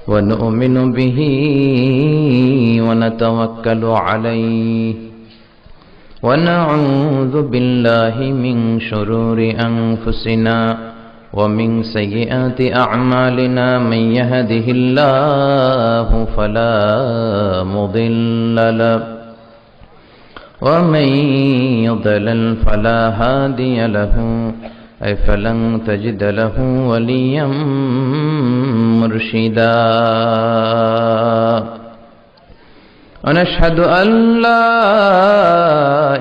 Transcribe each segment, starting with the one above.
ونؤمن به ونتوكل عليه ونعوذ بالله من شرور أنفسنا ومن سيئات أعمالنا من يهده الله فلا مضل له ومن يضلل فلا هادي له فلن تجد له وليا مرشدا ونشهد أن لا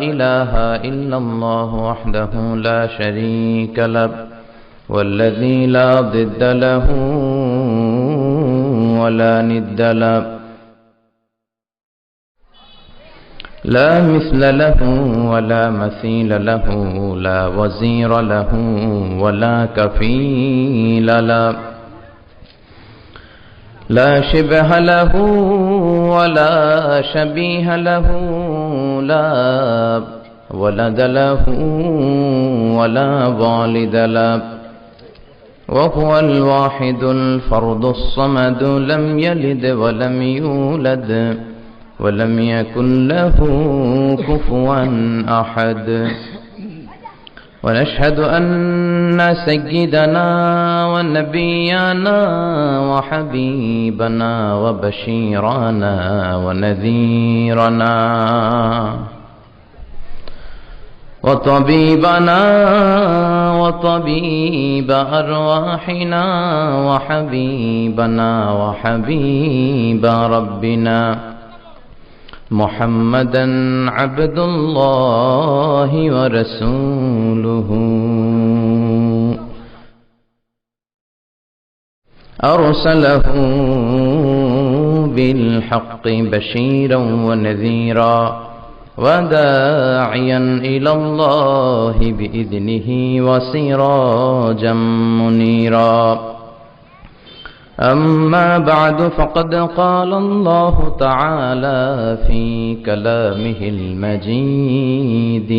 إله إلا الله وحده لا شريك له والذي لا ضد له ولا ند له لا مثل له ولا مثيل له لا وزير له ولا كفيل له لا شبه له ولا شبيه له لا ولد له ولا والد له وهو الواحد الفرد الصمد لم يلد ولم يولد ولم يكن له كفوا أحد ونشهد أن سيدنا ونبينا وحبيبنا وبشيرنا ونذيرنا وطبيبنا وطبيب أرواحنا وحبيبنا وحبيب ربنا محمدا عبد الله ورسوله أرسله بالحق بشيرا ونذيرا وداعيا إلى الله بإذنه وسراجا منيرا أما بعد فقد قال الله تعالى في كلامه المجيد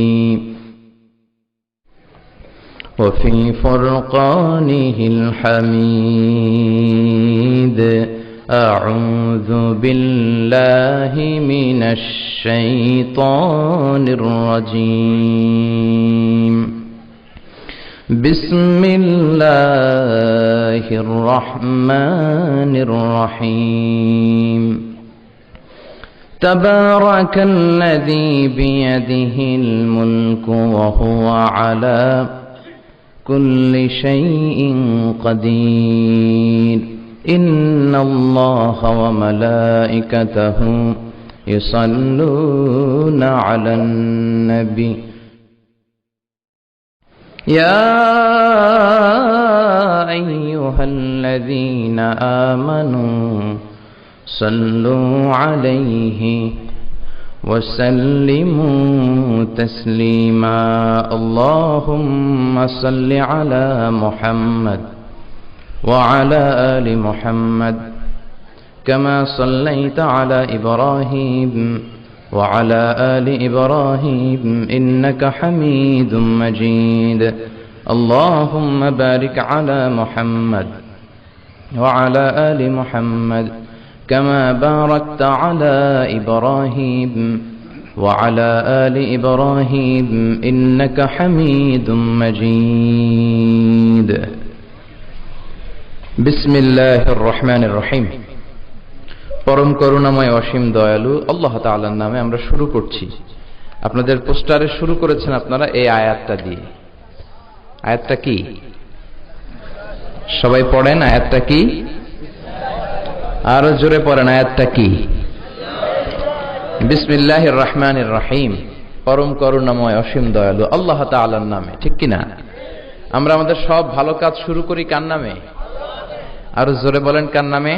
وفي فرقانه الحميد أعوذ بالله من الشيطان الرجيم بسم الله الرحمن الرحيم تبارك الذي بيده الملك وهو على كل شيء قدير إن الله وملائكته يصلون على النبي يا أيها الذين آمنوا صلوا عليه وسلموا تسليما اللهم صل على محمد وعلى آل محمد كما صليت على إبراهيم وعلى آل إبراهيم إنك حميد مجيد اللهم بارك على محمد وعلى آل محمد كما باركت على إبراهيم وعلى آل إبراهيم إنك حميد مجيد بسم الله الرحمن الرحيم পরম করুণাময় অসীম দয়ালু আল্লাহ তাআলার নামে আমরা শুরু করছি। আপনাদের পোস্টারে শুরু করেছেন আপনারা এই আয়াতটা দিয়ে। আয়াতটা কি? সবাই পড়েন আয়াতটা কি? আরো জোরে পড়েন আয়াতটা কি? বিসমিল্লাহির রহমানির রহিম, পরম করুণাময় অসীম দয়ালু আল্লাহ তাআলার নামে, ঠিক কি না? আমরা আমাদের সব ভালো কাজ শুরু করি কার নামে? আরো জোরে বলেন কার নামে?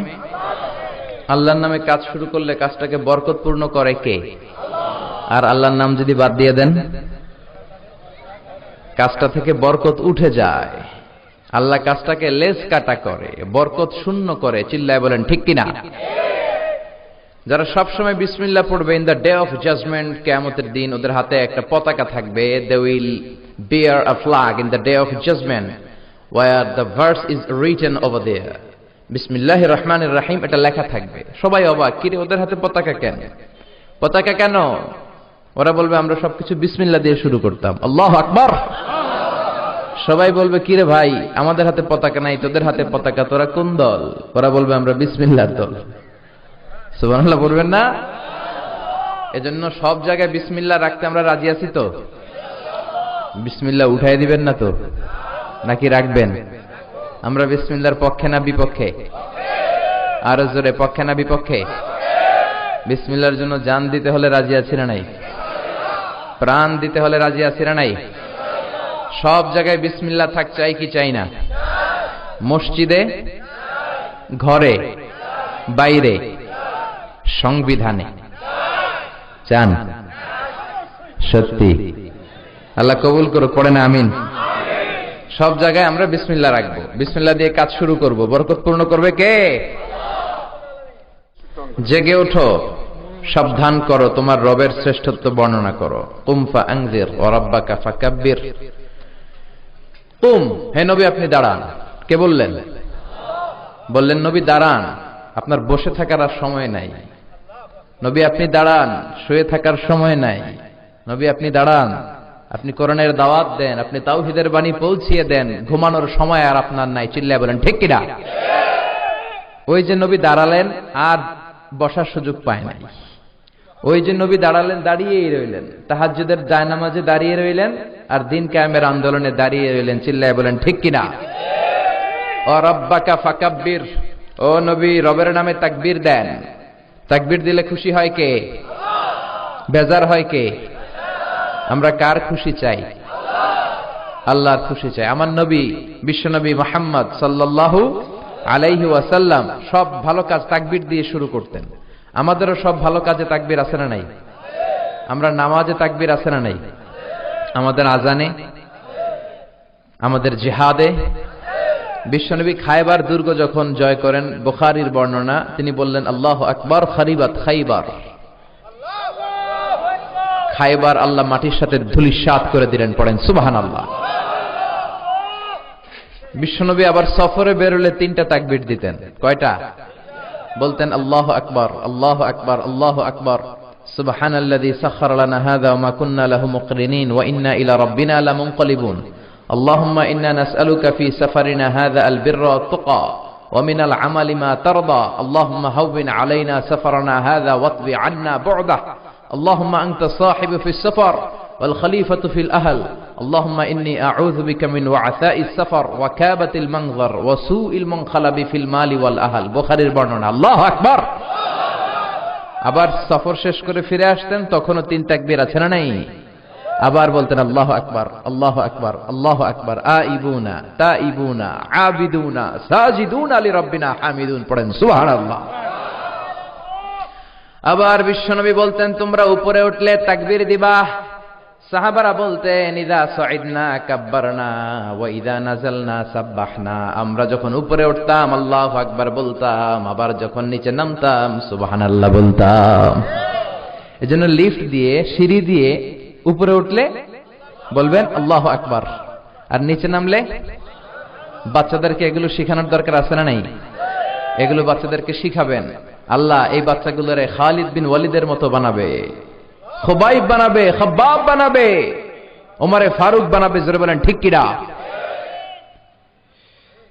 আল্লাহর নামে কাজ শুরু করলে কাজটাকে বরকতপূর্ণ করে কে? আর আল্লাহর নাম যদি বাদ দিয়ে দেন কাজটা থেকে বরকত উঠে যায়। আল্লাহ কাজটাকে লেস কাটা করে, বরকত শূন্য করে। চিল্লায় বলেন ঠিক কিনা? যারা সব সময় বিসমিল্লাহ পড়বে in the day of judgement, কিয়ামতের দিন ওদের হাতে একটা পতাকা থাকবে। They will bear a flag in the day of judgment where the verse is written over there, বিসমিল্লাহির রহমানির রহিম এটা লেখা থাকবে। সবাই অবাক, কিরে ওদের হাতে পতাকা কেন? পতাকা কেন? ওরা বলবে আমরা সবকিছু বিসমিল্লাহ দিয়ে শুরু করতাম। আল্লাহু আকবার। সবাই বলবে কিরে ভাই আমাদের হাতে পতাকা নাই, তোদের হাতে পতাকা, তোরা কোন দল? ওরা বলবে আমরা বিসমিল্লাহর দল। সুবহানাল্লাহ বলবেন না? এজন্য সব জায়গায় বিসমিল্লাহ রাখতে আমরা রাজি আছি তো? বিসমিল্লাহ উঠাই দিবেন না তো, নাকি রাখবেন? আমরা বিসমিল্লাহর পক্ষে না বিপক্ষে? আরো জোরে, পক্ষে না বিপক্ষে? বিসমিল্লাহর জন্য জান দিতে হলে রাজি আছি না নাই? প্রাণ দিতে হলে রাজি আছি না নাই? সব জায়গায় বিসমিল্লাহ থাক চাই কি চাই না? মসজিদে, ঘরে, বাইরে, সংবিধানে চান? সত্যি? আল্লাহ কবুল করুক, পড়ে না আমিন। সব জায়গায় আমরা বিসমিল্লাহ রাখবো, বিসমিল্লাহ দিয়ে কাজ শুরু করব। বরকত পূর্ণ করবে কে? জেগে ওঠো, সাবধান করো, তোমার রবের শ্রেষ্ঠত্ব বর্ণনা করো। কুম ফাআনজির ওয়া রাব্বাকা ফাকাব্বির। কুম, হে নবী আপনি দাঁড়ান। কে বললেন? বললেন নবী দাঁড়ান, আপনার বসে থাকার আর সময় নাই। নবী আপনি দাঁড়ান, শুয়ে থাকার সময় নাই। নবী আপনি দাঁড়ান, আপনি কোরআনের দাওয়াত দেন, আপনি তাওহীদের বাণী পৌঁছিয়ে দেন, ঘুমানোর সময় আর আপনার নাই। চিল্লায় বলেন ঠিক কিনা? ওই যে নবী দাঁড়ালেন আর বসার সুযোগ পায় নাই। ওই যে নবী দাঁড়ালেন, দাঁড়িয়েই রইলেন, তাহাজ্জুদের জায়নামাজে দাঁড়িয়ে রইলেন, আর দিন কায়েমের আন্দোলনে দাঁড়িয়ে রইলেন। চিল্লায় বলেন ঠিক কিনা? ও রাব্বাকা ফাকাব্বির, ও নবী রবের নামে তাকবীর দেন। তাকবীর দিলে খুশি হয় কে? বেজার হয় কে? আমরা কার খুশি চাই? আল্লাহর খুশি চাই। আমার নবী বিশ্বনবী মুহাম্মদ সাল্লাল্লাহু আলাইহি ওয়াসাল্লাম সব ভালো কাজ তাকবীর দিয়ে শুরু করতেন। আমাদেরও সব ভালো কাজে তাকবীর আছে না নাই? আমরা নামাজে তাকবীর আছে না নাই? আমাদের আজানে, আমাদের জিহাদে। বিশ্বনবী খায়বার দুর্গ যখন জয় করেন, বুখারীর বর্ণনা, তিনি বললেন আল্লাহু আকবার, খারিবাত খাইবার। খায়বার আল্লাহ মাটির সাথে ধূলিসাৎ করে দিলেন। পড়েন সুবহানাল্লাহ। বিশ্বনবী আবার সফরে বেরোলে 3টা তাকবীর দিতেন। কয়টা? বলতেন আল্লাহু আকবার, আল্লাহু আকবার, আল্লাহু আকবার, সুবহানাল্লাযী সাখারা লানা হাযা ওয়া মা কুন্না লাহু মুকরিনিন ওয়া ইন্না ইলা রাব্বিনা লামুনকালিবুন। আল্লাহুম্মা ইন্না নাসআলুকা ফি সাফারিনা হাযা আল বিররা ওয়াত তাকা ওয়া মিনাল আমালি মা তারদা। আল্লাহুম্মা হাওবিন আলাইনা সাফারানা হাযা ওয়াতবি আন্না বু'দাহ। اللهم أنت الصاحب في السفر والخليفة في الأهل. اللهم إني أعوذ بك من وعثاء السفر وكابة المنظر وسوء المنقلب في المال والأهل. বুখারীর বর্ণনা। আল্লাহু আকবার। আবার সফর শেষ করে ফিরে আসতেন, তখনও 3 তাকবীর আছে না নাই? আবার বলতেন আল্লাহু আকবার, আল্লাহু আকবার, আল্লাহু আকবার, আইবুনা তাইবুনা আবিদুনা সাজিদুনা লিরাব্বিনা হামিদুন। পড়েন সুবহানাল্লাহ। আবার বিশ্বনবী বলতেন তোমরা উপরে উঠলে তাকবীর দিবা। সাহাবারা বলতেন ইযা সাইদনা কাব্বারনা ওয়া ইযা নাযালনা সাব্বাহনা। আমরা যখন উপরে উঠতাম আল্লাহু আকবার বলতাম, আবার যখন নিচে নামতাম সুবহানাল্লাহ বলতাম। এজন্য লিফট দিয়ে, সিঁড়ি দিয়ে উপরে উঠলে বলবেন আল্লাহু আকবার, আর নিচে নামলে বাচ্চাদেরকে এগুলো শেখানোর দরকার আছে না নাই? এগুলো বাচ্চাদেরকে শিখাবেন। আল্লাহ এই বাচ্চাগুলোরে খালিদ বিন ওয়ালিদের মতো বানাবে, খুবাইব বানাবে, খাব্বাব বানাবে, ওমরে ফারুক বানাবে। জোরে বলেন ঠিক কিনা?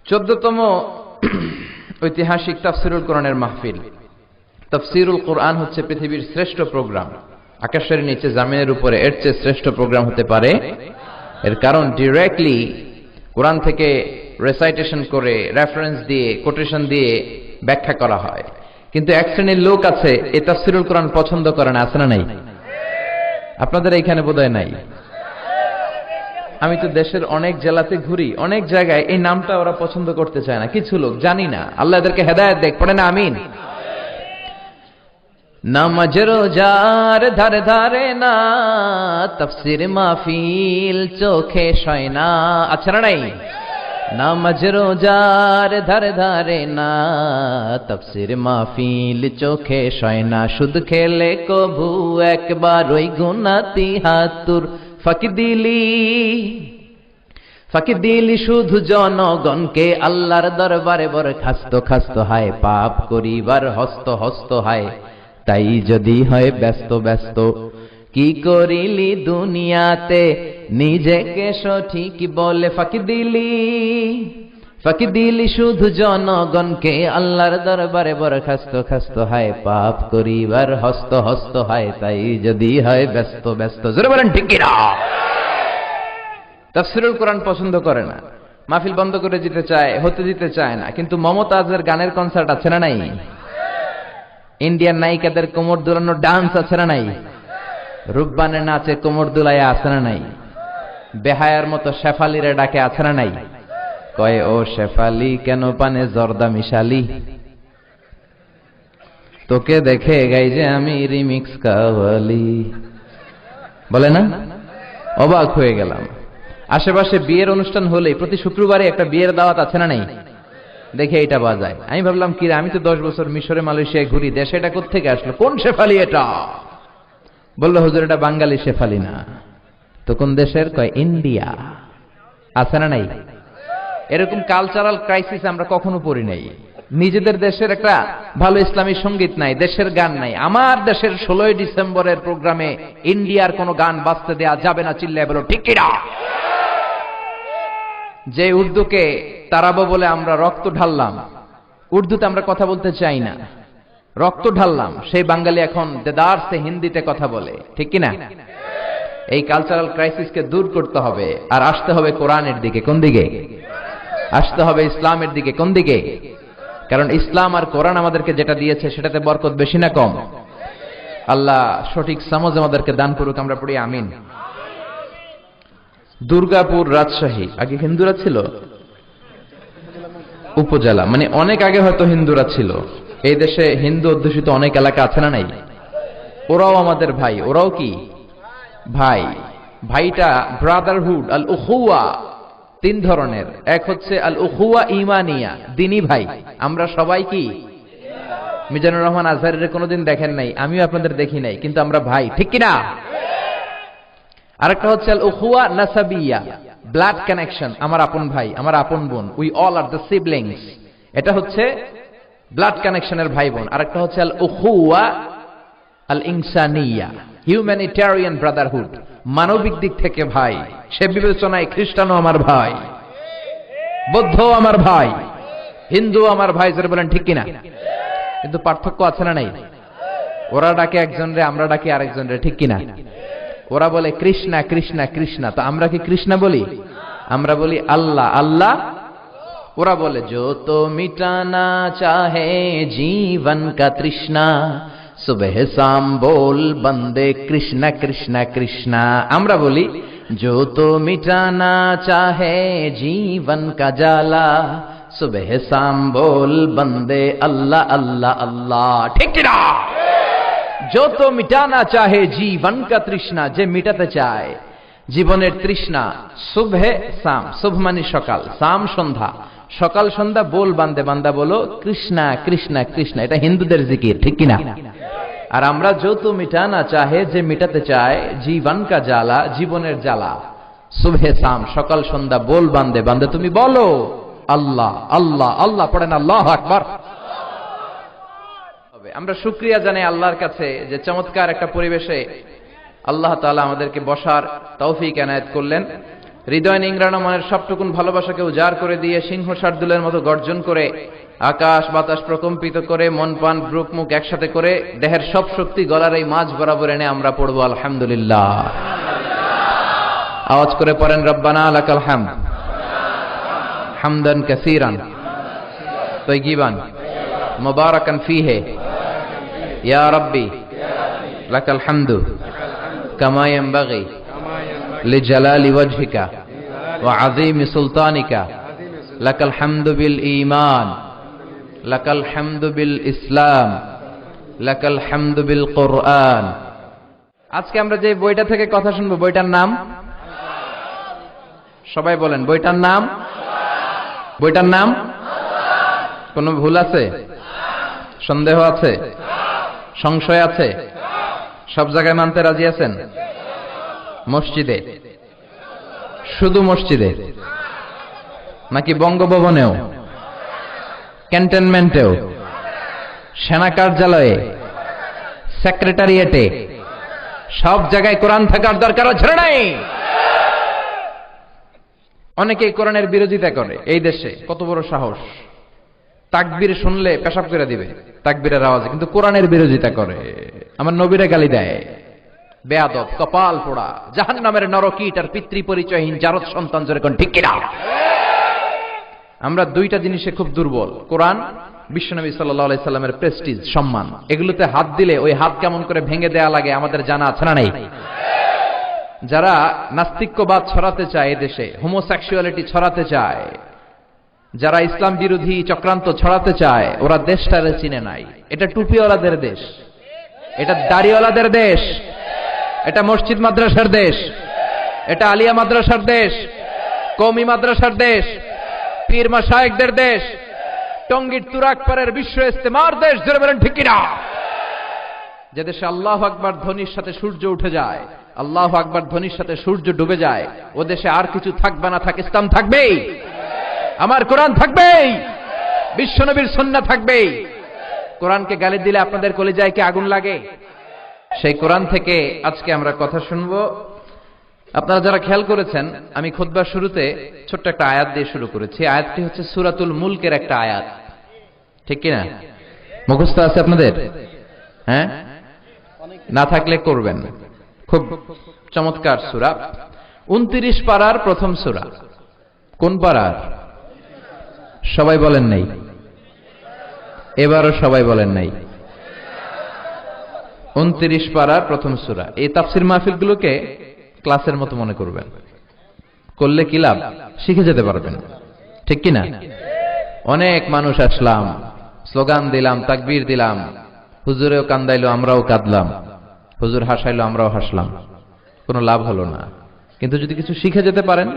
14তম ঐতিহাসিক তাফসীরুল কোরআনের মাহফিল। তাফসীরুল কোরআন হচ্ছে পৃথিবীর শ্রেষ্ঠ প্রোগ্রাম। আকাশের নিচে জামিনের উপরে এর চেয়ে শ্রেষ্ঠ প্রোগ্রাম হতে পারে? এর কারণ ডিরেক্টলি কোরআন থেকে রেসাইটেশন করে, রেফারেন্স দিয়ে, কোটেশন দিয়ে ব্যাখ্যা করা হয়। কিন্তু এক শ্রেণীর লোক আছে এই তাফসীরুল কোরআন পছন্দ করে না, আছে না নাই? আপনাদের এইখানে বোধহয় নাই। আমি তো দেশের অনেক জেলাতে ঘুরি, অনেক জায়গায় এই নামটা ওরা পছন্দ করতে চায় না। কিছু লোক, জানি না, আল্লাহ এদেরকে হেদায়েত দেখ। পড়ে না আমিন। নামাজ রোজার ধারে ধারে না, তাফসীর মাহফিল চোখে সয় না, আছে না নাই? নামাজ রোজার ধারে ধারে না, তাফসীর মাহফিল চোখে সয় না। সুদ খেলে কভু একবার ওই গুনাতি হাতুর ফাঁকি দিলি, ফাঁকি দিলি শুধু জনগণকে আল্লাহর দরবারে বরখাস্ত খাস্ত হায়, পাপ করিবার হস্ত হস্ত হায়, তাই যদি হয় ব্যস্ত ব্যস্ত, কি করিলি দুনিয়াতে নিজেকে সঠিক বলে। ফাঁকি দিলি শুধু জনগণকে আল্লাহর দরবারে বরখাস্ত খাস্ত হায়, পাপ করিবার হস্ত হস্ত হায়, তাই যদি হয় ব্যস্ত ব্যস্ত। জোরে বলেন ঠিক কিনা? তাফসীরুল কোরআন পছন্দ করে না, মাহফিল বন্ধ করে দিতে চায়, হতে দিতে চায় না, কিন্তু মমতাজের গানের কনসার্ট আছে না নাই? ইন্ডিয়ান নায়িকাদের কোমর দুলানো ডান্স আছে না নাই? রূপবানের নাচে কোমর দুলাইয়া আছে না নাই? বেহায়ার মতো শেফালিরে ডাকে আছে না নাই? কয় ও শেফালি কেন পানে জর্দা মিশালি, তোকে দেখে গাই যে আমি রিমিক্স কাওয়ালি, বলে না? অবাক হয়ে গেলাম। আশেপাশে বিয়ের অনুষ্ঠান হলে প্রতি শুক্রবারে একটা বিয়ের দাওয়াত আছে না নাই? দেখে এটা বাজায়। আমি ভাবলাম কি, আমি তো 10 বছর মিশরে মালয়েশিয়ায় ঘুরি, দেশে এটা কোত্থেকে আসলো? কোন শেফালি এটা? বললো হুজুর এটা বাঙালি শেফালি না। তো কোন দেশের? কয় ইন্ডিয়া। আছে না নাই? এরকম কালচারাল ক্রাইসিস আমরা কখনো পড়ি নাই। নিজেদের দেশের একটা ভালো ইসলামী সঙ্গীত নাই, দেশের গান নাই। আমার দেশের 16ই ডিসেম্বরের প্রোগ্রামে ইন্ডিয়ার কোনো গান বাজতে দেয়া যাবে না, চিল্লায় বলো ঠিক কিনা? যে উর্দুকে তারাবো বলে আমরা রক্ত ঢাললাম, উর্দুতে আমরা কথা বলতে চাই না, রক্ত ঢাললাম, সেই বাঙালি এখন দেদারসে হিন্দিতে কথা বলে, ঠিক কিনা? এই কালচারাল ক্রাইসিসকে দূর করতে হবে, আর আসতে হবে কোরআনের দিকে। কোন দিকে? আসতে হবে ইসলামের দিকে। কোন দিকে? কারণ ইসলাম আর কোরআন আমাদেরকে যেটা দিয়েছে সেটাতে বরকত বেশি না কম? আল্লাহ সঠিক সমঝ আমাদেরকে দান করুক, আমরা পড়ি আমিন। দুর্গাপুর রাজশাহী, আগে হিন্দুরা ছিল উপজেলা, মানে অনেক আগে হয়তো হিন্দুরা ছিল। এই দেশে হিন্দু অধ্যুষিত অনেক এলাকা আছে না নাই? ওরাও আমাদের ভাই। ওরাও কি ভাই? ভাইটা ব্রাদারহুড, আল উখুয়া 3 ধরনের। এক হচ্ছে আল উখুয়া ঈমানিয়া, দ্বীনি ভাই। আমরা সবাই কি? মিজানুর রহমান আজহারের কোনোদিন দেখেন নাই, আমিও আপনাদের দেখি নাই, কিন্তু আমরা ভাই, ঠিক কিনা? আরেকটা হচ্ছে আল উখুয়া নাসাবিয়া, ব্লাড কানেকশন, আমার আপন ভাই, আমার আপন বোন, we all are the siblings. এটা হচ্ছে ব্লাড কানেকশনের ভাই বোন। আরেকটা হচ্ছে আল উখুয়া আল ইনসানিয়া, হিউম্যানিটেরিয়ান ব্রাদারহুড, মানবিক দিক থেকে ভাই। সে বিবেচনায় খ্রিস্টানও আমার ভাই, বৌদ্ধ আমার ভাই, হিন্দু আমার ভাই। যারা বলেন ঠিক কিনা? কিন্তু পার্থক্য আছে না নাই? ওরা ডাকে একজন রে, আমরা ডাকি আরেকজন রে, ঠিক কিনা? ওরা বলে কৃষ্ণা কৃষ্ণা কৃষ্ণা, তো আমরা কি কৃষ্ণা বলি? আমরা বলি আল্লাহ আল্লাহ। ওরা বলে जो तो मिटाना चाहे जीवन का तृष्णा, सुबह शाम बोल बंदे कृष्णा कृष्णा कृष्णा। আমরা বলি जो तो मिटाना चाहे जीवन का जाला, सुबह शाम बोल बंदे अल्लाह अल्लाह अल्लाह, ঠিক কি না? जो तो मिटाना चाहे जीवन का तृष्णा, যে মিটাতে চায় জীবনের তৃষ্ণা, সুবহে শাম, সুব মানে সকাল, শাম সন্ধ্যা, সকাল সন্ধ্যা বল বান্দে বান্দা বলো কৃষ্ণা কৃষ্ণা কৃষ্ণা। এটা হিন্দুদের জিকির, ঠিক কিনা? আর আমরা যত মিটানা চাহে, যে মিটাতে চায় জীবন কা জ্বালা, জীবনের জ্বালা, সুবহে শাম, সকাল সন্ধ্যা বল বান্দে বান্দে তুমি বলো আল্লাহ আল্লাহ আল্লাহ। পড়েন আল্লাহু আকবার। আমরা শুকরিয়া জানাই আল্লাহর কাছে যে চমৎকার একটা পরিবেশে আল্লাহ তাআলা আমাদেরকে বসার তৌফিক এনায়েত করলেন। হৃদয় নিংড়ানো মনের সবটুকুন ভালোবাসাকে উজাড় করে দিয়ে সিংহ শার্দুলের মতো গর্জন করে, আকাশ বাতাস প্রকম্পিত করে, মন প্রাণ ব্রুক মুখ একসাথে করে, দেহের সব শক্তি গলার এই মাঝ বরাবর এনে আমরা পড়বো আলহামদুলিল্লাহ। আওয়াজ করে পড়েন রব্বানা লাকাল হামদ হামদান কাসীরান তাইয়িবান মুবারাকান ফীহি ইয়া রাব্বি লাকাল হামদু কামা ইয়ানবাগি লিজালালি ওয়াজহিকা ওয়া আযীমি সুলতানিকা, লাকাল হামদু বিল ঈমান, লাকাল হামদু বিল ইসলাম, লাকাল হামদু বিল কুরআন। আজকে আমরা যে বইটা থেকে কথা শুনবো, বইটার নাম সবাই বলেন, বইটার নাম? বইটার নাম? কোনো ভুল আছে? সন্দেহ আছে? সংশয় আছে? সব জায়গায় মানতে রাজি আছেন? মসজিদে শুধু মসজিদে নাকি বঙ্গভবনেও, ক্যান্টনমেন্টেও, সেনা কার্যালয়ে, সেক্রেটারিয়েটে, সব জায়গায় কোরআন থাকার দরকার আছে নাই? অনেকেই কোরআনের বিরোধিতা করে। এই দেশে কত বড় সাহস! তাকবীর শুনলে পেশাব করে দিবে তাকবীরের আওয়াজে, কিন্তু কোরআনের বিরোধিতা করে। আমার নবীরে গালি দেয়, বেয়াদব, কপাল পোড়া, জাহান্নামের নরকীট আর পিতৃ পরিচয়হীন জারদ সন্তান, যেরকম ঠিক কিনা? আমরা দুইটা জিনিসে খুব দুর্বল। কোরআন, বিশ্বনবী সাল্লাল্লাহু আলাইহি সাল্লামের প্রেস্টিজ, সম্মান, এগুলোতে হাত দিলে ওই হাত কেমন করে ভেঙে দেয়া লাগে আমাদের জানা আছে না নাই? যারা নাস্তিক্যবাদ ছড়াতে চায় এদেশে, হোমোসেক্সুয়ালিটি ছড়াতে চায়, যারা ইসলাম বিরোধী চক্রান্ত ছড়াতে চায়, ওরা দেশটারে চিনে নাই। এটা টুপিওয়ালাদের দেশ, এটা দাড়িওয়ালাদের দেশ, এটা মসজিদ মাদ্রাসার দেশ, এটা আলিয়া মাদ্রাসার দেশ, কওমি মাদ্রাসার দেশ, পীর মাশায়েখদের দেশ, টঙ্গীর তুরাগপাড়ের বিশ্ব ইস্তেমার দেশ। জোরে বলেন ঠিক কিনা? যে দেশে আল্লাহু আকবার ধ্বনির সাথে সূর্য উঠে যায়, আল্লাহু আকবার ধ্বনির সাথে সূর্য ডুবে যায়, ও দেশে আর কিছু থাকবে না, থাকে ইসলাম থাকবেই, আমার কোরআন থাকবেই, বিশ্বনবীর সুন্নাহ থাকবেই। কোরআনকে গালি দিলে আপনাদের কলিজায় কি আগুন লাগে? সেই কোরআন থেকে আজকে আমরা কথা শুনবো। আপনারা যারা খেয়াল করেছেন, আমি খুতবার শুরুতে ছোট্ট একটা আয়াত দিয়ে শুরু করেছি। আয়াতটি হচ্ছে সূরাতুল মুলকের একটা আয়াত, ঠিক কিনা? মুখস্থ আছে আপনাদের? হ্যাঁ, না থাকলে করবেন। খুব চমৎকার সূরা, 29 পারার প্রথম সূরা। কোন পারার? সবাই বলেন নাই, এবারও সবাই বলেন নাই। 29 পারার প্রথম সূরা। এই তাফসীর মাহফিলগুলোকে ক্লাসের মতো মনে করবেন, করলে কি লাভ? শিখে যেতে পারবেন, ঠিক কিনা? অনেক মানুষ আসলাম, স্লোগান দিলাম, তাকবীর দিলাম, হুজুরেও কান্দাইলো, আমরাও কাঁদলাম, হুজুর হাসাইলো, আমরাও হাসলাম, কোনো লাভ হলো না। কিন্তু যদি কিছু শিখে যেতে পারেন,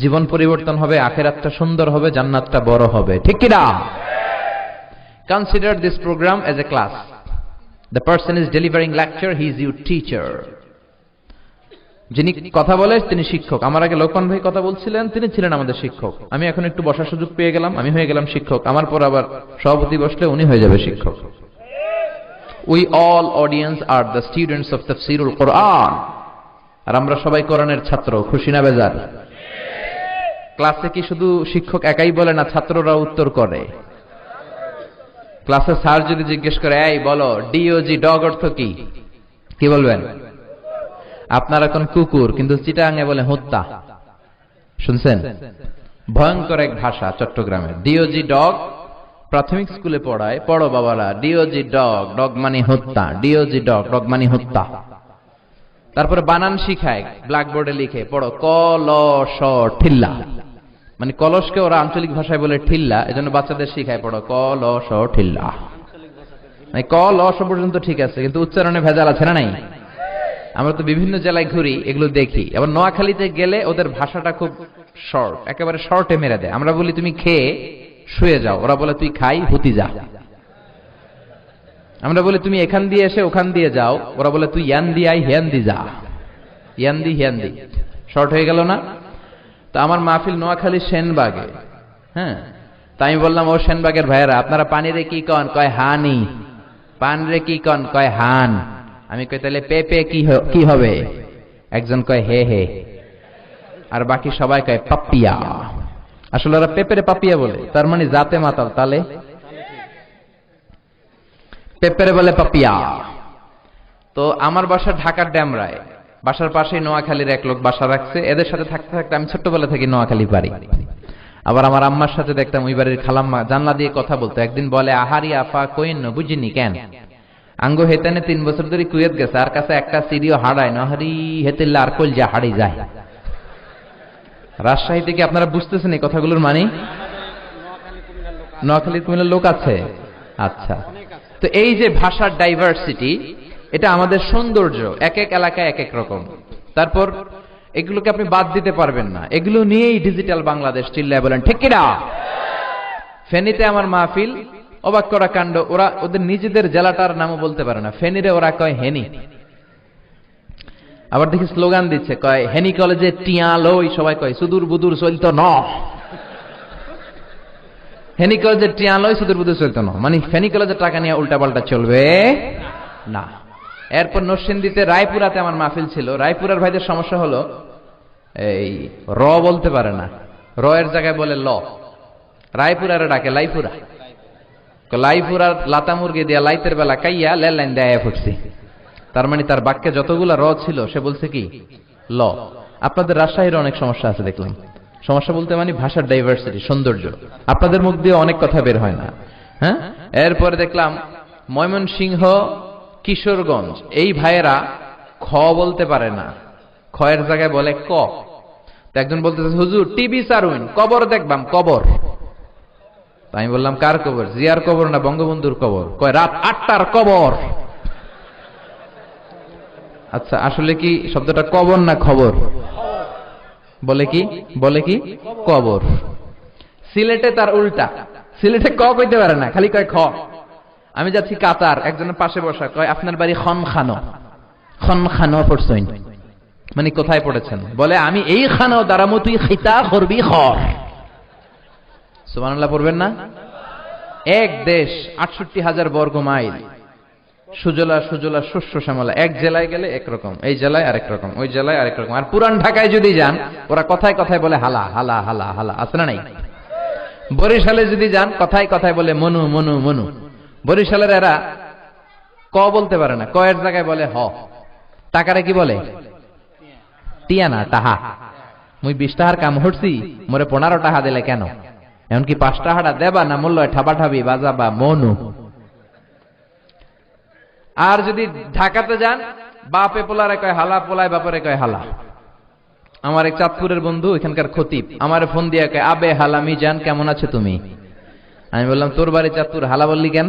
জীবন পরিবর্তন হবে, আখিরাতটা সুন্দর হবে, জান্নাতটা বড় হবে, ঠিক কিনা? Consider this program as a class. The person is delivering lecture, he is your teacher. যিনি কথা বলে তিনি শিক্ষক। আমার আগে লোকমান ভাই কথা বলছিলেন, তিনি ছিলেন আমাদের শিক্ষক। আমি এখন একটু বসার সুযোগ পেয়ে গেলাম, আমি হয়ে গেলাম শিক্ষক। আমার পর আবার সভাপতি বসলে উনি হয়ে যাবে শিক্ষক। We all audience are the students of Tafsirul Quran. আর আমরা সবাই কোরআনের ছাত্র, খুশি না বেজার? ক্লাসে কি শুধু শিক্ষক একাই বলে না, ছাত্ররা উত্তর করে? ক্লাসে স্যার যদি জিজ্ঞেস করে, এই বলো ডিওজি ডগ অর্থ কি, কি বলবেন? আপনারা এখন কুকুর, কিন্তু চিটাঙে বলে হত্যা। শুনছেন? ভয়ঙ্কর এক ভাষা চট্টগ্রামের। ডিওজি ডগ প্রাথমিক স্কুলে পড়ায়, পড়ো বাবারা, ডিওজি ডগ, ডগ মানে হত্যা, ডিওজি ডগ, ডগ মানে হত্যা। তারপরে বানান শিখায়, ব্ল্যাকবোর্ডে লিখে, পড়ো কলস ঠিল্লা, মানে কলসকে ওরা আঞ্চলিক ভাষায় বলে ঠিল্লা, এজন্য বাচ্চাদের শিখায়, পড়ো কলস ঠিল্লা। কলস পর্যন্ত ঠিক আছে, কিন্তু উচ্চারণে ভেজাল আছে না নাই? আমরা তো বিভিন্ন জেলায় ঘুরি, এগুলো দেখি। আবার নোয়াখালীতে গেলে ওদের ভাষাটা খুব শর্ট, একেবারে শর্টে মেরে দেয়। আমরা বলি তুমি খেয়ে শুয়ে যাও, ওরা বলে তুই খাই হুতি যা। আমরা বলি তুমি এখান দিয়ে এসে ওখান দিয়ে যাও, ওরা বলে তুই ইয়ান দি আই হিয়ান দি যা। ইয়ান দি হিয়ান দি, শর্ট হয়ে গেল না? তো আমার মাহফিল নোয়াখালী সেনবাগে, হ্যাঁ। তাই আমি বললাম, ও সেনবাগের ভাইয়েরা, আপনারা পানিরে কি কন? কয় হানি। পানরে কি কন? কয় হান। আমি কই তাহলে পেপে কি হবে? একজন কয় হে হে, আর বাকি সবাই কয় পাপিয়া। আসলে ওরা পেপেরে পাপিয়া বলে, তার মানে জাতে মাতাল, তালে পেপেরে বলে পাপিয়া। তো আমার বাসা ঢাকার ড্যামরায়, বাসার পাশেই নোয়াখালীর এক লোক বাসা রাখছে। এদের সাথে থাকতে থাকতে আমি ছোট্টবেলা থেকে নোয়াখালী পারি। আবার আমার আম্মার সাথে দেখতাম ওই বাড়ির খালাম্মা জানলা দিয়ে কথা বলতো। একদিন বলে, আহারি আফা কইন বুঝিনি কেন আঙ্গো হেতেনে 3 বছর ধরে কুয়েত গেছে, আর কাছে একটা সিডিও হারায় না, হারি হেতিল্লা আর কল যা হারি যায়। রাজশাহী থেকে আপনারা বুঝতেছেন এই কথাগুলোর মানে? নোয়াখালী কুমিল্লার লোক আছে, আচ্ছা। তো এই যে ভাষার ডাইভার্সিটি, এটা আমাদের সৌন্দর্য, এক এক এলাকায় এক এক রকম। তারপর এগুলোকে আপনি বাদ দিতে পারবেন না, এগুলো নিয়েই ডিজিটাল বাংলাদেশ। চিল্লায় বলেন ঠিক কিনা? ফেনীতে আমার মাহফিল, অবাক করা কাণ্ড, ওরা ওদের নিজেদের জেলাটার নামও বলতে পারে না। ফেনীরে ওরা কয় হেনি। আবার দেখি স্লোগান দিচ্ছে, কয় হেনি কলেজে টিয়া লই, সবাই কয় সুদূর বুদুর চলতো ন। হেনি কলেজের টিয়া লই সুদূর বুদুর চলতো না, মানে ফেনী কলেজের টাকা নিয়ে উল্টা পাল্টা চলবে না। এরপর নরসিংদীতে রায়পুরাতে আমার মাহফিল ছিল। রায়পুরার ভাইদের সমস্যা হলো এই র বলতে পারে না, র এর জায়গায় বলে ল। রায়পুরারে ডাকে লাইপুরা, লাইপুরার লাতা মুরগি দিয়া লাইতের বেলা কাইয়া লেল লাইন দেয়া ফুটছি। তার মানে তার বাক্যে যতগুলা র ছিল সে বলছে কি ল। আপনাদের রাজশাহীর অনেক সমস্যা আছে দেখলাম। সমস্যা বলতে মানে ভাষার ডাইভার্সিটি, সৌন্দর্য। আপনাদের মুখ দিয়ে অনেক কথা বের হয় না। হ্যাঁ, এরপরে দেখলাম ময়মনসিংহ, কিশোরগঞ্জ, এই ভাইয়েরা খ বলতে পারে না, খ এর জায়গায় বলে ক। তো একজন বলতেছে, হুজুর টিভি সারুন, কবর দেখবাম, কবর। আমি বললাম, কার কবর? জিয়ার কবর না বঙ্গবন্ধুর কবর? কয় রাত 8টার কবর। আচ্ছা, আসলে কি শব্দটা কবর না খবর? বলে কি, বলে কি কবর। সিলেটে তার উল্টা, সিলেটে ক কইতে পারে না, খালি কয় খ। আমি যাচ্ছি কাতার, একজনের পাশে বসা, কয় আপনার বাড়ি খনখানো, খনখানো পড়ছইন, মানে কোথায় পড়েছেন? বলে আমি এই খানো দাঁড়ামো, তুই খিতা করবি খর। সুবহানাল্লাহ পড়বেন না? এক দেশ 68,000 বর্গ মাইল, সুজলা সুজলা শস্য শ্যামলা। এক জেলায় গেলে একরকম, এই জেলায় আরেক রকম, ওই জেলায় আরেক রকম। আর পুরান ঢাকায় যদি যান, ওরা কথায় কথায় বলে হালা হালা হালা হালা, আছে না নাই? বরিশালে যদি যান, কথায় কথায় বলে মনু মনু মনু। বরিশালের এরা ক বলতে পারে না, ক এর জায়গায় বলে হ। টাকারে কি বলে? টিয়া না টাহা। মুই 20 টাকার কাম হরছি, মোরে 15 টাকা দিলে কেন? এমনকি 5 টাকাটা দেবা না, মূল্য ঠাবাঠাবি বাজাবা মনু। আর যদি ঢাকাতে যান, বাপে পোলারে কয় হালা, পোলায় বাপরে কয় হালা। আমার এক চাঁদপুরের বন্ধু, এখানকার খতিব, আমারে ফোন দিয়ে কয়, আবে হালামি জান, কেমন আছো তুমি? আমি বললাম, তোর বাড়ি চাঁদপুর, হালা বললি কেন?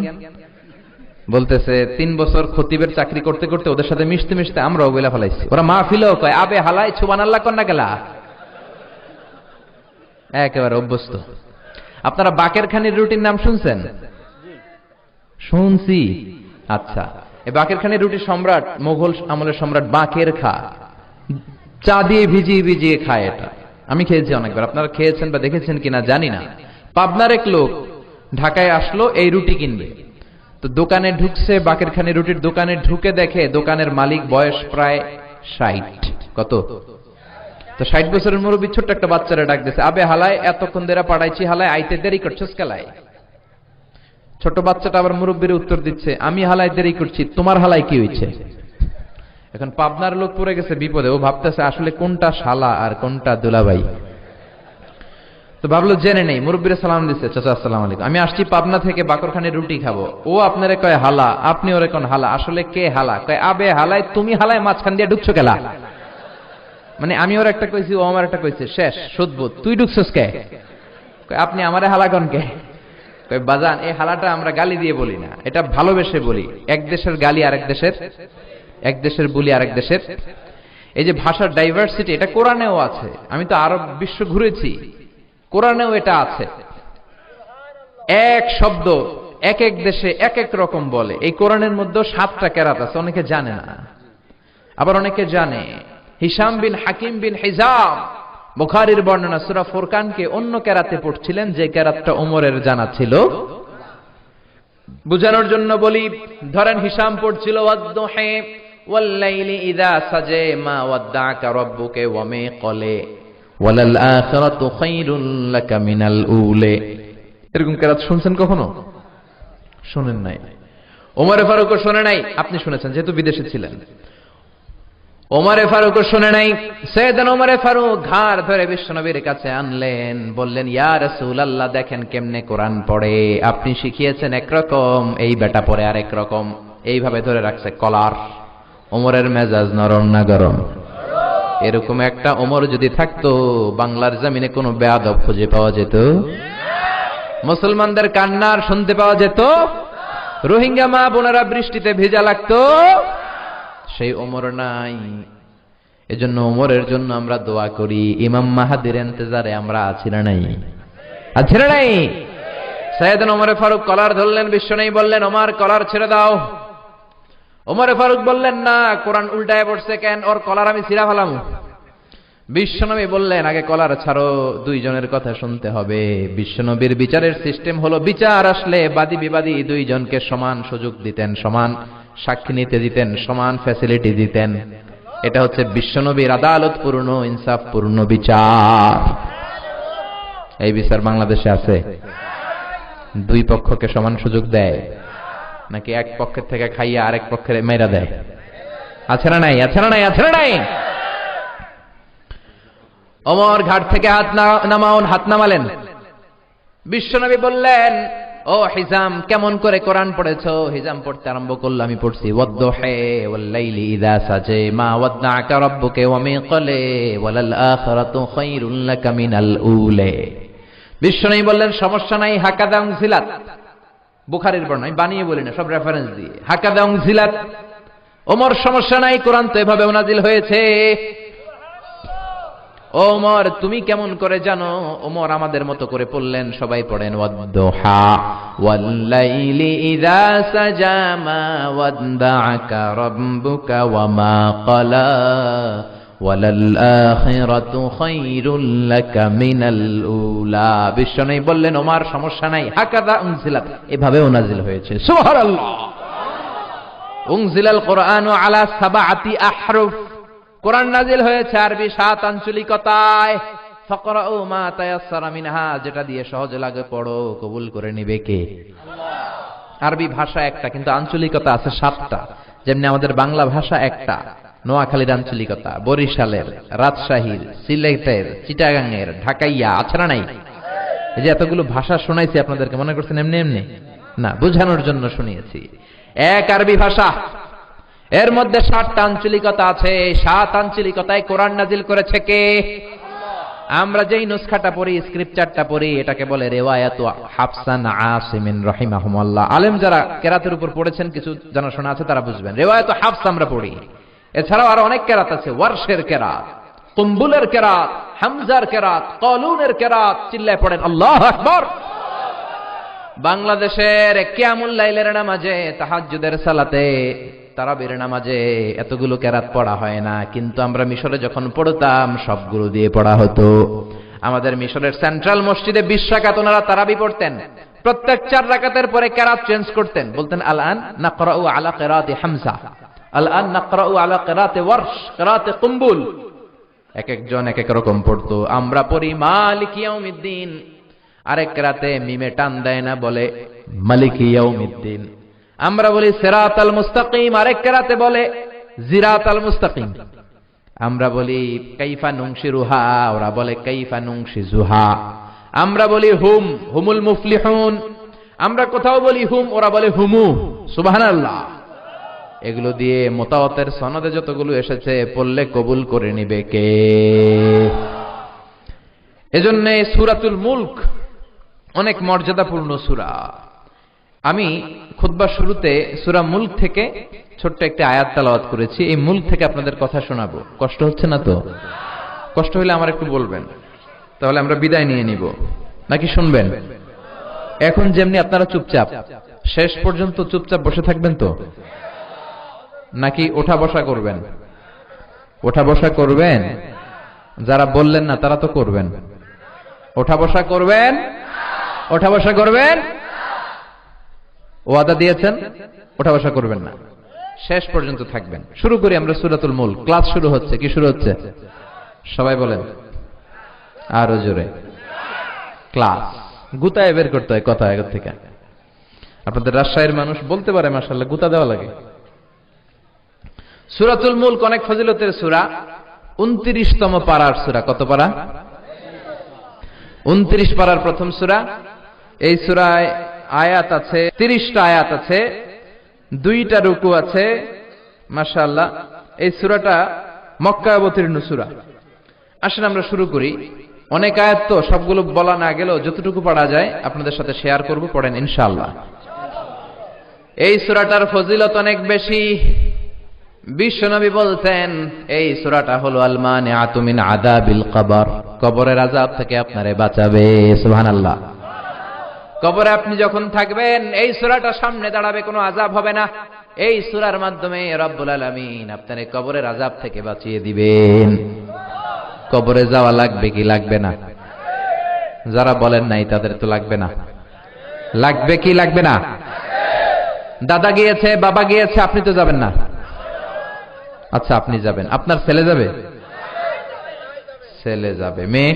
বলতেছে 3 বছর খতিবের চাকরি করতে করতে ওদের সাথে মিশতে মিশতে আমরাও বইলা ফেলাইছি। ওরা মাহফিলেও কয় আবে হালাই, সুবহানাল্লাহ কন্যা গেলা, একেবারে অভ্যস্ত। আপনারা বাকের খানির রুটির নাম শুনছেন? শুনছি। আচ্ছা, এই বাকের খানির রুটি সম্রাট, মোগল আমলের সম্রাট বাকের খা চা দিয়ে ভিজিয়ে ভিজিয়ে খায়। এটা আমি খেয়েছি অনেকবার, আপনারা খেয়েছেন বা দেখেছেন কিনা জানি না। পাবনার এক লোক ঢাকায় আসলো এই রুটি কিনবে, তো দোকানে ঢুকছে, বাকের খানি রুটির দোকানে ঢুকে দেখে দোকানের মালিক বয়স প্রায় 60। কত? তো 60 বছরের মুরব্বী ছোট্ট একটা বাচ্চারা ডাক দিয়েছে, আবে হালায়, এতক্ষণ দেরা পাঠাইছি, হালায় আইতে দেরি করছিস কেলায়? ছোট বাচ্চাটা আবার মুরব্বীর উত্তর দিচ্ছে, আমি হালায় দেরি করছি, তোমার হালায় কি হয়েছে? এখন পাবনার লোক পড়ে গেছে বিপদে, ও ভাবতেছে আসলে কোনটা শালা আর কোনটা দুলাভাই। তো ভাবলো জেনে নেই, মুরব্বীর সালাম দিচ্ছে, চাচা আসসালামু আলাইকুম, আমি আসছি পাবনা থেকে, বাকরখানে রুটি খাবো। ও আপনারে কয় হালা, আপনি ওরে কোন হালা? আসলে কে হালা? কয় আবে হালায়, তুমি হালায় মাঝখান দিয়ে ঢুকছো কেলা? মানে আমি ওর একটা কইছি, ও আমার একটা কইছে, শেষ সুদবুদ, তুই ঢুকছস কে? কয় আপনি আমারে হালা কোন কে? কয় বাজান, এই হালাটা আমরা গালি দিয়ে বলি না, এটা ভালোবেসে বলি। এক দেশের গালি আরেক দেশের, এক দেশের বুলি আরেক দেশের। এই যে ভাষার ডাইভার্সিটি, এটা কোরআনেও আছে। আমি তো আরব বিশ্ব ঘুরেছি, কোরআনেও এটা আছে। এক শব্দ এক এক দেশে এক এক রকম বলে। এই কোরআনের মধ্যে 7টা কেরাত আছে, অনেকে জানে না, আবার অনেকে জানে। হিশাম বিন হাকিম বিন হিজাম বুখারীর বর্ণনা, সূরা ফুরকানকে অন্য কেরাতে পড়ছিলেন, যে কেরাতটা ওমরের জানা ছিল। বুঝানোর জন্য বলি, ধরেন হিশাম পড়ছিল ওয়াদ-দুহি ওয়াল-লাইলি ইযা সাজা মা ওয়াদ্দাকা রাব্বুকা ওয়া মা ক্বালা ওয়ালাল আখিরাতু খায়রুল লাকা মিনাল উলা। এরকম কেরাত শুনছেন কখনো? শুনেন নাই। ওমর ফারুকও শুনে নাই। আপনি শুনেছেন যেহেতু বিদেশে ছিলেন। ওমর ফারুকও শুনে নাই। সাইয়েদনা ওমর ফারুক ঘাড় ধরে বিশ্বনবীর কাছে আনলেন, বললেন, ইয়া রাসূলুল্লাহ, দেখেন কেমনে কোরআন পড়ে, আপনি শিখিয়েছেন একরকম, এই বেটা পড়ে আরেক রকম। এইভাবে ধরে রাখছে কলার। ওমরের মেজাজ নরম না গরম? এরকম একটা ওমর যদি থাকতো, বাংলার জমিনে কোনো বেয়াদব খুঁজে পাওয়া যেত? মুসলমানদের কান্নার শুনতে পাওয়া যেত? রোহিঙ্গা মা বোনেরা বৃষ্টিতে ভেজা লাগতো? সেই ওমর নাই। এজন্য ওমরের জন্য আমরা দোয়া করি। ইমাম মাহাদির ইন্তজারে আমরা আছি না নাই? আছি না নাই? সাইয়েদনা ওমর ফারুক কলার ধরলেন, বিশ্বনবী বললেন, ওমর কলার ছেড়ে দাও। ওমর ফারুক বললেন, না, কোরআন উল্টায় পড়ছে কেন, ওর কলার আমি ছিঁড়া ফেলাম। বিশ্বনবী বললেন, আগে কলার ছাড়ো, দুইজনের কথা শুনতে হবে। বিশ্বনবীর বিচারের সিস্টেম হলো, বিচার আসলে বাদী বিবাদী দুইজনকে সমান সুযোগ দিতেন, সমান সাক্ষী নিতে দিতেন, সমান ফ্যাসিলিটি দিতেন। এটা হচ্ছে বিশ্বনবীর আদালতপূর্ণ, ইনসাফপূর্ণ বিচার। এই বিচার বাংলাদেশে আছে? দুই পক্ষকে সমান সুযোগ দেয় নাকি এক পক্ষের থেকে খাইয়া আরেক পক্ষের মেরা দেয়? আছে না নাই? আছে না নাই? আছে না নাই? ওমর ঘাট থেকে হাত নামাউন, হাত নামালেন। বিশ্বনবী বললেন, ও হিজাম, কেমন করে কোরআন পড়েছো? হিজাম পড়তে আরম্ভ করলো, আমি পড়ছি, ওয়াদ-দুহা ওয়াল-লাইলি ইযা সাজা মা ওয়াদনা'কা রাব্বুকা ওয়া মা ক্বালা ওয়ালাল আখিরাতু খায়রুল লাকা মিনাল উলা। বিশ্বনবী বললেন, সমস্যা নাই, হাকাদা উনজিলাত, বুখারীর বর্ণনা, আমি বানিয়ে বলি না, সব রেফারেন্স দিয়ে, হাকাদা উনজিলাত। ওমর, সমস্যা নাই, কোরআন তো এভাবে নাজিল হয়েছে। ওমর, তুমি কেমন করে জানো? ওমর আমাদের মতো করে পড়লেন, সবাই পড়েন, ওয়াদ-দুহা ওয়াল-লাইলি ইযা সাজা মা ওয়াদনা'কা রাব্বুকা ওয়া মা ক্বালা ওয়ালাল আখিরাতু খায়রুল লাকা মিনাল উলা। বিশ্বনবী বললেন, ওমর, সমস্যা নাই, হাকাদা উনজিলাত, এভাবেও নাজিল হয়েছে। সুবহানাল্লাহ। উনজিলাল কুরআনু আলা সাবআতি আহরুফ, কোরআন নাজিল হয়েছে আরবি 7 আঞ্চলিকতায়। ফাকরাউ মা তায়াসসারা মিনহা, যেটা দিয়ে সহজে লাগে পড়ো, কবুল করে নিবে কে? আল্লাহ। আরবি ভাষা একটা, কিন্তু আঞ্চলিকতা আছে 7টা। যেমনি আমাদের বাংলা ভাষা একটা, নোয়াখালীর আঞ্চলিকতা, বরিশালের, রাজশাহীর, সিলেটের, চিটাগাংয়ের, ঢাকাইয়া, আছে না নাই? এই যে এতগুলো ভাষা শোনাইছি আপনাদেরকে, মনে করছেন এমনি এমনি না, বোঝানোর জন্য শুনিয়েছি। এক আরবি ভাষা, এর মধ্যে 7টা আঞ্চলিকতা আছে। 7 আঞ্চলিকতায় কোরআন নাজিল করেছে কে? আমরা যেই নুসখাটা পড়ি, স্ক্রিপচারটা পড়ি, এটাকে বলে রিওয়ায়াতু হাফসান আসিমিন রাহিমাহুমাল্লাহ। আলেম যারা কেরাতের উপর পড়েছেন, কিছু জানাশোনা আছে, তারা বুঝবেন। রিওয়ায়াতু হাফস আমরা পড়ি। এছাড়াও আরো অনেক কেরাত আছে, ওয়ারশের কেরাত, কুম্বুলের কেরাত, হামজার কেরাত, কলুনের কেরাত। চিল্লায় পড়েন আল্লাহু আকবার। বাংলাদেশের কিয়ামুল লাইলের নামাজে, তাহাজ্জুদের সালাতে, তারাবির নামাজে এতগুলো কেরাত পড়া হয় না, কিন্তু আমরা মিশরে যখন পড়তাম সবগুলো দিয়ে পড়া হতো। আমাদের মিশরের সেন্ট্রাল মসজিদে 20 রাকাত ওনারা তারাবি পড়তেন। প্রত্যেক 4 রাকাতের পরে কেরাত চেঞ্জ করতেন, বলতেন আল-আন নাকরাউ আলা কিরাতি হামজা, আল-আন নাকরাউ আলা কিরাতি ওয়ারশ, কিরাতি কুম্বুল। এক একজন এক এক রকম পড়তো। আমরা পড়ি মালিকি ইয়াউমিদ্দিন, আরেক রাতে মিমে টান দেয় না, বলে মালিকি ইয়াউমিদ্দিন। আমরা বলি সিরাতাল মুস্তাকিম, আরেক রাতে বলে জিরাতাল মুস্তাকিম। আমরা বলি কাইফা নুনশিরুহা, ওরা বলে কাইফা নুনশিজুহা। আমরা বলি হুমুল মুফলিহুন, আমরা কোথাও বলি হুম, ওরা বলে হুমু। সুবহানাল্লাহ। এগুলো দিয়ে মুতাওয়াতির সনদে যতগুলো এসেছে, পড়লে কবুল করে নিবে কে? এজন্য সূরাতুল মুলক অনেক মর্যাদাপূর্ণ সূরা। আমি খুতবার শুরুতে সূরা মুলক থেকে ছোট্ট একটা আয়াত তেলাওয়াত করেছি। এই মুলক থেকে আপনাদের কথা শোনাবো। কষ্ট হচ্ছে না তো? কষ্ট হলে আমার একটু বলবেন, তাহলে আমরা বিদায় নিয়ে নিব। নাকি শুনবেন? এখন যেমনি আপনারা চুপচাপ, শেষ পর্যন্ত চুপচাপ বসে থাকবেন তো? নাকি ওঠা বসা করবেন? ওঠা বসা করবেন? যারা বললেন না তারা তো করবেন। ওঠা বসা করবেন? ওঠা বসা করবেন? ওয়াদা দিয়েছেন ওঠা বসা করবেন না, শেষ পর্যন্ত থাকবেন। শুরু করি আমরা সূরাতুল মুলক। ক্লাস শুরু হচ্ছে। কি শুরু হচ্ছে? সবাই বলেন আরো জোরে। ক্লাস গুতায় বের করতে হয় কথা আগের থেকে। আপনাদের রাজশাহীর মানুষ বলতে পারে মাশাআল্লাহ, গুতা দেওয়া লাগে। সূরাতুল মুলক অনেক ফজিলতের সূরা। 29তম পারার সূরা। কত পারা? 29 পারার প্রথম সূরা। এই সূরায় আয়াত আছে 30টা আয়াত আছে, 2টা রুকু আছে। মাশাআল্লাহ, এই সূরাটা মক্কায় অবতীর্ণ সূরা। আসেন আমরা শুরু করি। অনেক আয়াত তো, সবগুলো বলা না গেলেও যতটুকু পড়া যায় আপনাদের সাথে শেয়ার করব। পড়েন ইনশাআল্লাহ। এই সূরাটার ফজিলত অনেক বেশি। বিশ্বনবী বলতেন এই সূরাটা হলো আল মানিআতু মিন আযাবিল কবর, কবরের আযাব থেকে আপনারে বাঁচাবে। সুবহানাল্লাহ। কবরে আপনি যখন থাকবেন এই সূরাটা সামনে দাঁড়াবে, কোনো আযাব হবে না। এই সূরার মাধ্যমে রব্বুল আলামিন আপনার কবরের আযাব থেকে বাঁচিয়ে দিবেন। কবরে যাওয়া লাগবে কি লাগবে না? যারা বলেন নাই তাদের তো লাগবে না। লাগবে কি লাগবে না? দাদা গিয়েছে, বাবা গিয়েছে, আপনি তো যাবেন না। আচ্ছা আপনি যাবেন, আপনার ছেলে যাবে? ছেলে যাবে, মেয়ে?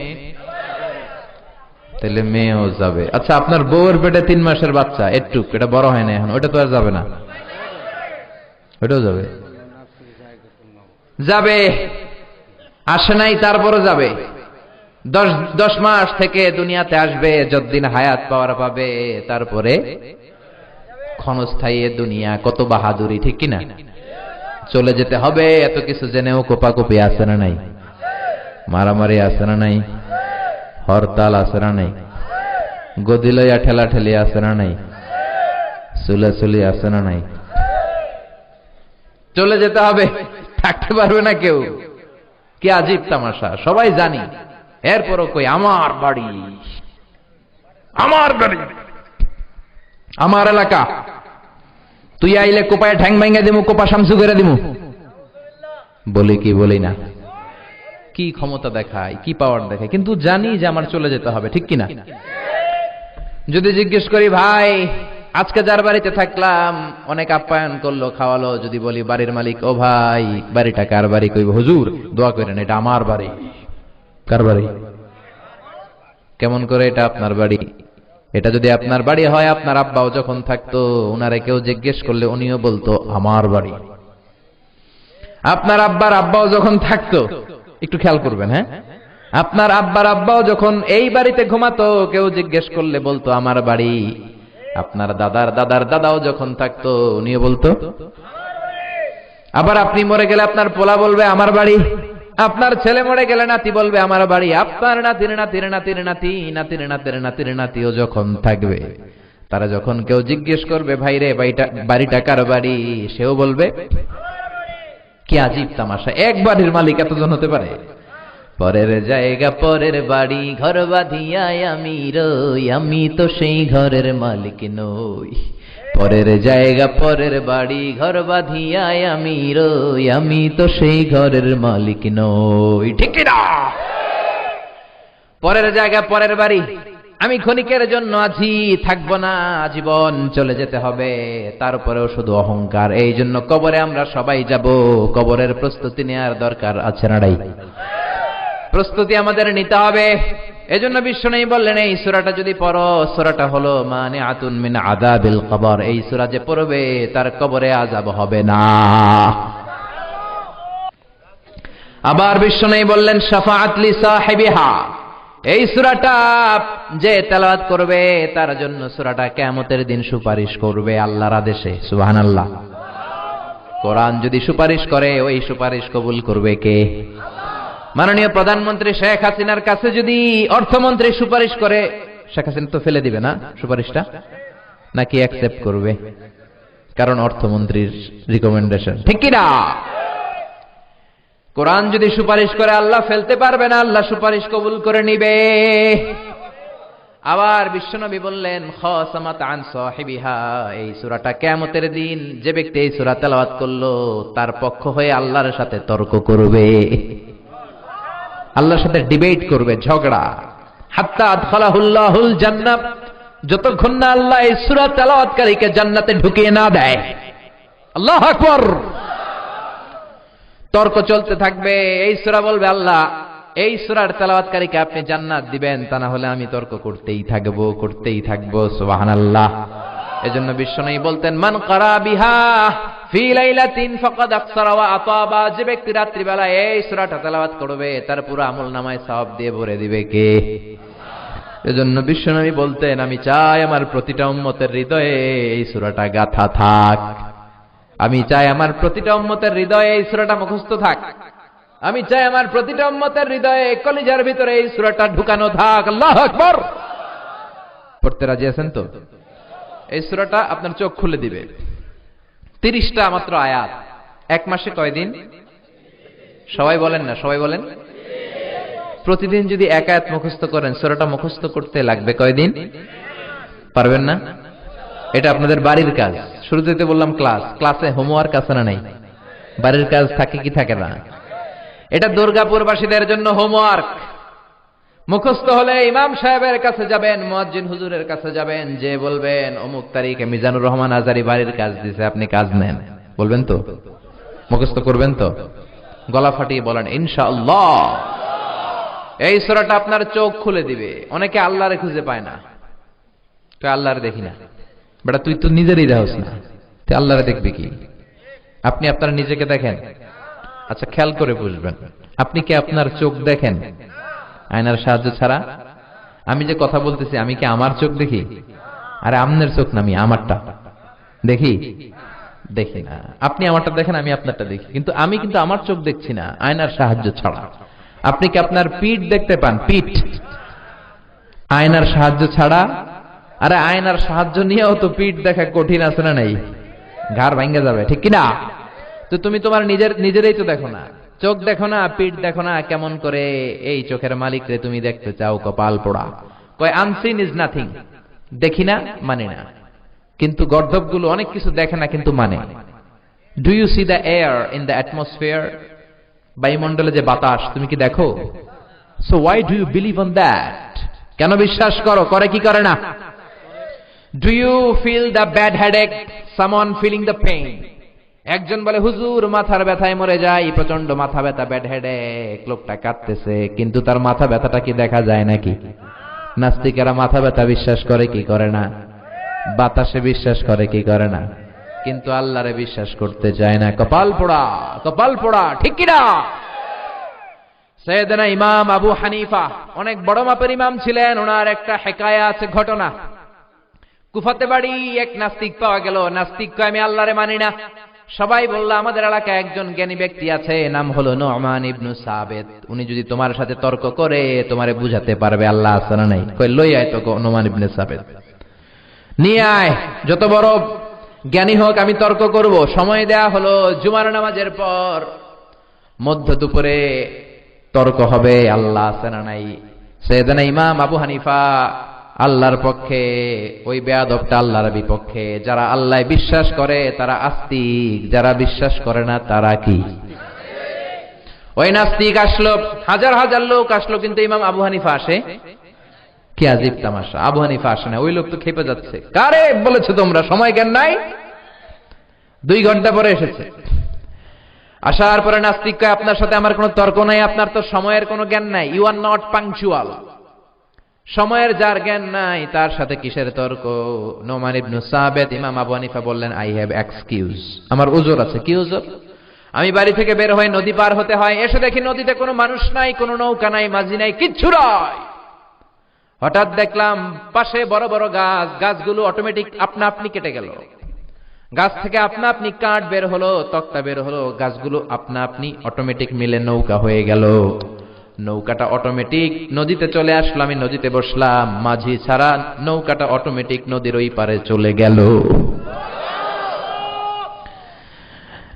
তাহলে মেয়েও যাবে। আচ্ছা আপনার বউয়ের পেটে 3 মাসের বাচ্চা, একটু এটা বড় হয় না এখন, ওটা তো আর যাবে না? ওটাও যাবে? যাবে, আসে নাই তারপরও যাবে। 10 মাস থেকে দুনিয়াতে আসবে, যতদিন হায়াত পাওয়ার পাবে, তারপরে ক্ষণস্থায়ী দুনিয়া, কত বাহাদুরি, ঠিক কিনা? চলে যেতে হবে। এত কিছু জেনেও কোপাকুপি আছে না নাই? মারামারি আছে না নাই? হরতাল আছে না নাই? গদি লইয়া ঠেলাঠেলি আছে না নাই? চুলাচুলি আছে না নাই? চলে যেতে হবে, থাকতে পারবে না কেউ। কি আজীব তামাশা, সবাই জানি, এরপরও কই আমার বাড়ি, আমার বাড়ি, আমার এলাকা, তুই আইলে কোপায় ঠ্যাং ভাঙ্গা দিমু, কোপা শামসু করে দিমু। বলি কি বলি না? কি ক্ষমতা দেখায়, কি পাওয়ার দেখায়, কিন্তু জানি যে আমার চলে যেতে হবে, ঠিক কিনা? যদি জিজ্ঞেস করি ভাই আজকে যার বাড়িতে থাকলাম অনেক আপ্যায়ন করলো, খাওয়ালো, যদি বলি বাড়ির মালিক, ও ভাই বাড়িটা কার বাড়ি? কইব হুজুর দোয়া করেন এটা আমার বাড়ি। কার বাড়ি? কেমন করে এটা আপনার বাড়ি? এটা যদি আপনার বাড়ি হয়, আপনার আব্বাও যখন থাকতো উনারে কেউ জিজ্ঞেস করলে উনিও বলতো আমার বাড়ি। আপনার আব্বার আব্বাও যখন থাকতো, একটু খেয়াল করবেন, হ্যাঁ, আপনার আব্বার আব্বাও যখন এই বাড়িতে ঘুমাতো, কেউ জিজ্ঞেস করলে বলতো আমার বাড়ি। আপনার দাদার দাদার দাদাও যখন থাকতো উনিও বলতো। আবার আপনি মরে গেলে আপনার পোলা বলবে আমার বাড়ি, আপনার ছেলে মরে গেলে নাতি বলবে আমার বাড়ি, আপনার নাতির নাতির নাতির নাতি নাতির নাতির নাতির নাতিও যখন থাকবে, তারা যখন কেউ জিজ্ঞেস করবে ভাই রে বাড়িটা কার বাড়ি, সেও বলবে। কি আজীব তামাশা, এক বাড়ির মালিক এতজন হতে পারে? পরের জায়গা পরের বাড়ি, ঘর বাঁধিয়া আমি রই, আমি তো সেই ঘরের মালিক নই। পরের জায়গা পরের বাড়ি, ঘর বাঁধিয়া আমি রই, আমি তো সেই ঘরের মালিক নই, ঠিক না? পরের জায়গা পরের বাড়ি, আমি ক্ষণিকের জন্য আছি, থাকবো না, জীবন চলে যেতে হবে। তারপরেও শুধু অহংকার। এই জন্য কবরে আমরা সবাই যাব, কবরের প্রস্তুতি নেওয়ার দরকার আছে না নাই? প্রস্তুতি আমাদের নিতে হবে। এজন্য বিশ্বনবী বললেন এই সূরাটা যদি পড়ো, সূরাটা হলো মানিআতুন মিন আযাবিল কবর, এই সূরা যে পড়বে তার কবরে আযাব হবে না। আবার বিশ্বনবী বললেন শাফাআত লি সাহিবিহা, এই সূরাটা যে তেলাওয়াত করবে তার জন্য সূরাটা কিয়ামতের দিন সুপারিশ করবে আল্লাহর আদেশে। সুবহানাল্লাহ। কোরআন যদি সুপারিশ করে, ওই সুপারিশ কবুল করবে কে? মাননীয় প্রধানমন্ত্রী শেখ হাসিনার কাছে যদি অর্থমন্ত্রী সুপারিশ করে, শেখ হাসিনা তো ফেলে দিবে না সুপারিশটা, নাকি অ্যাকসেপ্ট করবে? কারণ অর্থমন্ত্রীর রিকমেন্ডেশন, ঠিক কি না? কোরআন যদি সুপারিশ করে আল্লাহ ফেলতে পারবে না, আল্লাহ সুপারিশ কবুল করে নিবে। আবার বিশ্বনবী বললেন খাসামাত আন সাহিবিহা, এই সূরাটা কিয়ামতের দিন যে ব্যক্তি এই সূরা তেলাওয়াত করলো তার পক্ষ হয়ে আল্লাহর সাথে তর্ক করবে, আল্লাহর সাথে ডিবেট করবে, ঝগড়া। হাত্তা আদখালাহুল্লাহুল জান্নাহ, যতক্ষণ না আল্লাহ এই সূরা তেলাওয়াতকারীকে জান্নাতে ঢুকিয়ে না দেয়। আল্লাহু আকবার। তর্ক চলতে থাকবে। এই সূরা বলবে আল্লাহ এই সূরার তেলাওয়াতকারীকে আপনি জান্নাত দিবেন, তা না হলে আমি তর্ক করতেই থাকবো। সুবহানাল্লাহ। এজন্য বিশ্বনবী বলতেন মান ক্বারা বিহা ফি লাইলাতিন ফাকাদ আকসারা ওয়া আতাবা, যে ব্যক্তি রাত্রি বেলা এই সূরাটা তেলাওয়াত করবে তার পুরো আমলনামায় সওয়াব দিয়ে ভরে দিবে কে? এজন্য বিশ্বনবী বলতেন আমি চাই আমার প্রতিটা উম্মতের হৃদয়ে এই সূরাটা গাঁথা থাক, আমি চাই আমার প্রতিটা উম্মতের হৃদয়ে এই সূরাটা মুখস্থ থাক, আমি চাই আমার প্রতিটা উম্মতের হৃদয়ে কলিজার ভিতরে এই সূরাটা ঢুকানো থাক। আল্লাহু আকবার। পড়তে রাজি আছেন তো? এই সূরাটা আপনার চোখ খুলে দিবে। 30টা মাত্র আয়াত। এক মাসে কয় দিন? সবাই বলেন না, সবাই বলেন। প্রতিদিন যদি এক আয়াত মুখস্থ করেন, সূরাটা মুখস্থ করতে লাগবে কয় দিন? পারবেন না? এটা আপনাদের বাড়ির কাজ, শুরুতে বললাম ক্লাসে হোমওয়ার্ক আছে না নাই? বাড়ির কাজ থাকে কি থাকে না? এটা দুর্গাপুরবাসীদের জন্য হোমওয়ার্ক। মুখস্থ হলে ইমাম সাহেবের কাছে যাবেন, মুয়াজ্জিন হুজুরের কাছে যাবেন, যে বলবেন অমুক তারিখে মিজানুর রহমান আজারি বাড়ির কাজ দিছে, আপনি কাজ নেন। বলবেন তো? মুখস্থ করবেন তো? গলা ফাটিয়ে বলেন ইনশাআল্লাহ। এই সূরাটা আপনার চোখ খুলে দিবে। অনেকে আল্লাহরে খুঁজে পায় না, তুই আল্লাহরে দেখি না। বেটা তুই তো নিজেরই দেহস না, তুই আল্লাহরে দেখবি কি? আপনি আপনার নিজেকে দেখেন? আচ্ছা খেয়াল করে বুঝবেন, আপনি কি আপনার চোখ দেখেন আয়নার সাহায্য ছাড়া? আমি যে কথা বলতেছি, আমি কি আমার চোখ দেখি? আরে আমনের চোখ না, আমি আমারটা দেখি? দেখি না। আপনি আমারটা দেখেন, আমি আপনারটা দেখি, কিন্তু আমি কিন্তু আমার চোখ দেখছি না আয়নার সাহায্য ছাড়া। আপনি কি আপনার পিঠ দেখতে পান? পিঠ আয়নার সাহায্য ছাড়া? আরে আয়নার সাহায্য নিয়েও তো পিঠ দেখা কঠিন, আছে না নাই? ঘাড় ভাঙ্গে যাবে, ঠিক কিনা? তো তুমি তোমার নিজেরই তো দেখো না, চোখ দেখো না, পিঠ দেখো না, কেমন করে এই চোখের মালিকরে তুমি দেখতে চাও? কপাল পোড়া। কয় আনসিন ইজ নাথিং, দেখি না মানে না, কিন্তু গর্দভগুলো অনেক কিছু দেখে না কিন্তু মানে। Do you see the air in the atmosphere? বায়ুমণ্ডলে যে বাতাস, তুমি কি দেখো? So why do you believe on that? কেন বিশ্বাস করো? করে কি করে না? Do you feel the bad headache? Someone feeling the pain. একজন বলে হুজুর মাথার ব্যথায় মরে যাই, প্রচন্ড মাথা ব্যথা, ব্যাড হেডেক, লোকটা কাঁদতেছে, কিন্তু তার মাথা ব্যথাটা কি দেখা যায় নাকি? নাস্তিকেরা মাথা ব্যথা বিশ্বাস করে কি করে না? বাতাসে বিশ্বাস করে কি করে না? কিন্তু আল্লাহরে বিশ্বাস করতে চায় না। কপাল পোড়া, কপাল পোড়া, ঠিক কিনা? সাইয়েদনা ইমাম আবু হানিফা অনেক বড় মাপের ইমাম ছিলেন। ওনার একটা হেকায়া আছে, ঘটনা। কুফাতে বাড়ি, এক নাস্তিক পাওয়া গেল। নাস্তিক কয় আমি আল্লাহরে মানি না। সবাই বলল আমাদের এলাকায় একজন জ্ঞানী ব্যক্তি আছে, নাম হলো নু'মান ইবনু সাবিত। উনি যদি তোমার সাথে তর্ক করে তোমারে বুঝাতে পারবে আল্লাহ আছে না নাই। কই লই আয় তো নু'মান ইবনু সাবিত, নিয়ে আয়, যত বড় জ্ঞানী হোক আমি তর্ক করব। সময় দেয়া হলো জুমার নামাজের পর, মধ্য দুপুরে তর্ক হবে আল্লাহ আছে না নাই। সাইয়েদনা ইমাম আবু হানিফা আল্লাহর পক্ষে, ওই বেয়াদবটা আল্লাহর বিপক্ষে। যারা আল্লাহ বিশ্বাস করে তারা আস্তিক, যারা বিশ্বাস করে না তারা কি? ওই নাস্তিক আসলো, হাজার হাজার লোক আসলো, কিন্তু ইমাম আবু হানিফা আসে? কি আজীব তামাশা, আবু হানিফা আসে না। ওই লোক তো খেপে যাচ্ছে, কারে বলেছো তোমরা সময় জ্ঞান নাই? 2 ঘন্টা পরে এসেছে। আসার পরে নাস্তিক কয় আপনার সাথে আমার কোনো তর্ক নাই, আপনার তো সময়ের কোনো জ্ঞান নাই, ইউ আর নট পাংচুয়াল। সময়ের যার জ্ঞান নাই তার সাথে কিসের তর্ক? নু'মান ইবনু সাবিত ইমাম আবু হানিফা বললেন আই হ্যাভ এক্সকিউজ, আমার উযর আছে। কি উযর? আমি বাড়ি থেকে বের হয়ে নদী পার হতে হয়, এসে দেখি নদীতে কোনো মানুষ নাই, কোনো নৌকা নাই, মাঝি নাই, কিচ্ছু নাই। হঠাৎ দেখলাম পাশে বড় বড় গাছ, গাছগুলো অটোমেটিক আপনা আপনি কেটে গেল। গাছ থেকে আপনা আপনি কাঠ বের হলো, তক্তা বের হলো, গাছগুলো আপনা আপনি অটোমেটিক মিলে নৌকা হয়ে গেল। নৌকাটা অটোমেটিক নদীতে চলে আসলো, আমি নদীতে বসলাম, মাঝি ছাড়া নৌকাটা অটোমেটিক নদীর ওই পারে চলে গেল।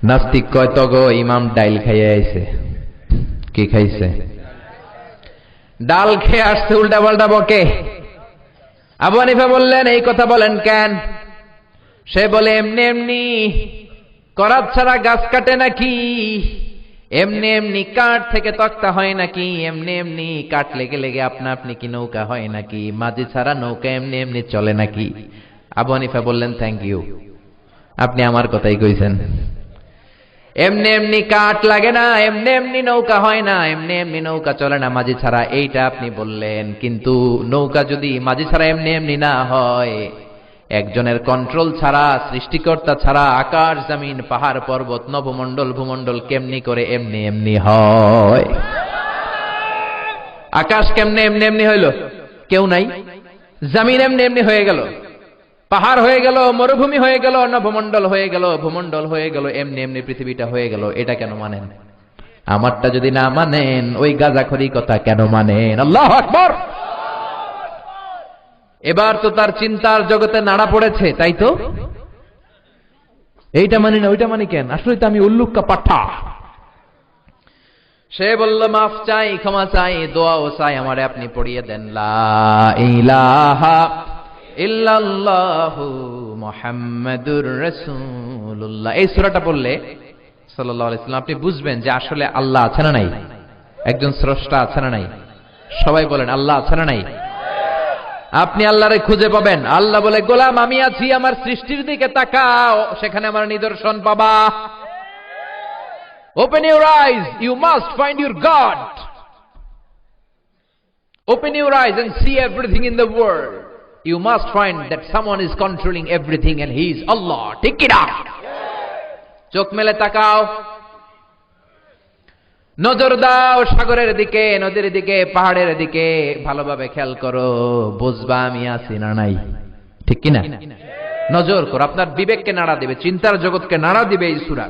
নাস্তিক কয় তগো ইমাম ডাইল খাইয়ে আইছে। কি খাইছে? ডাল খেয়ে আসছে, উল্টা পাল্টা বকে। আবু হানিফা বললেন এই কথা বলেন কেন? সে বলে এমনি এমনি করাত ছাড়া গাছ কাটে নাকি? এমনি এমনি কাঠ থেকে তক্তা হয় নাকি? এমনি এমনি কাঠ লেগে লেগে আপনা আপনি কি নৌকা হয় নাকি? মাঝি ছাড়া নৌকা এমনি এমনি চলে নাকি? আবু হানিফা বললেন থ্যাংক ইউ, আপনি আমার কথাই কইছেন। এমনি এমনি কাঠ লাগে না, এমনি এমনি নৌকা হয় না, এমনি এমনি নৌকা চলে না মাঝি ছাড়া, এইটা আপনি বললেন। কিন্তু নৌকা যদি মাঝি ছাড়া এমনি এমনি না হয়, একজনের কন্ট্রোল ছাড়া, সৃষ্টিকর্তা ছাড়া আকাশ জমিন পাহাড় পর্বত নভমণ্ডল ভূমণ্ডল কেমনি করে এমনি এমনি হয়? আকাশ কেমনে এমনি এমনি হইল? কেউ নাই। জমিন এমনি এমনি হয়ে গেল, পাহাড় হয়ে গেল, মরুভূমি হয়ে গেল, নভমণ্ডল হয়ে গেল, ভূমণ্ডল হয়ে গেল, এমনি এমনি পৃথিবীটা হয়ে গেল। এটা কেন মানেন? আমারটা যদি না মানেন, ওই গাঁজাখড়ি কথা কেন মানেন? আল্লাহু আকবার। এবার তো তার চিন্তার জগতে নাড়া পড়েছে, তাই তো? এইটা মানি না ওইটা মানি কেন? আসলে তো আমি উল্লুক্কা পাঠা। সে বলল মাফ চাই, ক্ষমা চাই, দোয়াও চাই, আমারে আপনি পড়িয়ে দেন লা ইলাহা ইল্লাল্লাহু মুহাম্মাদুর রাসূলুল্লাহ। এই সূরাটা পড়লে সাল্লাল্লাহু আলাইহি ওয়াসাল্লাম আপনি বুঝবেন যে আসলে আল্লাহ আছে না নাই, একজন স্রষ্টা আছে না নাই। সবাই বলেন আল্লাহ আছে না নাই। আপনি আল্লাহরে খুঁজে পাবেন। আল্লাহ বলে, গোলাম আমি আছি, আমার সৃষ্টির দিকে তাকাও, সেখানে আমার নিদর্শন পাবা। Open your eyes, you must find your God. Open your eyes and see everything in the world. You must find that someone is controlling everything and he is Allah. Take it up. চোখ মেলে তাকাও, নজর দাও সাগরের দিকে, নদীর দিকে, পাহাড়ের দিকে, ভালোভাবে খেয়াল করো, বুঝবা আমি আছি না নাই। ঠিক কিনা? নজর করো, আপনার বিবেককে নাড়া দিবে, চিন্তার জগৎকে নাড়া দিবে এই সূরা।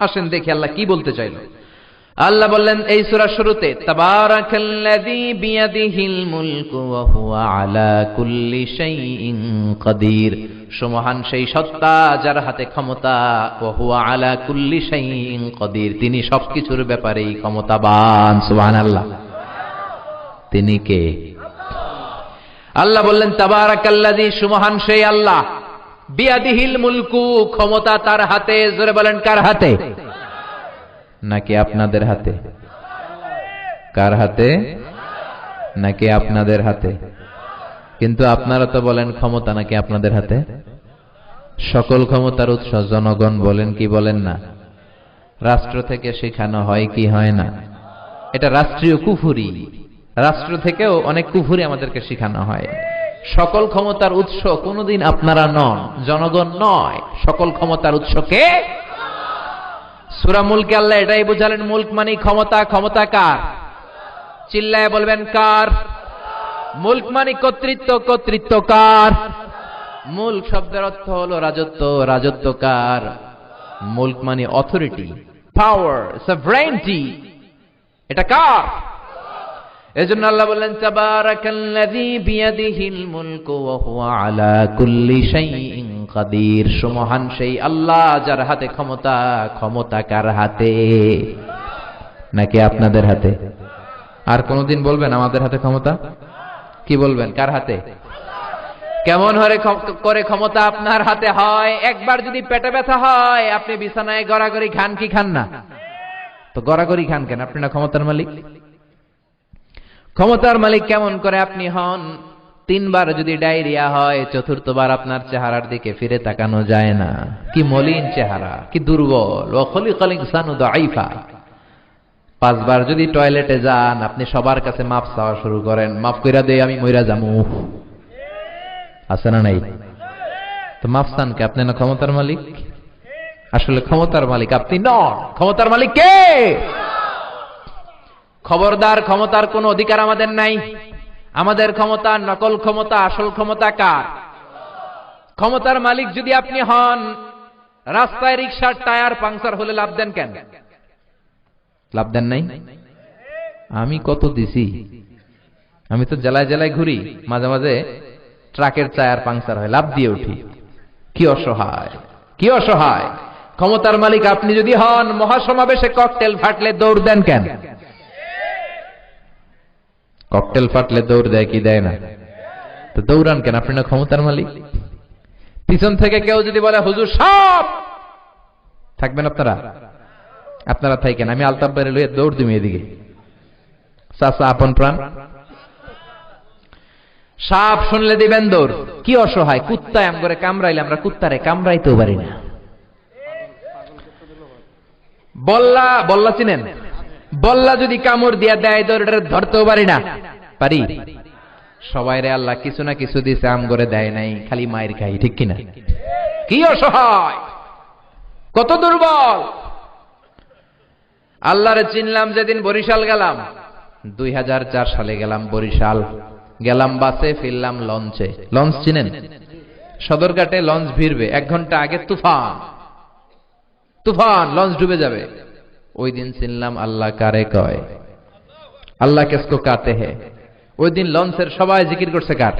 আসেন দেখি আল্লাহ কি বলতে চাইলো। আল্লাহ বললেন এই সূরার শুরুতে, তাবারাকাল্লাযী বিয়াদিহিল মুলকু ওয়া হুয়া আলা কুল্লি শাইইন কাদির। সুমহান সেই সত্তা যার হাতে ক্ষমতা, ওয়া হুয়া আলা কুল্লি শাইইন কাদির, তিনি সবকিছুর ব্যাপারেই ক্ষমতাবান। সুবহানাল্লাহ। তিনি কে? আল্লাহ বললেন তাবারাকাল্লাযী, সুমহান সেই আল্লাহ, বিয়াদিহিল মুলকু, ক্ষমতা তার হাতে। জোরে বলেন কার হাতে? নাকি আপনাদের হাতে? কার হাতে? নাকি আপনাদের হাতে? কিন্তু আপনারা তো বলেন ক্ষমতা নাকি আপনাদের হাতে। সকল ক্ষমতার উৎস জনগণ, বলেন কি বলেন না? রাষ্ট্র থেকে শেখানো হয় কি হয় না? এটা রাষ্ট্রীয় কুফুরি। রাষ্ট্র থেকেও অনেক কুফুরি আমাদেরকে শেখানো হয়। সকল ক্ষমতার উৎস কোনদিন আপনারা নন, জনগণ নয়। সকল ক্ষমতার উৎস কে? সূরা মুলকে আল্লাহ এটাই বুঝালেন, মুলক মানে ক্ষমতা। ক্ষমতা কার? চিল্লায় বলবেন কার? মুলক মানে কর্তৃত্ব। কর্তৃত্ব কার? মুলক শব্দের অর্থ হলো রাজত্ব। রাজত্ব কার? মুলক মানে অথরিটি, পাওয়ার, সভরেনিটি। এটা কার? এজন্য আল্লাহ বললেন তাবারাকাল্লাযী বিয়াদিহিল মুলকু ওয়া হুয়া আলা কুল্লি শাইইন কাদির। সুমহান সেই আল্লাহ যার হাতে ক্ষমতা। ক্ষমতা কার হাতে? নাকি আপনাদের হাতে? আর কোনদিন বলবেন আমাদের হাতে ক্ষমতা? কি বলবেন? কার হাতে? কেমন করে ক্ষমতা আপনার হাতে হয়? একবার যদি পেটে ব্যথা হয়, আপনি বিছানায় গড়াগড়ি খান কি খান না? তো গড়াগড়ি খান কেন? আপনি না ক্ষমতার মালিক। ক্ষমতার মালিক কেমন করে আপনি হন? 3 বার যদি ডায়রিয়া হয়, 4র্থবার আপনার চেহারার দিকে ফিরে তাকানো যায় না। কি মলিন চেহারা, কি দুর্বল। ওয়া খলিকাল ইনসানু দাঈফা। 5 বার যদি টয়লেটে যান, আপনি সবার কাছে মাপ চাওয়া শুরু করেন, মাফ কইরা দেই, আমি মইরা যামু। আছে না নাই? তো মাফ চান কে? আপনি না ক্ষমতার মালিক। আসলে ক্ষমতার মালিক আপনি নন। ক্ষমতার মালিক কে? খবরদার, ক্ষমতার কোনো অধিকার আমাদের নাই। আমাদের ক্ষমতা নকল ক্ষমতা, আসল ক্ষমতা কার? ক্ষমতার মালিক যদি আপনি হন, রাস্তায় রিকশার টায়ার পাংচার হলে লাভ দেন কেন? লাভ দেন নাই? আমি কত দিছি। আমি তো জেলায় জেলায় ঘুরি, মাঝে মাঝে ট্রাকের টায়ার পাংচার হয়, লাভ দিয়ে উঠি। কি অসহায়, কি অসহায়। ক্ষমতার মালিক আপনি যদি হন, মহাসমাবেশে ককটেল ফাটলে দৌড় দেন কেন? ককটেল ফাটলে দৌড় দেয় কি দেয় না? তো দৌড়ান কেন? আপনি না ক্ষমতার মালিক। পিছন থেকে কেউ যদি বলে হুজুর সাপ, থাকবেন আপনারা? আপনারা থাকেন, আমি আলতাফ বাইরে লইয়া দৌড় দিমি এদিকে। চাচা আপন প্রাণ, সাপ শুনলে দিবেন দৌড়। কি অসহায়। কুত্তায় আম করে কামড়াইলে আমরা কুত্তারে কামড়াইতেও পারি না। বল্লা, বল্লা চিনেন? বল্লা যদি কামড় দিয়া দেয়, ধরতেও পারি না। পারি? সবাই রে আল্লাহ কিছু না কিছু দিছে, আম করে দেয় নাই, খালি মায়ের খাই। ঠিক কিনা? কি অসহায়, কত দুর্বল। আল্লাহরে চিনলাম যেদিন বরিশাল গেলাম। 2004 সালে গেলাম বরিশাল। গেলাম বাসে, ফিরলাম লঞ্চে। লঞ্চ চিনেন? সদরঘাটে লঞ্চ ভিড়বে, 1 ঘন্টা আগে তুফান। তুফান, লঞ্চ ডুবে যাবে। ওই দিন চিনলাম আল্লাহ কারে কয়, আল্লাহ কিসকো কাতে হে। ওই দিন লঞ্চের সবাই জিকির করছে কার?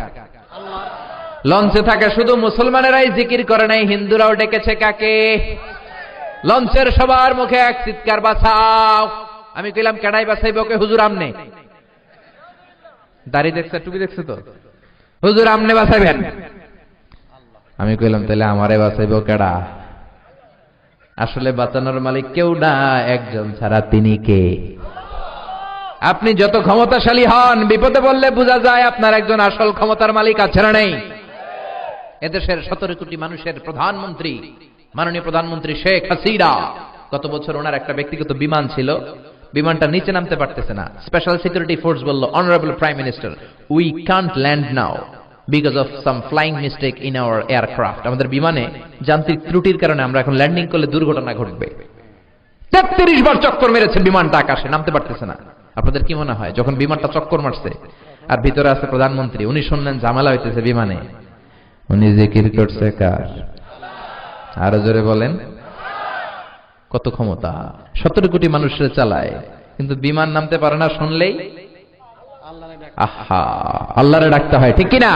লঞ্চে থাকে শুধু মুসলমানেরাই জিকির করে নাই, হিন্দুরাও ডেকেছে কাকে? লঞ্চের সবার মুখে এক চিৎকার, বাঁচাও। আমি কইলাম কেডাই বাঁচাইব? ওকে হুজুর আমনে। দাড়ি দেখছে, টুপি দেখছে তো? হুজুর আমনে বাঁচাইবেন। আমি কইলাম তাহলে আমারে বাঁচাইব কেডা? আসলে বাঁচানোর মালিক কেউ না, একজন ছাড়া, তিনি কে? আপনি যত ক্ষমতাশালী হন, বিপদে বললে বোঝা যায় আপনার একজন আসল ক্ষমতার মালিক আছে না নেই। এদেশের 17 কোটি মানুষের প্রধানমন্ত্রী, মাননীয় প্রধানমন্ত্রী শেখ হাসিনা, গত বছর ওনার একটা ব্যক্তিগত বিমান ছিল, বিমানটা নিচে নামতে পারতেছে না। স্পেশাল সিকিউরিটি ফোর্স বলল, honourable prime minister, we can't land now because of some flying mistake in our aircraft. আমাদের বিমানে যান্ত্রিক ত্রুটির কারণে আমরা এখন ল্যান্ডিং করলে দুর্ঘটনা ঘটবে। 33 বার চক্কর মেরেছে বিমানটা, আকাশে নামতে পারতেছে না। আপনাদের কি মনে হয় যখন বিমানটা চক্কর মারছে আর ভিতরে আছে প্রধানমন্ত্রী, উনি শুনলেন ঝামেলা হইতেছে বিমানে, উনি জিকির করছে কার? আরো জোরে বলেন। কত ক্ষমতা! 17 কোটি মানুষের চালায়, কিন্তু বিমান নামতে পারে না শুনলেই আহা, আল্লাহরে ডাকতে হয়, ঠিক কিনা?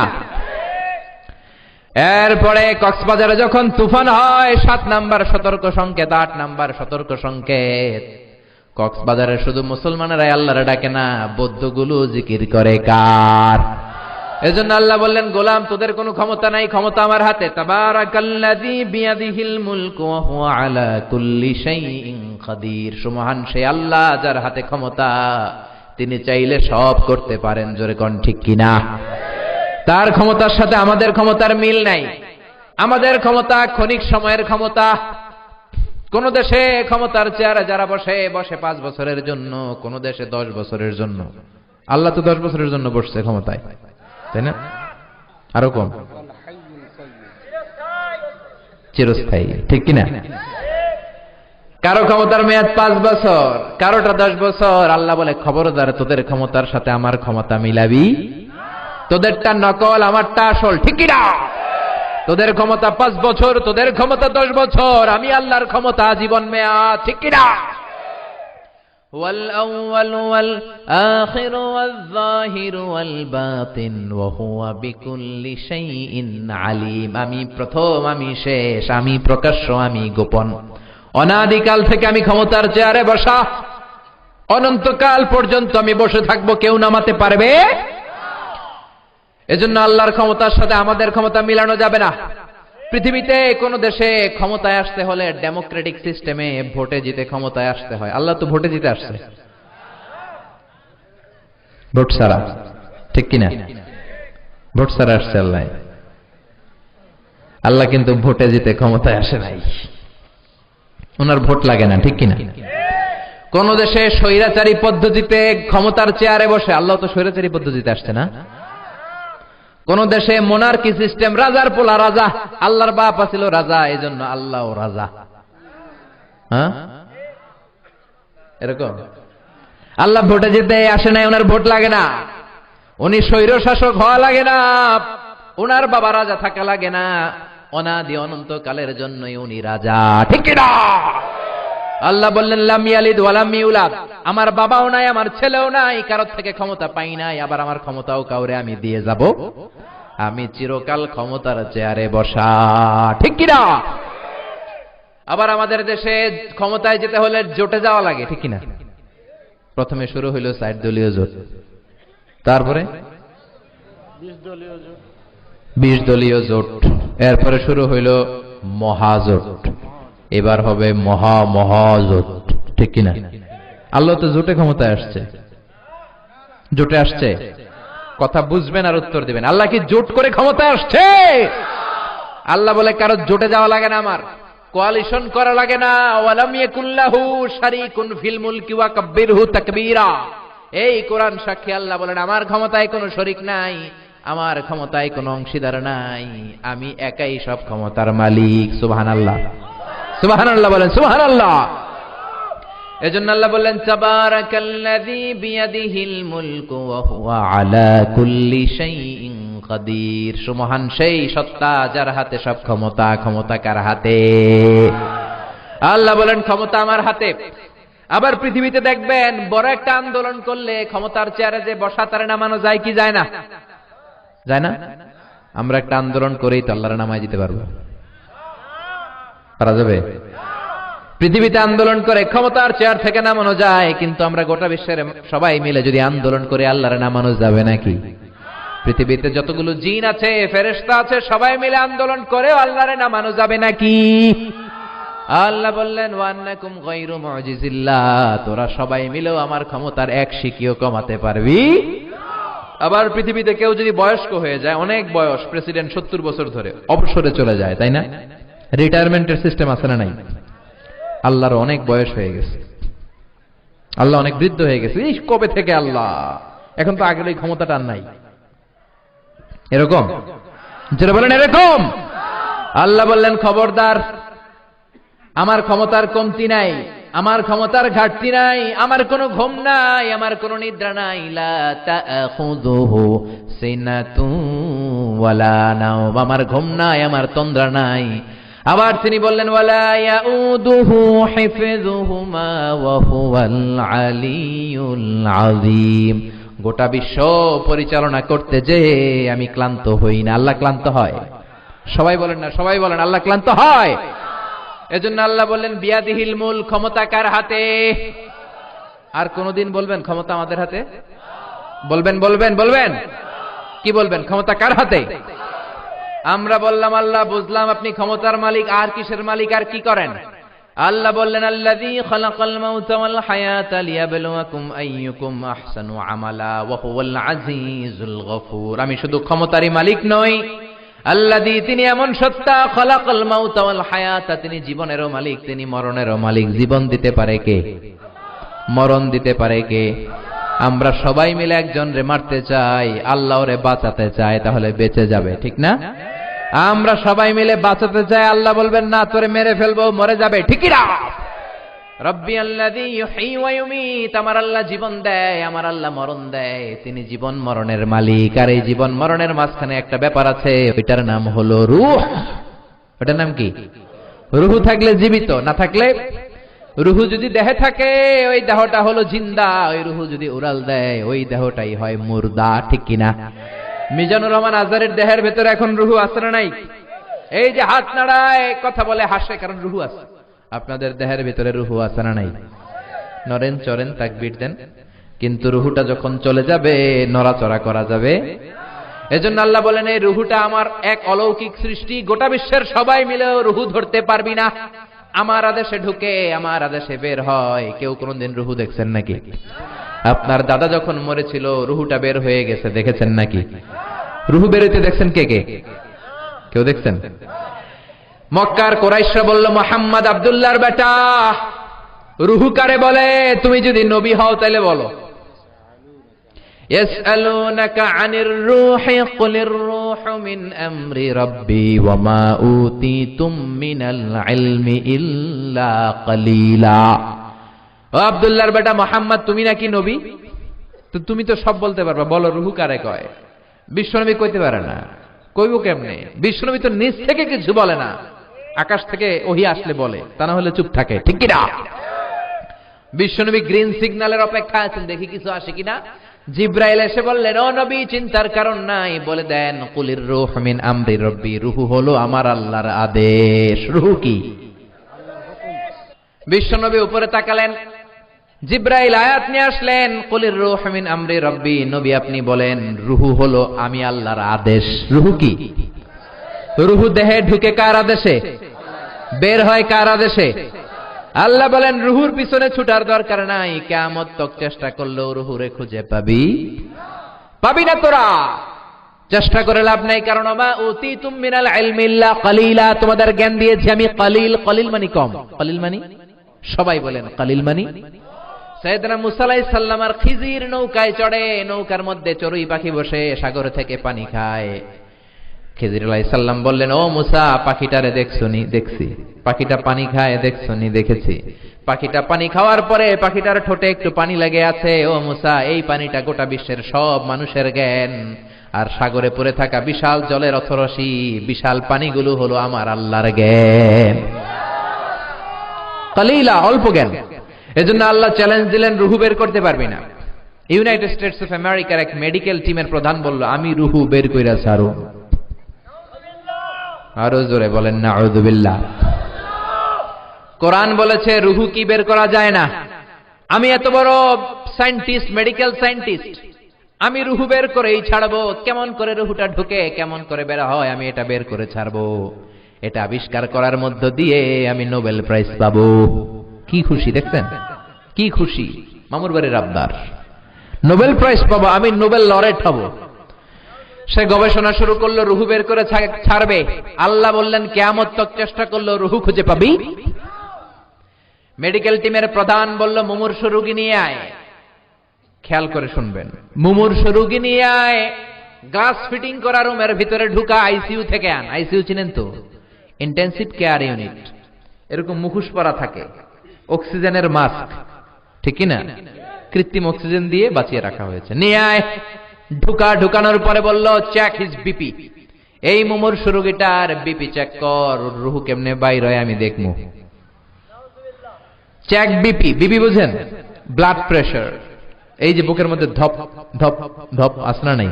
এরপরে কক্সবাজারে যখন তুফান হয়, 7 নাম্বার সতর্ক সংকেত, 8 নাম্বার সতর্ক সংকেত। কক্সবাজারে শুধু মুসলমানেরাই আল্লাহরে ডাকে না, বৌদ্ধগুলো জিকির করে কার? এজন্য আল্লাহ বললেন, গোলাম তোদের কোনো ক্ষমতা নাই, ক্ষমতা আমার হাতে। তাবারাকাল্লাযী বিয়াদিহিল মুলকু ওয়া হুয়া আলা কুল্লি শাইইন কাদির। সুবহান সেই আল্লাহ যার হাতে ক্ষমতা, তিনি চাইলে সব করতে পারেন। জোরে কোন ঠিক কিনা? তার ক্ষমতার সাথে আমাদের ক্ষমতার মিল নাই। আমাদের ক্ষমতা ক্ষণিক সময়ের ক্ষমতা। কোন দেশে ক্ষমতার চেয়ারে যারা বসে 5 বছরের জন্য, কোন দেশে 10 বছরের জন্য। আল্লাহ তো 10 বছরের জন্য বসছে ক্ষমতায়, তাই না? আরো কম, চিরস্থায়ী, ঠিক কিনা? কারো ক্ষমতার মেয়াদ 5 বছর, কারোটা 10 বছর। আল্লাহ বলে, খবরদার তোদের ক্ষমতার সাথে আমার ক্ষমতা মিলাবি, তোদেরটা নকল, আমারটা আসল, ঠিক কিনা? তোদের ক্ষমতা 5 বছর, তোদের ক্ষমতা 10 বছর, আমি আল্লাহর ক্ষমতা জীবন মেয়াদ, ঠিক কিনা? ওয়াল আউয়াল ওয়াল আখির ওয়াল যাহির ওয়াল বাতিন ওয়া হুয়া বিকুল্লি শাইইন আলিম। আমি প্রথম, আমি শেষ, আমি প্রকাশ্য, আমি গোপন। অনাদিকাল থেকে আমি ক্ষমতার চেয়ারে বসা, অনন্তকাল পর্যন্ত আমি বসে থাকবো, কেউ নামাতে পারবে। এজন্য আল্লাহর ক্ষমতার সাথে আমাদের ক্ষমতা মিলানো যাবে না। পৃথিবীতে কোন দেশে ক্ষমতায় আসতে হলে ডেমোক্রেটিক সিস্টেমে ভোটে জিতে ক্ষমতায় আসতে হয়। আল্লাহ তো ভোটে জিতে আসছে, ভোট ছাড়া, ঠিক কিনা? ভোট ছাড়া আসছে আল্লাহ। আল্লাহ কিন্তু ভোটে জিতে ক্ষমতায় আসে নাই, ওনার ভোট লাগে না, ঠিক কিনা? কোন দেশে স্বৈরাচারী পদ্ধতিতে ক্ষমতার চেয়ারে বসে, আল্লাহ তো স্বৈরাচারী পদ্ধতিতে আসছে না। কোন দেশে মোনার্কি সিস্টেম, রাজার পোলা রাজা, আল্লাহর বাপ আছিল রাজা, এজন্য আল্লাহও রাজা। হ্যাঁ, এরকম। আল্লাহ ভোটে জিতে আসে নাই, ওনার ভোট লাগে না। উনি স্বৈর শাসক হওয়া লাগে না, ওনার বাবা রাজা থাকা লাগে না। অনাদি অনন্তকালের জন্যই উনি রাজা, ঠিক কিনা? আল্লাহ বললেন, লাম ইয়ালিদ ওয়া লাম ইউলাদ, আমার বাবাও নাই, আমার ছেলেও নাই, কারোর থেকে ক্ষমতা পাই নাই, আবার আমার ক্ষমতাও কাউরে আমি দিয়ে যাব। আমি চিরকাল ক্ষমতার চেয়ারে বসা, ঠিক কিনা? আবার আমাদের দেশে ক্ষমতায় যেতে হলে জোটে যাওয়া লাগে, ঠিক কিনা? প্রথমে শুরু হইল 60 দলীয় জোট, তারপরে 20 দলীয় জোট, এরপরে শুরু হইল মহাজোট, এবার হবে মহাজোট, ঠিক কিনা? আল্লাহ তো জোটে ক্ষমতায় আসছে, জোটে আসছে। কথা বুঝবেন আর উত্তর দিবেন। আল্লাহ কি জোট করে ক্ষমতায় আসছে? আল্লাহ বলে, কারো জোটে যাওয়া লাগে না, আমার কোয়ালিশন করা লাগে না। ওয়ালাম ইয়াকুল্লাহু শারীকুন ফিল মুলকি ওয়া কাব্বিরহু তাকবীরা। এই কোরআন সাক্ষী, আল্লাহ বলেন, আমার ক্ষমতায় কোনো শরীক নাই, আমার ক্ষমতায় কোনো অংশীদার নাই, আমি একাই সব ক্ষমতার মালিক। সুবহানাল্লাহ, সুবহানাল্লাহ বলেন, সুবহানাল্লাহ। এজন্য আল্লাহ বললেন, তাবারাকাল্লাযী বিয়াদিহিল মুলকু ওয়া হুয়া আলা কুল্লি শাইইন কাদির। সুমহান সেই সত্তা যার হাতে সব ক্ষমতা। ক্ষমতা কার হাতে? আল্লাহ বলেন, ক্ষমতা আমার হাতে। আবার পৃথিবীতে দেখবেন, বড় একটা আন্দোলন করলে ক্ষমতার চেয়ারে যে বসা, তারে নামানো যায় কি যায় না? যায় না? আমরা একটা আন্দোলন করেই তো আল্লাহর নামায় দিতে পারবো, পারা যাবে? পৃথিবীতে আন্দোলন করে ক্ষমতার চেয়ার থেকে নামানো যায়, কিন্তু আমরা গোটা বিশ্বের সবাই মিলে যদি আন্দোলন করে আল্লাহর নামানো যাবে নাকি? পৃথিবীতে যতগুলো জিন আছে, ফেরেশতা আছে, সবাই মিলে আন্দোলন করেও আল্লাহরে নামানো যাবে নাকি? আল্লাহ বললেন ওয়ান্নাকুম গায়রু মুজিজিল্লাহ, তোরা সবাই মিলেও আমার ক্ষমতার এক শিকিও কমাতে পারবি। আবার পৃথিবীতে কেউ যদি বয়স্ক হয়ে যায়, অনেক বয়স, প্রেসিডেন্ট 70 বছর ধরে অবসরে চলে যায়, তাই না? রিটায়ারমেন্টের সিস্টেম আছে না নাই? আল্লাহর অনেক বয়স হয়ে গেছে, আল্লাহ অনেক বৃদ্ধ হয়ে গেছে, এই কবে থেকে আল্লাহ, এখন তো আগের ওই ক্ষমতাটা আর নাই, এরকম যেটা বলেন এরকম। আল্লাহ বললেন খবরদার, আমার ক্ষমতার কমতি নাই, আমার ক্ষমতার ঘাটতি নাই, আমার কোনো ঘুম নাই, আমার কোনো নিদ্রা নাই। লা তাখুযুহু সিনাতুন ওয়ালা নাওম, আমার ঘুম নাই, আমার তন্দ্রা নাই। আবার তিনি বললেন ওয়ালা ইয়াউদুহু হিফযুহুমা ওয়া হুয়াল আলিয়ুল আযীম, গোটা বিশ্ব পরিচালনা করতে যে আমি ক্লান্ত হই না। আল্লাহ ক্লান্ত হয়? সবাই বলেন না, সবাই বলেন আল্লাহ ক্লান্ত হয়। এজন্য আল্লাহ বললেন বিয়াদিহিল মুল, ক্ষমতা কার হাতে? আর কোনদিন বলবেন ক্ষমতা আমাদের হাতে? বলবেন বলবেন বলবেন কি বলবেন? ক্ষমতা কার হাতে? আমরা বললাম আল্লাহ, বুঝলাম আপনি ক্ষমতার মালিক, আর কিসের মালিক, আর কি করেন? আল্লাহ বললেন আল্লাযী খালাকাল মাউতা ওয়াল হায়াতা লিয়াবলুয়াকুম আইয়ুকুম আহসানু আমালা ওয়া হুয়াল আজিজুল গফুর। আমি শুধু ক্ষমতারই মালিক নই, আল্লাযী, তিনি এমন সত্তা, খালাকাল মাউতা ওয়াল হায়াতা, তিনি জীবনেরও মালিক, তিনি মরণেরও মালিক। জীবন দিতে পারে কে? মরণ দিতে পারে কে? আমরা সবাই মিলে একজন রে মারতে চাই, আল্লাহ ওরে বাঁচাতে চায়, তাহলে বেঁচে যাবে, ঠিক না? আমরা সবাই মিলে বাঁচাতে চাই, আল্লাহ বলবেন না তোরে মেরে ফেলবো, মরে যাবে, ঠিকই না? রব্বি আল্লাযী ইউহয়ী ওয়া ইউমীত, আমার আল্লাহ জীবন দেয়, আমার আল্লাহ মরণ দেয়, তিনি জীবন মরণের মালিক। আর এই জীবন মরণের মাঝখানে একটা ব্যাপার আছে, ওইটার নাম হলো রূহ। ওটার নাম কি? রূহ থাকলে জীবিত, না থাকলে? রূহ যদি দেহে থাকে ওই দেহটা হলো জিন্দা, ওই রূহ যদি উড়াল দেয় ওই দেহটাই হয় মুর্দা, ঠিক কিনা? মিজানুর রহমান আজহারের দেহের ভেতরে এখন রূহ আছে না নাই? এই যে হাত নাড়ায়, কথা বলে, হাসে, কারণ রূহ আছে। আপনাদের দেহের ভিতরে রূহ আছে না নাই? নরেন চরেন তাকবীর দেন, কিন্তু রূহটা যখন চলে যাবে নড়াচড়া করা যাবে? এজন্য আল্লাহ বলেন এই রূহটা আমার এক অলৌকিক সৃষ্টি, গোটা বিশ্বের সবাই মিলেও রূহ ধরতে পারবি না। আমার আদেশে ঢুকে আমার আদেশে বের হয়। কেউ কোনদিন রূহ দেখছেন নাকি? আপনার দাদা যখন মরেছিল রূহটা বের হয়ে গেছে, দেখেছেন নাকি? রূহ বের হইতে দেখছেন কে কে? কেউ দেখছেন? মক্কার কুরাইশরা বলল মুহাম্মদ আব্দুল্লাহর বেটা, রূহ কারে বলে? তুমি যদি নবী হও তাহলে বলো। ইয়াসআলুনাকা আনির রূহি কুলির রূহু মিন আমরি রাব্বি ওয়া মা উতিতুম মিনাল ইলমি ইল্লা কালিলা। ও আব্দুল্লাহর বেটা মুহাম্মদ, তুমি নাকি নবী? তো তুমি তো সব বলতে পারবা, বলো রূহ কারে কয়? বিশ্বনবী কইতে পারে না, কইব কেমনে? বিশ্বনবী তো নিজ থেকে কিছু বলে না, আকাশ থেকে ওহী আসলে বলে, তা না হলে চুপ থাকে, ঠিক কি না? বিশ্বনবী গ্রিন সিগন্যালের অপেক্ষায় আছেন, দেখি কিছু আসে কিনা। জিব্রাইল এসে বললেন ও নবী চিন্তার কারণ নাই, বলে দেন কুলির রূহু মিন আমরি রাব্বি, রূহ হলো আমার আল্লাহর আদেশ। রূহ কি? বিশ্বনবী উপরে তাকালেন, জিব্রাইল আয়াত নিয়ে আসলেন কুলির রূহু মিন আমরি রাব্বি, নবী আপনি বলেন রূহ হলো আমি আল্লাহর আদেশ। রূহ কি? রূহ দেহে ঢুকে কার আদেশে? বের হয় কার আদেশে? আল্লাহ বলেন রূহুর পিছনে ছুটার দরকার নাই, কিয়ামত তক চেষ্টা করলেও রূহুরে খুঁজে পাবি না তোরা, চেষ্টা করে লাভ নাই। কারণ মা উতিতুম মিনাল ইলমি ইল্লা কালিলা, তোমাদের জ্ঞান দিয়েছি আমি কালিল। কালিল মানে কম, কালিল মানে? সবাই বলেন কালিল মানে? সাইয়েদনা মুসা আলাইহিস সালাম আর খিজির নৌকায় চড়ে, নৌকার মধ্যে চড়ুই পাখি বসে সাগর থেকে পানি খায়। খিজির আলাইহিস সালাম বললেন ও মুসা, পাখিটারে দেখছনি? দেখছি। পাখিটা পানি খায়? দেখছনি? দেখেছি। পাখিটা পানি খাওয়ার পরে পাখিটার ঠোঁটে একটু পানি লেগে আছে। ও মুসা, এই পানিটা গোটা বিশ্বের সব মানুষের জ্ঞান, আর সাগরে পড়ে থাকা বিশাল জলের অথরসি, বিশাল পানিগুলো হলো আমার আল্লাহর জ্ঞান। কালিলা, অল্প জ্ঞান। এজন্য আল্লাহ চ্যালেঞ্জ দিলেন রূহ বের করতে পারবি না। ইউনাইটেড স্টেটস অফ আমেরিকার এক মেডিকেল টিমের প্রধান বলল আমি রূহ বের কইরা ছাড়ো। আরো জোরে বলেন নাউযুবিল্লাহ। কোরআন বলেছে রূহ কি বের করা যায় না। আমি এত বড় সায়েন্টিস্ট, মেডিকেল সায়েন্টিস্ট, আমি রুহু বের করেই ছাড়বো। কেমন করে রুহুটা ঢুকে কেমন করে বের হয় আমি এটা বের করে ছাড়বো। এটা আবিষ্কার করার মধ্য দিয়ে আমি নোবেল প্রাইজ পাবো। কি খুশি দেখছেন, কি খুশি মামুর বাড়ির আবদার, নোবেল প্রাইজ পাবো, আমি নোবেল লরেট হব। সে গবেষণা শুরু করলো, রুহু বের করে ছাড়বে। আল্লাহ বললেন কিয়ামত তক চেষ্টা করলো, রুহু খুঁজে পাবি? মেডিকেল টিমের প্রধান বলল মুমূর্ষু রোগী নিয়ে আয়। খেয়াল করে শুনবেন, মুমূর্ষু রোগী নিয়ে আয়, গ্লাস ফিটিং করা রুমের ভিতরে ঢুকা, আইসিইউ থেকে আন। আইসিইউ চিনেন তো, ইন্টেনসিভ কেয়ার ইউনিট। এরকম মুখোশ পরা থাকে, অক্সিজেনের মাস্ক, ঠিক কি না? কৃত্রিম অক্সিজেন দিয়ে বাঁচিয়ে রাখা হয়েছে। নিয়ে আয়। ঢুকানোর পরে বলল চেক হিজ বিপি। এই মুমূর্ষু রোগীটার বিপি চেক কর, ওর রুহু কেমনে বাইর হয় আমি দেখবো। চেক বিপি, বিপি বুঝেন? Blood pressure. এই যে বুকের মধ্যে ধপ ধপ ধপ আসনা নাই,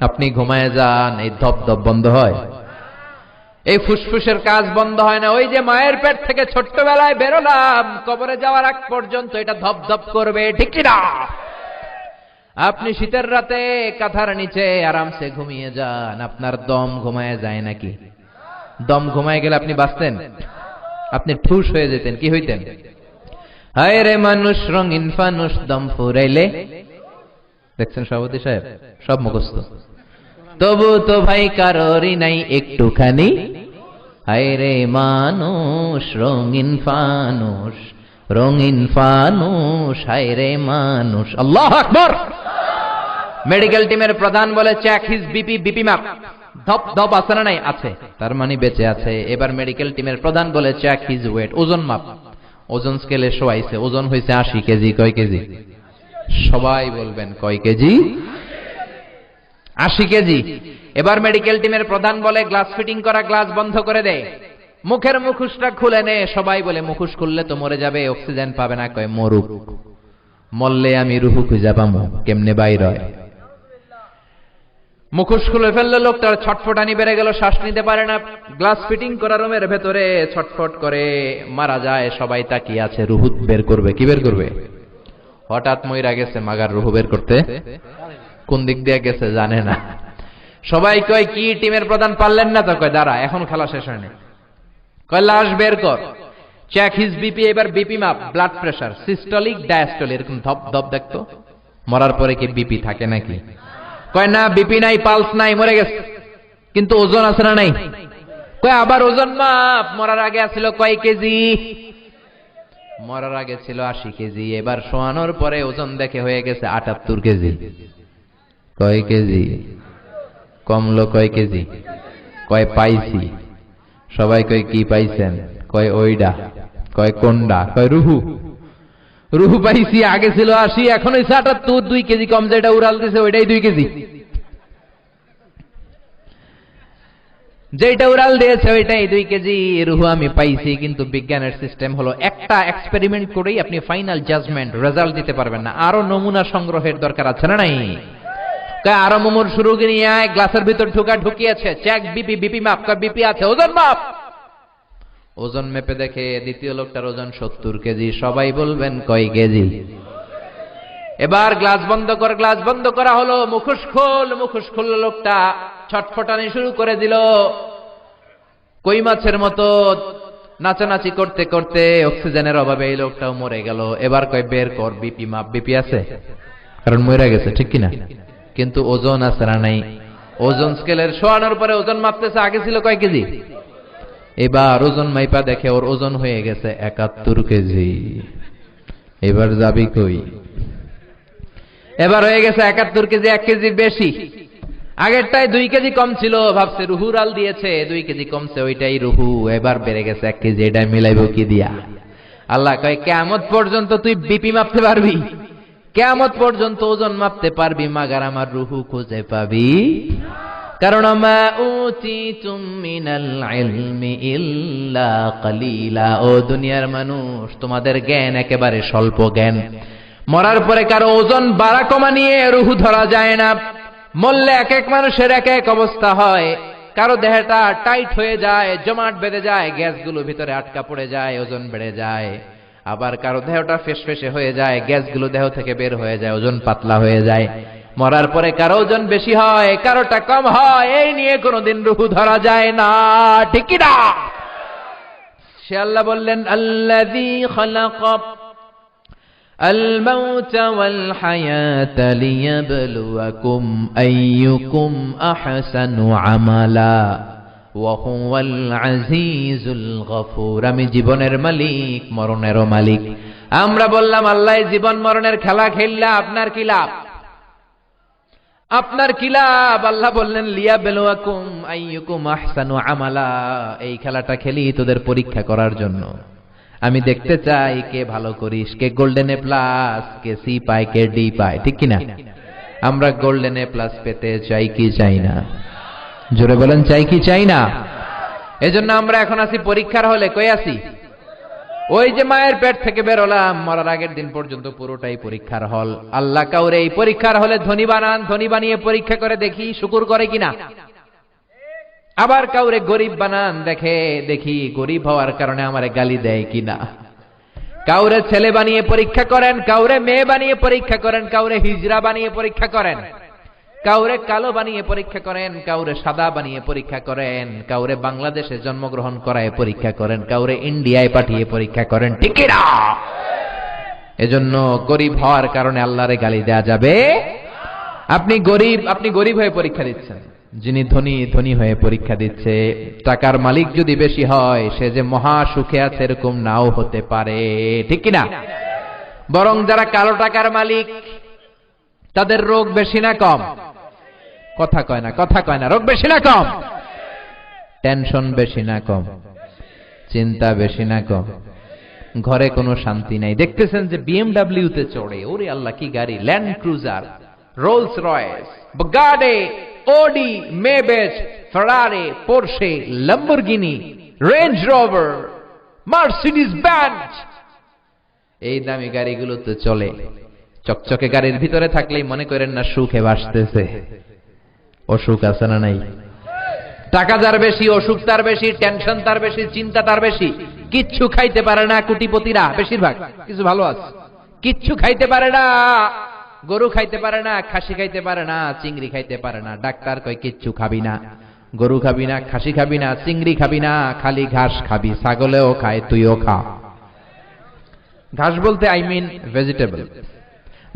আপনি ঘুমায় যান, এই ধপ ধপ বন্ধ হয়? এই ফুসফুসের কাজ বন্ধ হয় না। ওই যে মায়ের পেট থেকে ছোট্টবেলায় বেরোলাম, কবরে যাওয়ার আগ পর্যন্ত এটা ধপ ধপ করবে, ঠিক কিনা? আপনি শীতের রাতে কাঁথার নিচে আরামসে ঘুমিয়ে যান, আপনার দম ঘুমায় যায় নাকি? দম ঘুমায় গেলে আপনি বাঁচতেন? আপনি ঠুস হয়ে যেতেন, কি হইতেন? হায় রে মানুষ রঙিন ফানুষ, দম ফুরাইলে। দেখছেন সভাপতি সাহেব, সব মুখস্থ। তবু তো ভাই কারোরই নাই একটুখানি, হায় রে মানুষ রঙিন ফানুষ, রঙিন ফানুষ, হায় রে মানুষ। আল্লাহু আকবার। মেডিকেল টিমের প্রধান বলে চেক হিজ বিপি, বিপি মাপ। ধপ ধপ আছে না নাই? আছে, তার মানে বেঁচে আছে। এবার মেডিকেল টিমের প্রধান বলে চেক হিজ ওয়েট, ওজন মাপ। ওজন স্কেলে শোয়াইছে, ওজন হয়েছে 80 কেজি। কয় কেজি? সবাই বলবেন কয় কেজি? 80 কেজি। এবার মেডিকেল টিমের প্রধান বলে গ্লাস ফিটিং করা গ্লাস বন্ধ করে দে, মুখের মুখোশটা খুলে নে। সবাই বলে মুখোশ খুললে তো মরে যাবে, অক্সিজেন পাবে না। কয় মরুক, মরলে আমি রুহু খুঁজে পাবো, কেমনে বাইর হয়? মুখোশ খুলে ফেললো, লোকটার ছটফটানি বেড়ে গেল, শ্বাস নিতে পারে না। গ্লাস ফিটিং করা রুমের ভেতরে ছটফট করে মারা যায়। সবাই তাকিয়ে আছে, রুহু বের করবে। কি বের করবে? হঠাৎ মইরা গেছে, মাগার রুহু বের করতে কোন দিক দিয়ে গেছে জানে না। সবাই কয় কি টিমের প্রধান পারলেন না তো? কয় দাঁড়া, এখন খেলা শেষ হয়নি। কয় লাশ বের কর, চেক হিজ বিপি। এবার বিপি মাপ, ব্লাড প্রেশার, সিস্টোলিক ডায়াস্টোলিক, এরকম ধপ ধপ দেখতো। মরার পরে কি বিপি থাকে নাকি? কয় না, বিপি নাই, পালস নাই, মরে গেছে। কিন্তু ওজন আছে না নাই? কয় আবার ওজন মাপ। মরার আগে আছিল কয় কেজি? মরার আগে ছিল 80 কেজি। এবার শোয়ানোর পরে ওজন দেখে হয়ে গেছে 78 কেজি। কয় কেজি? কমলো কয় কেজি? কয় পাইছি। সবাই কয় কি পাইছেন? কয় ওইডা। কয় কোনডা? কয় রুহু। রুহু পাইছি, আগে ছিল 80, এখন হইছে 78, 2 কেজি কম। যেটা উড়াল দিছে ওইটাই 2 কেজি। যেটা উড়াল দিয়েছে ওইটাই 2 কেজি। রুহু আমি পাইছি। কিন্তু বিজ্ঞানের সিস্টেম হলো একটা এক্সপেরিমেন্ট করেই আপনি ফাইনাল জাজমেন্ট রেজাল্ট দিতে পারবেন না, আরো নমুনা সংগ্রহের দরকার আছে না নাই? আরো মুমূর্ষু রোগী নিয়ে আয়, গ্লাসের ভিতর ঢুকিয়েছে, চেক বিপি, বিপি মাপ। বিপি আছে, ওজন মাপ। ওজন মেপে দেখে দ্বিতীয় লোকটার ওজন 70 কেজি। সবাই বলবেন কয় কেজি? এবার গ্লাস বন্ধ কর। গ্লাস বন্ধ করা হলো, মুখোশ খোল। মুখোশ খুললো, লোকটা ছটফটানি শুরু করে দিল, কই মাছের মতো নাচানাচি করতে করতে। অক্সিজেনের অভাবে এই লোকটাও মরে গেল। এবার কয় বের কর বিপি মাপ। বিপি আছে, কারণ মরে গেছে, ঠিক কিনা? কিন্তু ওজন আছে না নাই? ওজন স্কেলের শোয়ানোর পরে ওজন মাপতেছে, আগে ছিল কয় কেজি? এবার ওজন মাইপা দেখে ওর ওজন হয়ে গেছে 71 কেজি। এবার যাবি কই? এবার হয়ে গেছে 71 কেজি, 1 কেজি বেশি। আগেরটায় 2 কেজি কম ছিল, ভাবছে রুহুর আল দিয়েছে, 2 কেজি কমছে, ওইটাই রুহু। এবার বেড়ে গেছে 1 কেজি। এটা মিলাইবো কি দিয়া? আল্লাহ কয় কিয়ামত পর্যন্ত তুই বিপি মাপতে পারবি, কিয়ামত পর্যন্ত ওজন মাপতে পারবি, মাগার আমার রুহু খুঁজে পাবি। কারণ মা উতিতুম মিনাল ইলমি ইল্লা কালিলা। ও দুনিয়ার মানুষ, তোমাদের জ্ঞান একেবারে স্বল্প জ্ঞান। মরার পরে কারো ওজন বাড়া কমা নিয়ে রুহু ধরা যায় না। মরলে এক এক মানুষের এক এক অবস্থা হয়। কারো দেহটা টাইট হয়ে যায়, জমাট বেঁধে যায়, গ্যাসগুলো ভিতরে আটকা পড়ে যায়, ওজন বেড়ে যায়। আবার কারো দেহটা ফেসফেসে হয়ে যায়, গ্যাসগুলো দেহ থেকে বের হয়ে যায়, ওজন পাতলা হয়ে যায়। মরার পরে কারো ওজন বেশি হয়, কারোটা কম হয়, এই নিয়ে কোনোদিন রূহ ধরা যায় না, ঠিক কি না? সে আল্লাহ বললেন আল্লাযী খালাকা الموت والحياة ليبلوكم أيكم أحسن عملا وهو العزيز الغفور। আমি জীবনের মালিক, মরণেরও মালিক। আমরা বললাম আল্লাহ জীবন মরণের খেলা খেললে আপনার কি লাভ? আপনার কি লাভ? আল্লাহ বললেন লিয়াবলুয়াকুম আইয়ুকুম আহসানু আমালা, এই খেলাটা খেলি তোদের পরীক্ষা করার জন্য। আমি দেখতে চাই কে ভালো করিস, কে গোল্ডেন এ প্লাস, কে সি পায়, কে ডি পায়, ঠিক কিনা? আমরা গোল্ডেন এ প্লাস পেতে চাই কি চাই না? জোরে বলেন চাই কি চাই না? এজন্য আমরা এখন আছি পরীক্ষার হলে। কই আছি? ওই যে মায়ের পেট থেকে বেরোলাম, মরার আগের দিন পর্যন্ত পুরোটাই পরীক্ষার হল। আল্লাহ কাউরে এই পরীক্ষার হলে ধনী বানান, ধনী বানিয়ে পরীক্ষা করে দেখি শুকর করে কিনা। আবার কাউরে গরিব বানান, দেখি গরিব হওয়ার কারণে আমারে গালি দেয় কিনা। কাউরে ছেলে বানিয়ে পরীক্ষা করেন, কাউরে মেয়ে বানিয়ে পরীক্ষা করেন, কাউরে হিজড়া বানিয়ে পরীক্ষা করেন, কাউরে কালো বানিয়ে পরীক্ষা করেন, কাউরে সাদা বানিয়ে পরীক্ষা করেন, কাউরে বাংলাদেশে জন্মগ্রহণ করায় পরীক্ষা করেন, কাউরে ইন্ডিয়ায় পাঠিয়ে পরীক্ষা করেন, ঠিক না? এজন্য গরিব হওয়ার কারণে আল্লাহরে গালি দেয়া যাবে? আপনি গরিব হয়ে পরীক্ষা দিচ্ছেন, যিনি ধনী ধনী হয়ে পরীক্ষা দিচ্ছে। টাকার মালিক যদি বেশি হয়, সে যে মহা সুখে আছে এরকম নাও হতে পারে, ঠিক কিনা? বরং যারা কালো টাকার মালিক তাদের রোগ বেশি না কম? কথা কয় না, রোগ বেশি না কম? টেনশন বেশি না কম? চিন্তা বেশি না কম? ঘরে কোনো শান্তি নাই। দেখতেছেন যে BMW তে চড়ে, ওরে আল্লাহ কি গাড়ি! Land Cruiser, Rolls Royce, Bugatti, Audi, Maybach, Ferrari, Porsche, Lamborghini, Range Rover, Mercedes Benz, এই দামি গাড়িগুলোতে চলে। চকচকে গাড়ির ভিতরে থাকলেই মনে করেন না সুখে ভাসতেছে। অসুখ আছে না নাই? টাকা যার বেশি, অসুখ তার বেশি, টেনশন তার বেশি, চিন্তা তার বেশি। কিচ্ছু খাইতে পারে না কোটিপতিরা, বেশিরভাগ। কিছু ভালো আছে, কিচ্ছু খাইতে পারে না। গরু খাইতে পারে না, খাসি খাইতে পারে না, চিংড়ি খাইতে পারে না। ডাক্তার কয় কিচ্ছু খাবি না, গরু খাবি না, খাসি খাবি না, চিংড়ি খাবি না, খালি ঘাস খাবি। ছাগলেও খায়, তুইও খা। ঘাস বলতে আই মিন ভেজিটেবল।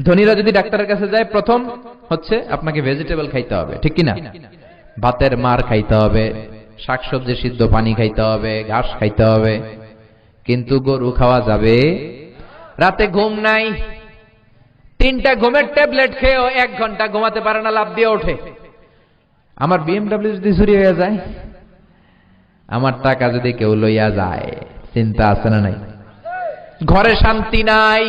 ধনীরা যদি ডাক্তারের কাছে যায়, প্রথম হচ্ছে আপনাকে ভেজিটেবল খাইতে হবে, ঠিক কিনা? ভাতের মার খাইতে হবে, শাকসবজি সিদ্ধ পানি খাইতে হবে, ঘাস খাইতে হবে। কিন্তু গরু খাওয়া যাবে? রাতে ঘুম নাই, 3টা ঘুমের ট্যাবলেট খেয়েও 1 ঘন্টা ঘুমাতে পারে না, লাফ দিয়ে ওঠে। আমার BMW যদি চুরি হয়ে যায়, আমার টাকা যদি কেউ লইয়া যায়, চিন্তা আছে না নাই? ঘরে শান্তি নাই।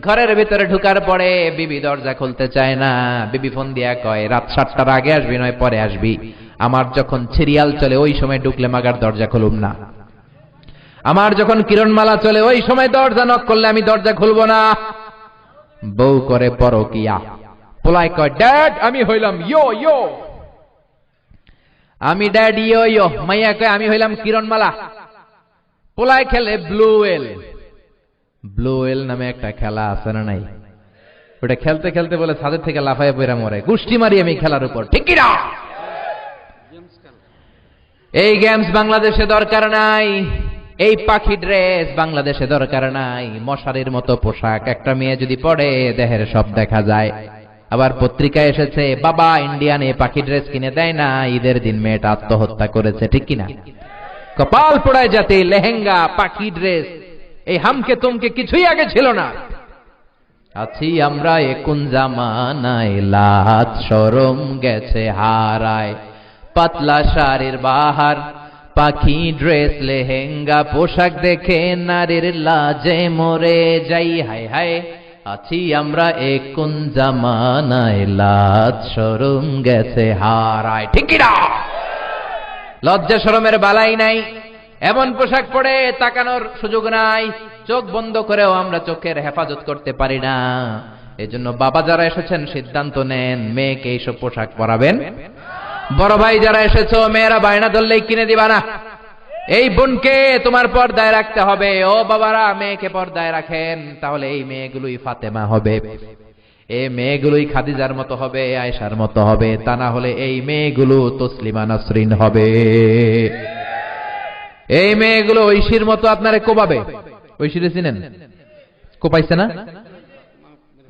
ঘরের ভিতরে ঢুকার পরে বিবি দরজা খুলতে চায় না। বিবি ফোন দিয়া কয় রাত 7টার আগে আসবি নয় পরে আসবি। আমার যখন সিরিয়াল চলে ওই সময় ঢুকলে মাগার দরজা খুলুম না। আমার যখন কিরণমালা চলে ওই সময় দরজা নক করলে আমি দরজা খুলবো না। বউ করে পরকিয়া। পোলায় কয় ড্যাড আমি হইলাম ইয়ো ইয়ো। আমি ড্যাড ইয়ো ইয়ো। মাইয়া কয় আমি হইলাম কিরণমালা। পোলায় খেলে ব্লু ওয়েল। ব্লু ওয়েল নামে একটা খেলা আছে না নাই? ওটা খেলতে খেলতে বলে ছাদের থেকে লাফায় পড়ে মরে। গুষ্টি মারি আমি খেলার উপর, ঠিক কি না? এই গেমস বাংলাদেশে দরকার নাই। এই পাখি ড্রেস বাংলাদেশে দরকার নাই। মশারির মতো পোশাক একটা মেয়ে যদি পরে দেহের সব দেখা যায়। আবার পত্রিকায় এসেছে বাবা ইন্ডিয়ানে পাখি ড্রেস কিনে দেয় না, ঈদের দিন মেয়েটা আত্মহত্যা করেছে, ঠিক কিনা? কপাল পোড়ায় যাতে লেহেঙ্গা, পাখি ড্রেস, এই হামকে তুমকে কিছুই আগে ছিল না। আছি আমরা এখন জামানায়, লাজ শরম গেছে হারায়। পাতলা শাড়ির বাহার, পাখি ড্রেস, লেহেঙ্গা পোশাক দেখে নারীর লাজে মরে যাই। হায় হায় আছি আমরা এখন জামানায়, লাজ শরম গেছে হারায়, ঠিক না? লজ্জা শরমের বালাই নাই। এমন পোশাক পরে তাকানোর সুযোগ নাই। চোখ বন্ধ করেও আমরা চোখের হেফাজত করতে পারি না। এজন্য বাবা যারা এসেছেন সিদ্ধান্ত নেন মেয়েকে এইসব পোশাক পরাবেন। বড় ভাই যারা এসেছো, মেয়েরা বায়না ধরলেই কিনে দিবা না। এই বোনকে তোমার পর্দায় রাখতে হবে। ও বাবারা মেয়েকে পর্দায় রাখেন, তাহলে এই মেয়েগুলোই ফাতেমা হবে। এই মেয়েগুলোই খাদিজার মতো হবে, আয়েশার মতো হবে, তা না হলে এই মেয়েগুলো তসলিমা নাসরিন হবে। এই মেয়েগুলো ঐশীর মতো আপনারে কোপাবে। ঐশীরে চিনেন? কোপাইছে না?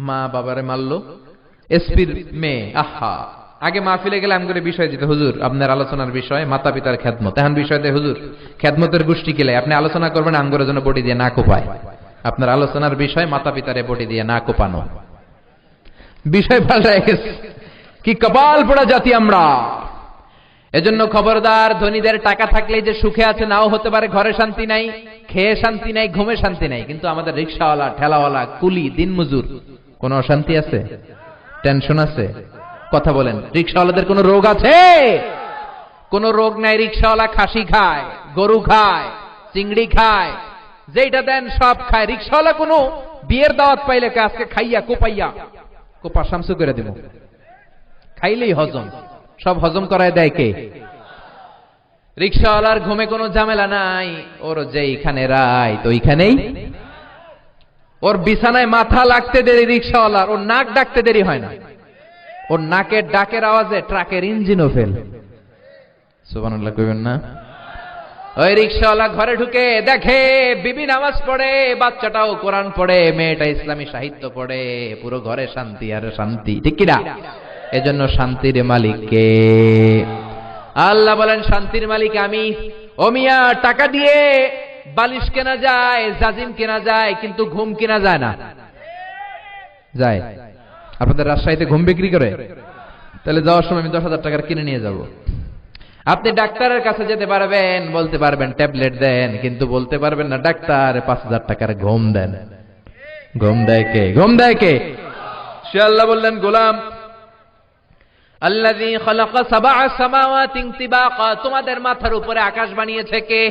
মা বাবারে মারলো, এসপির মেয়ে। আহা, আগে মাহফিলে গেলে আমি করে বিষয় দিতে, হুজুর আপনার আলোচনার বিষয় মাতা পিতার খেদমত। এখন বিষয় দেয় হুজুর খেদমতের গোষ্ঠী কিলে, আপনি আলোচনা করবেন আঙ্গরের জন্য বটি দিয়ে না কোপায়। আপনার আলোচনার বিষয় মাতা পিতারে বটি দিয়ে না কোপানো। বিষয় পাল্টায় গেছে। কি কপাল পোড়া জাতি আমরা। এজন্য খবরদার, ধনীদের টাকা থাকলেই যে সুখে আছে নাও হতে পারে, ঘরে শান্তি নাই, খেয়ে শান্তি নাই, ঘুমে শান্তি নাই। কিন্তু আমাদের রিকশাওয়ালা, ঠেলাওয়ালা, কুলি, দিনমজুর, কোন অশান্তি আছে? টেনশন আছে? কথা বলেন, রিকশাওয়ালাদের কোন রোগ আছে? কোন রোগ নাই। রিকশাওয়ালা খাসি খায়, গরু খায়, চিংড়ি খায়, যেটা দেন সব খায়। রিকশাওয়ালা কোন বিয়ের দাওয়াত পাইলে আজকে খাইয়া কোপাইয়া কোপা শামসু করে দিব, খাইলেই হজম, সব হজম করায় দেয় কে? রিকশাওয়ালার ঘুমে কোনো ঝামেলা নাই, ওর যেইখানে রায় তো ওইখানেই। ওর বিছানায় মাথা লাগতে দেরি রিকশাওয়ালার, ওর নাক ডাকতে দেরি হয় না। ওর নাকের ডাকের আওয়াজে ট্রাকের ইঞ্জিনও ফেল। সুবহানাল্লাহ কইবেন না? ওই রিকশাওয়ালা ঘরে ঢুকে দেখে বিবি নামাজ পড়ে, বাচ্চাটাও কোরআন পড়ে, মেয়েটা ইসলামী সাহিত্য পড়ে, পুরো ঘরে শান্তি আর শান্তি, ঠিক কিনা? এজন্য শান্তির মালিক কে? আল্লাহ বলেন শান্তির মালিক আমি। ও মিয়া, টাকা দিয়ে বালিশ কেনা যায়, জাজিম কেনা যায়, কিন্তু ঘুম কেনা যায় না। যায়? আপনাদের রাজশাহীতে ঘুম বিক্রি করে? তাহলে যাওয়ার সময় আমি 10,000 টাকার কিনে নিয়ে যাব। আপনি ডাক্তারের কাছে যেতে পারবেন, বলতে পারবেন ট্যাবলেট দেন, কিন্তু বলতে পারবেন না ডাক্তার 5,000 টাকার ঘুম দেন। ঘুম দেয় কে? ঘুম দেয় কে? সে আল্লাহ বললেন গোলাম, আল্লাযী খালাকা সাবআ সামাওয়াতিন তিবাকা, তোমাদের মাথার উপরে আকাশ বানিয়েছে কে?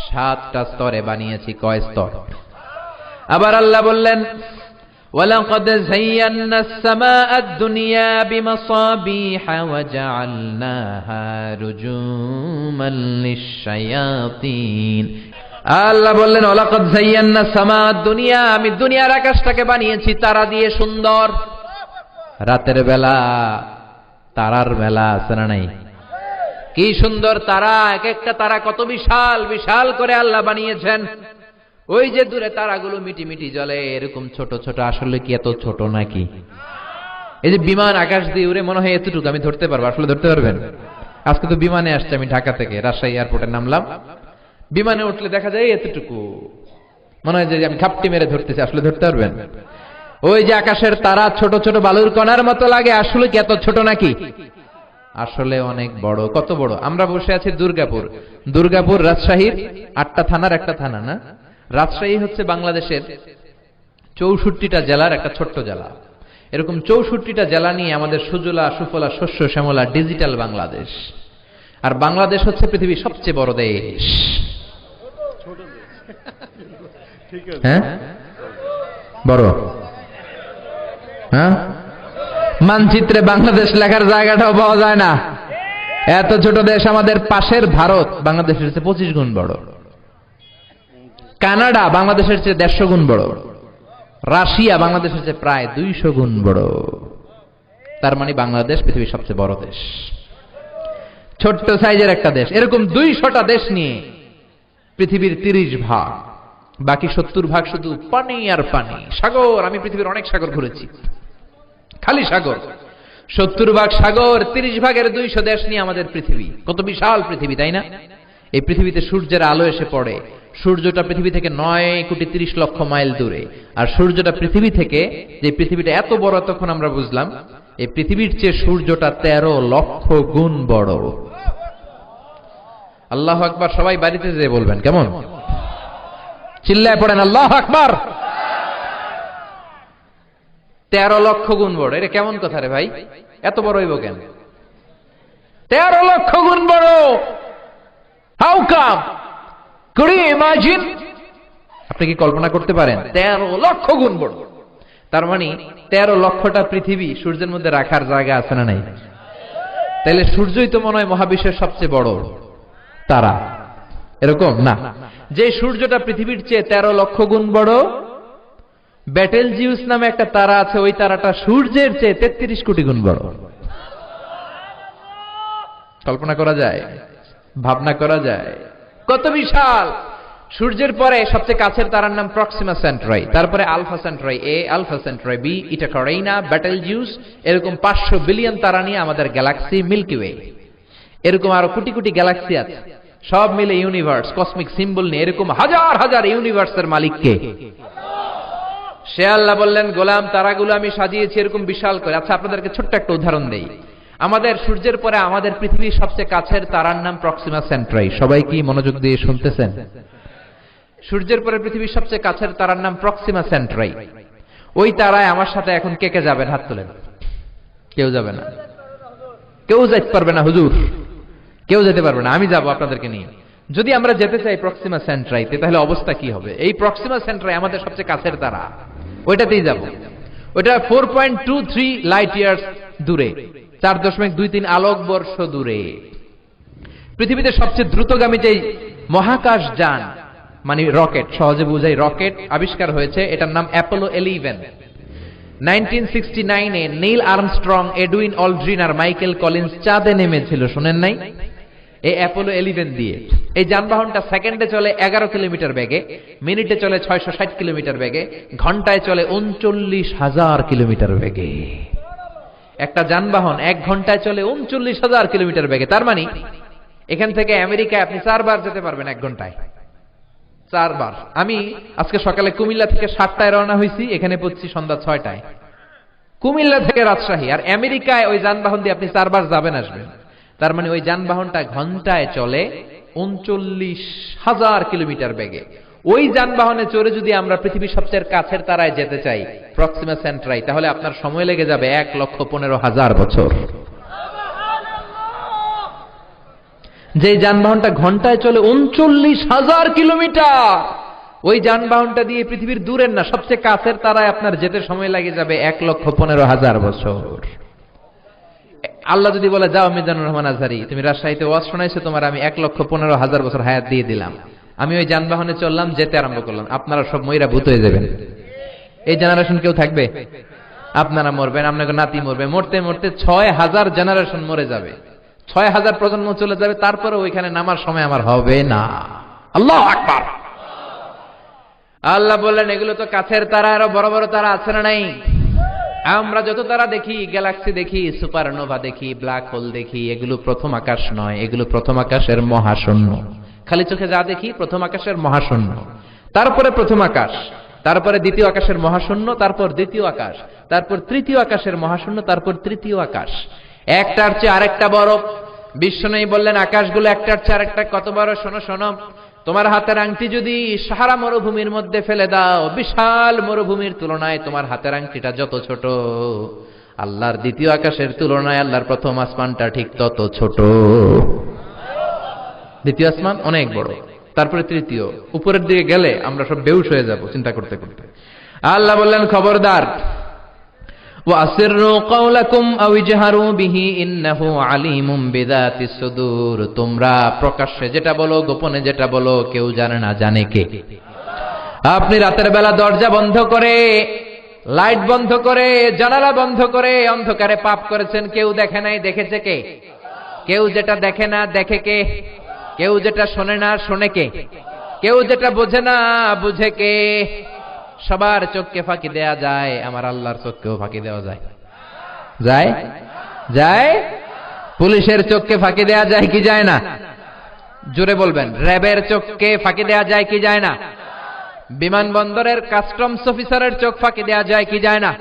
7টা স্তরে বানিয়েছি। কয় স্তর? আবার আল্লাহ বললেন ওয়ালাকাদ যায়্যানা আস-সামাআ আদ-দুনিয়া বিমাসাবিহা ওয়া জাআলনাহা রুজুমান লিশ-শায়াতিন। আল্লাহ বললেন ওয়ালাকাদ যায়্যানা আস-সামাআ আদ-দুনিয়া, আমি দুনিয়ার আকাশটাকে বানিয়েছি তারা দিয়ে সুন্দর। রাতের বেলা তারার বেলা আছে না নাই? কি সুন্দর তারা, এক একটা তারা কত বিশাল বিশাল করে আল্লাহ বানিয়েছেন। ওই যে দূরে তারাগুলো মিটি মিটি জ্বলে, এরকম ছোট ছোট। আসলে কি এত ছোট নাকি? এই যে বিমান আকাশ দিয়ে উড়ে, মনে হয় এতটুকু আমি ধরতে পারবো। আসলে ধরতে পারবেন? আজকে তো বিমানে আসছে, আমি ঢাকা থেকে রাজশাহী এয়ারপোর্টে নামলাম, বিমানে উঠলে দেখা যায় এতটুকু, মনে হয় যে আমি খাপটি মেরে ধরতেছি। আসলে ধরতে পারবেন? ওই যে আকাশের তারা ছোট ছোট বালুর কণার মতো লাগে, আসলে কি এত ছোট নাকি? আসলে অনেক বড়। কত বড়? আমরা বসে আছি দুর্গাপুর। দুর্গাপুর রাজশাহীর 8টা থানার একটা থানা না? রাজশাহী হচ্ছে বাংলাদেশের 64টা জেলার একটা ছোট্ট জেলা। এরকম 64টা জেলা নিয়ে আমাদের সুজলা সুফলা শস্য শ্যামলা ডিজিটাল বাংলাদেশ। আর বাংলাদেশ হচ্ছে পৃথিবীর সবচেয়ে বড় দেশ। হ্যাঁ, বড়। হ্যাঁ, মানচিত্রে বাংলাদেশ লেখার জায়গাটাও পাওয়া যায় না। এত ছোট দেশ। আমাদের পাশের ভারত বাংলাদেশের চেয়ে 25 গুণ বড়। কানাডা বাংলাদেশের চেয়ে 150 গুণ বড়। রাশিয়া বাংলাদেশের চেয়ে প্রায় 200 গুণ বড়। তার মানে বাংলাদেশ পৃথিবীর সবচেয়ে বড় দেশ। ছোট্ট সাইজের একটা দেশ। এরকম 200টা দেশ নিয়ে পৃথিবীর 30 ভাগ, বাকি 70 ভাগ শুধু পানি আর পানি, সাগর। আমি পৃথিবীর অনেক সাগর ঘুরেছি, খালি সাগর। 70 ভাগ সাগর, 30 ভাগের 200 দেশ নিয়ে আমাদের পৃথিবী। কত বিশাল পৃথিবী, তাই না? এই পৃথিবীতে সূর্যের আলো এসে পড়ে। সূর্যটা পৃথিবী থেকে 9,30,00,000 মাইল দূরে। আর সূর্যটা পৃথিবী থেকে, যে পৃথিবীটা এত বড়, তখন আমরা বুঝলাম এই পৃথিবীর চেয়ে সূর্যটা 13 লক্ষ গুণ বড়। আল্লাহু আকবার। সবাই বাড়িতে যেয়ে বলবেন, কেমন? চিল্লায় পড়েন আল্লাহু আকবার। 13 লক্ষ গুণ বড়। এটা কেমন কথা রে ভাই? এত বড় হইব কেন? 13 লক্ষ গুণ বড়। How come? Could you imagine? আপনি কি কল্পনা করতে পারেন? 13 লক্ষ গুণ বড়। তার মানে 13 লক্ষটা পৃথিবী সূর্যের মধ্যে রাখার জায়গা আছে না নাই? তাহলে সূর্যই তো মনে হয় মহাবিশ্বের সবচেয়ে বড় তারা। এরকম না? যে সূর্যটা পৃথিবীর চেয়ে 13 লক্ষ গুণ বড়, ব্যাটেল জিউস নামে একটা তারা আছে, ওই তারাটা সূর্যের চেয়ে 33 কোটি গুণ বড়। কল্পনা করা যায়, ভাবনা করা যায়, কত বিশাল। সূর্যের পরে সবচেয়ে কাছের তারার নাম প্রক্সিমা সেন্ট্রাই, তারপরে আলফা সেন্ট্রাই এ, আলফা সেন্ট্রাই বি, ইটা করেইনা, ব্যাটেল জিউস, এরকম 500 বিলিয়ন তারা নিয়ে আমাদের গ্যালাক্সি মিল্কি ওয়ে। এরকম আরো কোটি কোটি গ্যালাক্সি আছে, সব মিলে ইউনিভার্স, কসমিক সিম্বল নিয়ে এরকম হাজার হাজার ইউনিভার্সের মালিক কে? সে আল্লাহ বললেন, গোলাম তারাগুলো আমি সাজিয়েছি এরকম বিশাল করে। আচ্ছা, আপনাদেরকে ছোট্ট একটা উদাহরণ দেই। আমাদের সূর্যের পরে আমাদের পৃথিবীর সবচেয়ে কাছের তারার নাম প্রক্সিমা সেন্ট্রাই। সবাই কি মনোযোগ দিয়ে শুনতেছেন? সূর্যের পরে পৃথিবীর সবচেয়ে কাছের তারার নাম প্রক্সিমা সেন্ট্রাই। ওই তারায় আমার সাথে এখন কে কে যাবেন? হাত তোলেন। কেউ যাবে না, কেউ যেতে পারবে না হুজুর, কেউ যেতে পারবে না। আমি যাব আপনাদেরকে নিয়ে। যদি আমরা যেতে চাই প্রক্সিমা সেন্ট্রাইতে, তাহলে অবস্থা কি হবে? এই প্রক্সিমা সেন্ট্রাই আমাদের সবচেয়ে কাছের তারা, ওইটাতেই যাব। ওইটা 4.23 লাইট ইয়ার্স দূরে, 4.23 আলোক বর্ষ দূরে। পৃথিবীতে সবচেয়ে দ্রুতগামী যে মহাকাশ যান, মানে রকেট, সহজে বুঝাই, রকেট আবিষ্কার হয়েছে, এটার নাম অ্যাপোলো 11। 1969-এ নীল আর্মস্ট্রং, এডুইন অলড্রিন আর মাইকেল কলিন্স চাঁদে নেমেছিল, শুনেন নাই? এই অ্যাপোলো 11 দিয়ে। এই যানবাহনটা সেকেন্ডে চলে 11 কিলোমিটার বেগে, মিনিটে চলে 660 কিলোমিটার বেগে, ঘন্টায় চলে 39,000 কিলোমিটার বেগে। একটা যানবাহন 1 ঘন্টায় চলে 39,000 কিলোমিটার বেগে। তার মানে এখান থেকে আমেরিকায় আপনি 4 বার যেতে পারবেন 1 ঘন্টায়, 4 বার। আমি আজকে সকালে কুমিল্লা থেকে 7টায় রওনা হয়েছি, এখানে পৌঁছছি সন্ধ্যা 6টায়। কুমিল্লা থেকে রাজশাহী, আর আমেরিকায় ওই যানবাহন দিয়ে আপনি 4 বার যাবেন আসবেন। তার মানে ওই যানবাহনটা ঘন্টায় চলে 39,000 কিলোমিটার বেগে। ওই যানবাহনে চড়ে যদি আমরা পৃথিবীর সবচেয়ে কাছের তারায় যেতে চাই, প্রক্সিমা সেন্ট্রাই, তাহলে আপনার সময় লেগে যাবে 1,15,000 বছর। যে যানবাহনটা ঘন্টায় চলে 39,000 কিলোমিটার, ওই যানবাহনটা দিয়ে পৃথিবীর দূরের না, সবচেয়ে কাছের তারায় আপনার যেতে সময় লাগে যাবে 1,15,000 বছর। আল্লাহ যদি বলে, যাও মিজানুর রহমান আজহারি, তুমি রাজশাহীতে ওয়াজ শোনাইছো, তোমার আমি 1,15,000 বছর হায়াত দিয়ে দিলাম। আমি ওই যানবাহনে চললাম, যেতে আরম্ভ করলাম, আপনারা সব মইরা ভূত হয়ে যাবেন। এই জেনারেশন কেউ থাকবে? আপনারা মরবেন, আপনাকে নাতি মরবে, মরতে মরতে 6,000 জেনারেশন মরে যাবে, 6,000 প্রজন্ম চলে যাবে, তারপরে ওইখানে নামার সময় আমার হবে না। আল্লাহু আকবার। আল্লাহ বললেন, এগুলো তো কাছের তারা, আরো বড় বড় তারা আছে না নাই? আমরা যত তারা দেখি, গ্যালাক্সি দেখি, সুপারনোভা দেখি, ব্ল্যাক হোল দেখি, এগুলো প্রথম আকাশ নয়, এগুলো প্রথম আকাশের মহাশূন্য। খালি চোখে যা দেখি প্রথম আকাশের মহাশূন্য, তারপরে প্রথম আকাশ, তারপরে দ্বিতীয় আকাশের মহাশূন্য, তারপর দ্বিতীয় আকাশ, তারপর তৃতীয় আকাশের মহাশূন্য, তারপর তৃতীয় আকাশ। একটার চেয়ে আরেকটা বড়। বিশ্বনবী বললেন, আকাশগুলো একটার চেয়ে আরেকটা কত বড়। শোনো শোনো, তোমার হাতের আংটি যদি সাহারা মরুভূমির মধ্যে ফেলে দাও, বিশাল মরুভূমির তুলনায় তোমার হাতের আংটিটা যত ছোট, আল্লাহর দ্বিতীয় আকাশের তুলনায় আল্লাহর প্রথম আসমানটা ঠিক তত ছোট। দ্বিতীয় আসমান অনেক বড়, তারপরে তৃতীয়, উপরের দিকে গেলে আমরা সব বেহুশ হয়ে যাব চিন্তা করতে করতে। আল্লাহ বললেন, খবরদার, ওয়াসিররু কাওলাকুম আও ইজহারু বিহি ইন্নাহু আলিমুম বিযাতিস সুদূর। তোমরা প্রকাশ্যে যেটা বলো, গোপনে যেটা বলো, কেউ জানে না, জানে কে? আপনি রাতের বেলা দরজা বন্ধ করে, লাইট বন্ধ করে, জানালা বন্ধ করে অন্ধকারে পাপ করেছেন, কেউ দেখে নাই, দেখেছে কে? কেউ যেটা দেখে না, দেখে কে? কেউ যেটা শোনে না, শোনে কে? কেউ যেটা বোঝে না, বুঝে কে? সবার চোখকে ফাঁকি দেয়া যায়, আমার আল্লাহর চোখকেও ফাঁকি দেওয়া যায়। যায়? যায়? পুলিশের চোখকে ফাঁকি দেয়া যায় কি যায় না? জোরে বলবেন। র্যাবের চোখকে ফাঁকি দেয়া যায় কি যায় না? বিমানবন্দরের কাস্টমস অফিসারের চোখ ফাঁকি দেয়া যায় কি যায় না?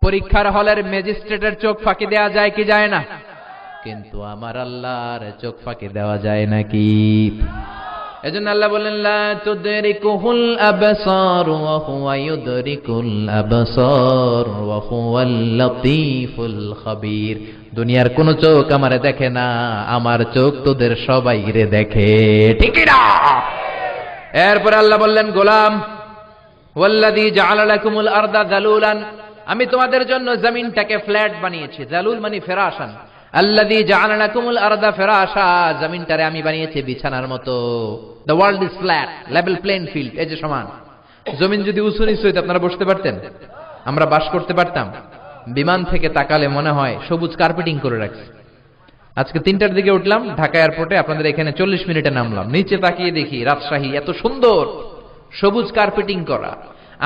পরীক্ষার হলের ম্যাজিস্ট্রেটের চোখ ফাঁকি দেয়া যায় কি যায় না? কিন্তু আমার আল্লাহর চোখ ফাঁকি দেওয়া যায় নাকি? এজন্য আল্লাহ বললেন, লা তুদরিকুহুল আবসার ওয়া হুয়া ইউদরিকুল আবসার ওয়া হুয়াল লতীফুল খাবীর। দুনিয়ার কোন চোখ আমারে দেখে না, আমার চোখ তোদের সবাইরে দেখে, ঠিক না? এরপর আল্লাহ বললেন, গোলাম, ওয়াল্লাযী জাআলা লাকুমুল আরদা যালুলান, আমি তোমাদের জন্য জমিনটাকে ফ্ল্যাট বানিয়েছি। যালুল মানে ফিরাশান। আল্লাযী জাআলা লাকুমুল আরদা ফিরাশা, জমিনটারে আমি বানিয়েছি বিছানার মতো। The world is flat, level playing field, এই যে সমান। জমিন যদি উঁচু নিচু হইতো আপনারা বসতে পারতেন? আমরা বাস করতে পারতাম? বিমান থেকে তাকালে মনে হয় সবুজ কার্পেটিং করে রাখছে। আজকে 3টার দিকে উঠলাম ঢাকা এয়ারপোর্টে, আপনাদের এখানে 40 মিনিটে নামলাম, নিচে তাকিয়ে দেখি রাজশাহী এত সুন্দর সবুজ কার্পেটিং করা।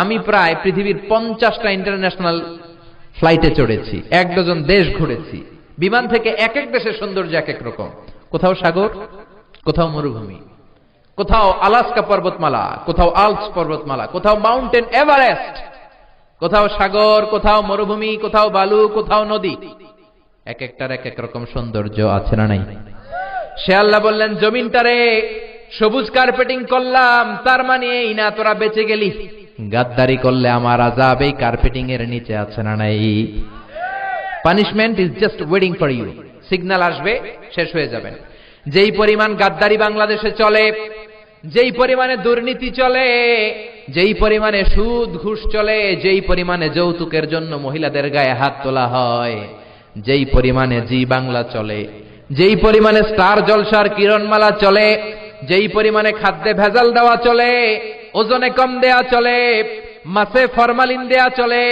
আমি প্রায় পৃথিবীর 50টা ইন্টারন্যাশনাল ফ্লাইটে চড়েছি, 1 ডজন দেশ ঘুরেছি। বিমান থেকে এক এক দেশের সৌন্দর্য এক এক রকম। কোথাও সাগর, কোথাও মরুভূমি, কোথাও আলাস্কা পর্বতমালা, কোথাও আল্পস পর্বতমালা, কোথাও মাউন্টেন এভারেস্ট, কোথাও সাগর, কোথাও মরুভূমি, কোথাও বালু, কোথাও নদী। এক একটার এক এক রকম সৌন্দর্য আছে না নাই? সে আল্লাহ বললেন, জমিনটারে সবুজ কার্পেটিং করলাম, তার মানে এই না তোরা বেঁচে গেলি। গাদ্দারি করলে আমার আযাব এই কার্পেটিং এর নিচে আছে না নাই? Punishment is just waiting for you. Signal আসবে, শেষ হয়ে যাবেন। যেই পরিমাণ গাদ্দারি বাংলাদেশে চলে, যেই পরিমাণে দুর্নীতি চলে, যেই পরিমাণে সুদ ঘুষ চলে, যেই পরিমাণে যৌতুকের জন্য মহিলাদের গায়ে হাত তোলা হয়, যেই পরিমাণে জি বাংলা চলে, যেই পরিমাণে স্টার জলসার কিরণমালা চলে, যেই পরিমাণে খাদ্যে ভেজাল দেওয়া চলে, ওজনে কম দেয়া চলে, মাছে ফরমালিন দেয়া চলে,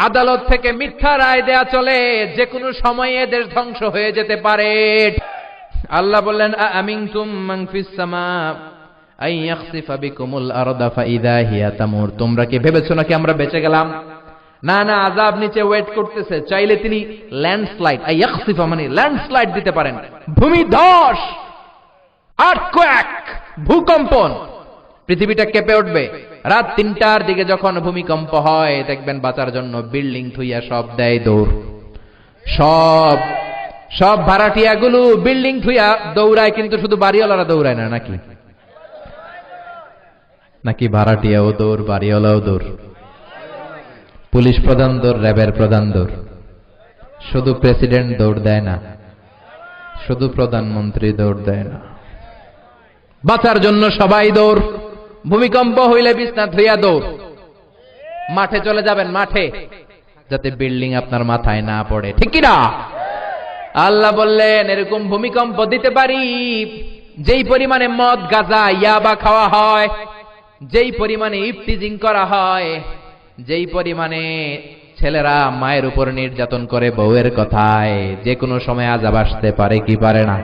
আদালত থেকে মিথ্যা রায় দেয়া চলে, যে কোনো সময়ে দেশ ধ্বংস হয়ে যেতে পারে। আল্লাহ বললেন, আমিনতুম মান ফিস সামা আই ইয়াখসিফা বিকুমুল আরদা ফাইদা হিয়া তামুর। তোমরা কি ভেবেছো নাকি আমরা বেঁচে গেলাম? না না, আযাব নিচে ওয়েট করতেছে। চাইলে তিনি ল্যান্ডস্লাইড, আই ইয়াখসিফা মানে ল্যান্ডস্লাইড দিতে পারেন, ভূমিধস, আর্থকোয়েক, ভূকম্পন, পৃথিবীটা কেঁপে উঠবে। রাত 3টার দিকে যখন ভূমিকম্প হয়, দেখবেন বাঁচার জন্য বিল্ডিং থুইয়া সব দেয় দৌড়। সব ভাড়াটিয়াগুলো বিল্ডিং থুইয়া দৌড়ায়, কিন্তু শুধু বাড়িওয়ালারা দৌড়ায় না। নাকি ভাড়াটিয়াও দৌড়, বাড়িওয়ালাও দৌড়, পুলিশ প্রধান দৌড়, র্যাবের প্রধান দৌড়। শুধু প্রেসিডেন্ট দৌড় দেয় না, শুধু প্রধানমন্ত্রী দৌড় দেয় না, বাঁচার জন্য সবাই দৌড়। ভূমিকম্প হইলে বিছনা ধুইয়া দৌড়। মাঠে চলে যাবেন, মাঠে, যাতে বিল্ডিং আপনার মাথায় না পড়ে, ঠিক কিনা? আল্লাহ বললেন, এরকম ভূমিকম্প দিতে পারি। যেই পরিমাণে মদ, গাঁজা, ইয়াবা খাওয়া হয়, যেই পরিমাণে ইফটিজিং করা হয়, যেই পরিমাণে ছেলেরা মায়ের উপর নির্যাতন করে বউয়ের কথায়, যে কোনো সময় আযাব আসতে পারে কি পারে না?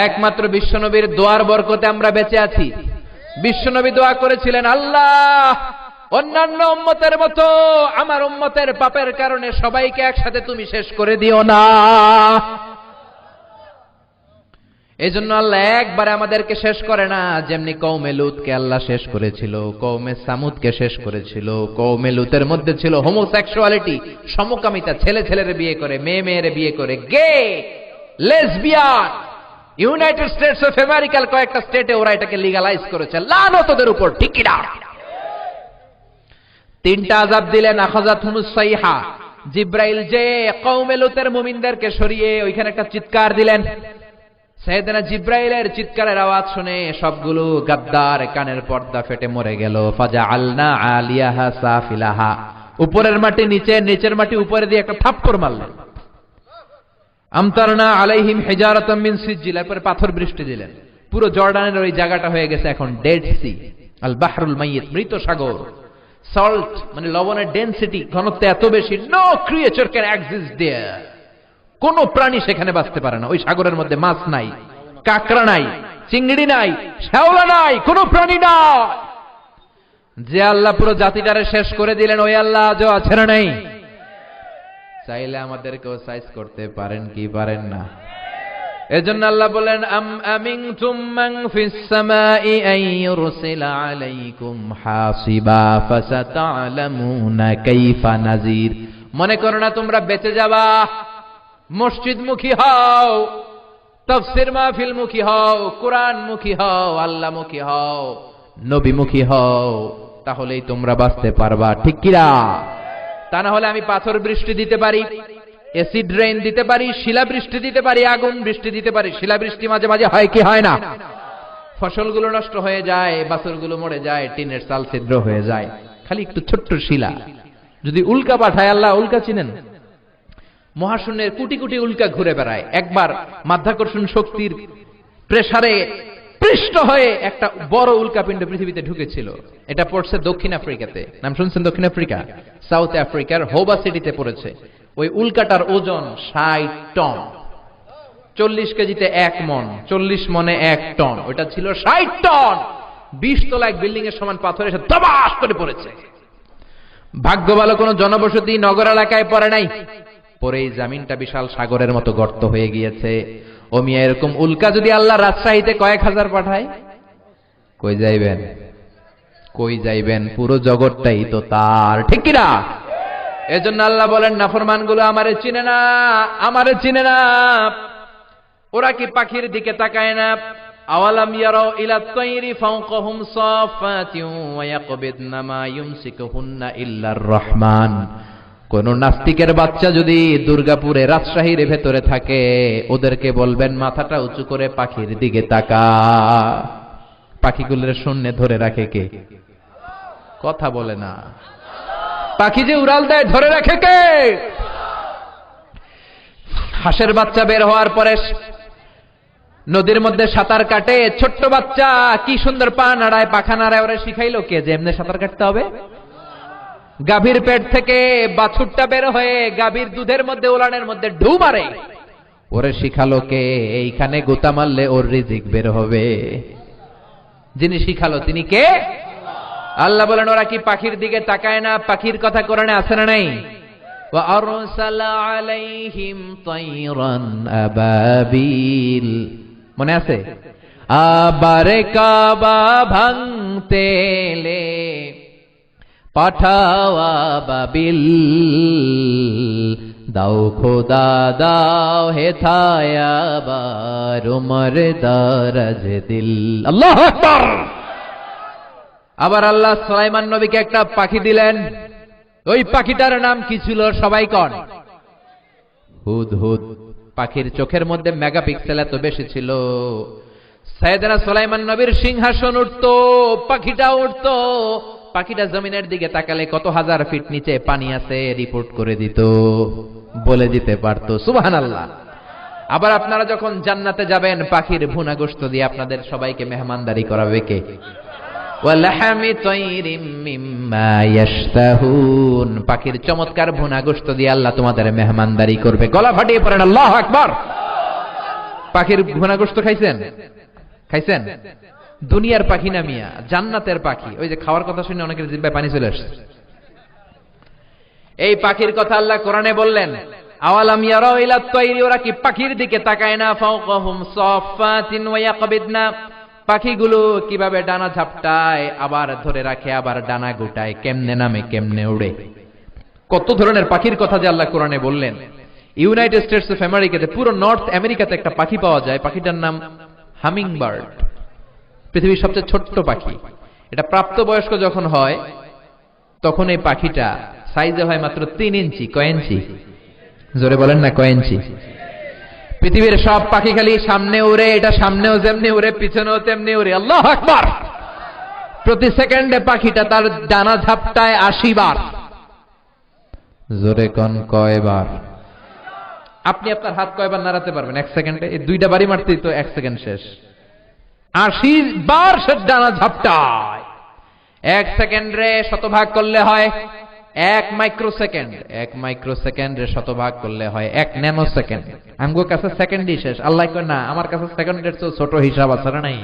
একমাত্র বিশ্বনবীর দোয়ার বরকতে আমরা বেঁচে আছি। বিশ্বনবী দোয়া করেছিলেন, আল্লাহ অন্যান্য উম্মতের মতো আমার উম্মতের পাপের কারণে সবাইকে একসাথে তুমি শেষ করে দিও না। এজন্য আল্লাহ একবারে আমাদেরকে শেষ করে না। যেমনি কওমে লুতকে আল্লাহ শেষ করেছিল, কওমে সামুদকে শেষ করেছিল। কওমে লুতের মধ্যে ছিল হোমোসেক্সুয়ালিটি, সমকামিতা, ছেলে ছেলেরে বিয়ে করে, মেয়ে মেয়েরে বিয়ে করে, গে, লেসবিয়ান। ইউনাইটেড স্টেটস অফ আমেরিকার কয়েকটা স্টেটে ওরা এটাকে লিগালাইজ করেছে। লানত ওদের উপর, ঠিক কিনা? 3টা আযাব দিলেন। আখাযাতহুমুস সাইহা, জিব্রাইল যে কওমে লুতের মুমিনদেরকে সরিয়ে ওইখানে একটা চিৎকার দিলেন। সাইয়েদনা জিব্রাইলের চিৎকারের আওয়াজ শুনে সবগুলো গাদ্দার কানের পর্দা ফেটে মরে গেল। ফাজআলনা আলিয়াহা সাফিলাহা, উপরের মাটি নিচে, নিচের মাটি উপরে দিয়ে একটা থাপ্পড় মারলেন। আমতারনা আলাইহিম হিজারাতাম মিন সিজ্জিল, এরপরে পাথর বৃষ্টি দিলেন। পুরো জর্ডানের ওই জায়গাটা হয়ে গেছে এখন ডেড সি, আল বাহরুল মাইয়িত, মৃত সাগর। সল্ট মানে লবণের ডেনসিটি, ঘনত্ব এত বেশি, নো ক্রিয়েচার ক্যান এক্সিস্ট দেয়ার, কোন প্রাণী সেখানে বাঁচতে পারে না। ওই সাগরের মধ্যে মাছ নাই, কাঁকড়া নাই, চিংড়ি নাই, শ্যাওলা নাই, কোন প্রাণী নাই। যে আল্লাহ পুরো জাতিটারে শেষ করে দিলেন, ওই আল্লাহ আজও আছে না নাই? চাইলে আমাদেরকেও সাইজ করতে পারেন কি পারেন না? এজন্য আল্লাহ বলেন, আম আমিনতুম মান ফিস সামাই আন ইউরসিলা আলাইকুম হাসিবা ফাসাতা'লামুনা কাইফা নাজির। মনে করো না তোমরা বেঁচে যাবা। মসজিদমুখী হও, তাফসীর মাহফিলমুখী হও, কোরআনমুখী হও, আল্লাহমুখী হও, নবীমুখী হও, তাহলেই তোমরা বাঁচতে পারবা, ঠিক কিনা? তা না হলে আমি পাথর বৃষ্টি দিতে পারি, অ্যাসিড রেইন দিতে পারি, শিলা বৃষ্টি দিতে পারি, আগুন বৃষ্টি দিতে পারি। শিলা বৃষ্টি মাঝে মাঝে হয় কি হয় না? ফসলগুলো নষ্ট হয়ে যায়, বাছুরগুলো মরে যায়, টিনের চাল ছিদ্র হয়ে যায়। খালি একটু ছোট্ট শিলা যদি উল্কা পাঠায়, আল্লাহ উল্কা চিনেন, মহাশূন্যের কোটি কোটি উল্কা ঘুরে বেড়ায়। একবার মাধ্যাকর্ষণ শক্তির প্রেসারে পিষ্ট হয়ে একটা বড় উল্কাপিণ্ড পৃথিবীতে ঢুকেছিল। এটা পড়ছে দক্ষিণ আফ্রিকাতে। নাম শুনছেন দক্ষিণ আফ্রিকা? সাউথ আফ্রিকার হোবা সিটিতে পড়েছে। ওই উল্কাটার ওজন 60 টন। 40 কেজিতে 1 মন, 40 মনে 1 টন। ওটা ছিল 60 টন। 20 তলা এক বিল্ডিং এর সমান পাথর এসে ধবাস করে পড়েছে। ভাগ্য ভালো কোনো জনবসতি নগর এলাকায় পড়ে নাই, পরে এই জমিনটা বিশাল সাগরের মতো গর্ত হয়ে গিয়েছে। ও মিয়া, এরকম উল্কা যদি আল্লাহ রাজশাহীতে কয়েক হাজার পাঠায়, কই যাইবেন? কই যাইবেন? পুরো জগৎটাই তো তার, ঠিক কিনা? এজন্য আল্লাহ বলেন, নাফরমানগুলো আমারে চিনে না, আমারে চিনে না। ওরা কি পাখির দিকে তাকায় না? আওয়ালাম ইয়ারাউ ইলা তাইরি ফাওকাহুম সাফাতিন ওয়া ইয়াকবিদনা মা ইউমসিকুহুন্না ইল্লার রহমান। কোন নাস্তিকের বাচ্চা যদি দুর্গাপুরে রাজশাহীর ভেতরে থাকে, ওদেরকে বলবেন মাথাটা উঁচু করে পাখির দিকে তাকা। পাখিগুলোর শূন্যে ধরে রাখে কে? কথা বলে না। পাখি যে উড়াল দেয়, ধরে রাখে কে? হাঁসের বাচ্চা বের হওয়ার পরে নদীর মধ্যে সাঁতার কাটে, ছোট্ট বাচ্চা কি সুন্দর পা নাড়ায়, পাখা নাড়ায়, ওরা শিখাইলো কে যে এমনি সাঁতার কাটতে হবে? গাভীর পেট থেকে বাছুরটা বের হয়ে গাভীর দুধের মধ্যে, ওলানের মধ্যে ঢু মারে, ওরে শিখালো কে? এইখানে গোতা মারলে ওর রিজিক বের হবে। যিনি শিখালো তিনি কে? আল্লাহ বলেন, ওরা কি পাখির দিকে তাকায় না? পাখির কথা কোরআনে আছে না নাই? ওয়া আরসালা আলাইহিম তায়রান আবাবিল, মনে আছে? আবার কাবা ভাঙতে এলে পাঠাও আবাবিল, দাও খোদা দাও হেথায় আবার উমর দারাজ দিল। আল্লাহু আকবার। আবার আল্লাহ সুলাইমান নবীকে একটা পাখি দিলেন। ওই পাখিটার নাম কি ছিল? সবাই কন। হুদহুদ। পাখির চোখের মধ্যে মেগাপিক্সেল এত বেশি ছিল। সাইয়েদনা সুলাইমান নবীর সিংহাসন উঠতো, পাখিটা উঠতো। পাখিটা জমিনের দিকে তাকালে কত হাজার ফিট নিচে পানি আছে রিপোর্ট করে দিত, বলে দিতে পারত। সুবহানাল্লাহ। আবার আপনারা যখন জান্নাতে যাবেন, পাখির ভুনা গোশত দিয়ে আপনাদের সবাইকে মেহমানদারি করাবে কে? ওয়ালাহামি তাইরিম মিম্মা ইয়াশতাহুন, পাখির চমৎকার ভুনা গোশত দিয়ে আল্লাহ তোমাদের মেহমানদারি করবে। গলা ফাটিয়ে পড়েন আল্লাহু আকবার। পাখির ভুনা গোশত খাইছেন? খাইছেন? দুনিয়ার পাখি না মিয়া, জান্নাতের পাখি। ওই যে খাওয়ার কথা শুনে অনেকের জিহ্বায় পানি চলে আসছে। এই পাখির কথা আল্লাহ কোরআনে বললেন, আওয়ালাম ইয়ারাউ ইলা তাইরি, ওরা কি পাখির দিকে তাকায় না? ফাওকাহুম সাফাতিন ওয়া ইয়াকবিদনা, পাখিগুলো কিভাবে ডানা ঝাপটায়, আবার ধরে রাখে, আবার ডানা গুটায়, কেমনে নামে কেমনে উড়ে। কত ধরনের পাখির কথা যে আল্লাহ কোরআনে বললেন। ইউনাইটেড স্টেটস অফ আমেরিকাতে, পুরো নর্থ আমেরিকাতে একটা পাখি পাওয়া যায়, পাখিটার নাম হামিং বার্ড। পৃথিবীর সবচেয়ে ছোট্ট পাখি। এটা প্রাপ্তবয়স্ক যখন হয়, তখন এই পাখিটা সাইজে হয় মাত্র 3 ইঞ্চি। কয় ইঞ্চি? জোরে বলেন না, কয় ইঞ্চি? পৃথিবীর সব পাখি খালি সামনে উড়ে, এটা সামনেও যেমনি উড়ে, পিছনেও তেমনি উড়ে। আল্লাহু আকবার। প্রতি সেকেন্ডে পাখিটা তার ডানা ঝাপটায় 80 বার। জোরে কোন কয়বার? আপনি আপনার হাত কয়বার নাড়াতে পারবেন 1 সেকেন্ডে? এই 2টা বাড়ি মারতেই তো 1 সেকেন্ড শেষ। 80 বার সে ডানা ঝাপটায়। 1 সেকেন্ডে শতভাগ করলে হয় 1 মাইক্রোসেকেন্ড। 1 মাইক্রোসেকেন্ডে শতভাগ করলে হয় 1 ন্যানো সেকেন্ড। আমগো কাছে সেকেন্ডই শেষ। আল্লাহ কয় না, আমার কাছে সেকেন্ডের চেয়ে ছোট হিসাব আছে না নাই?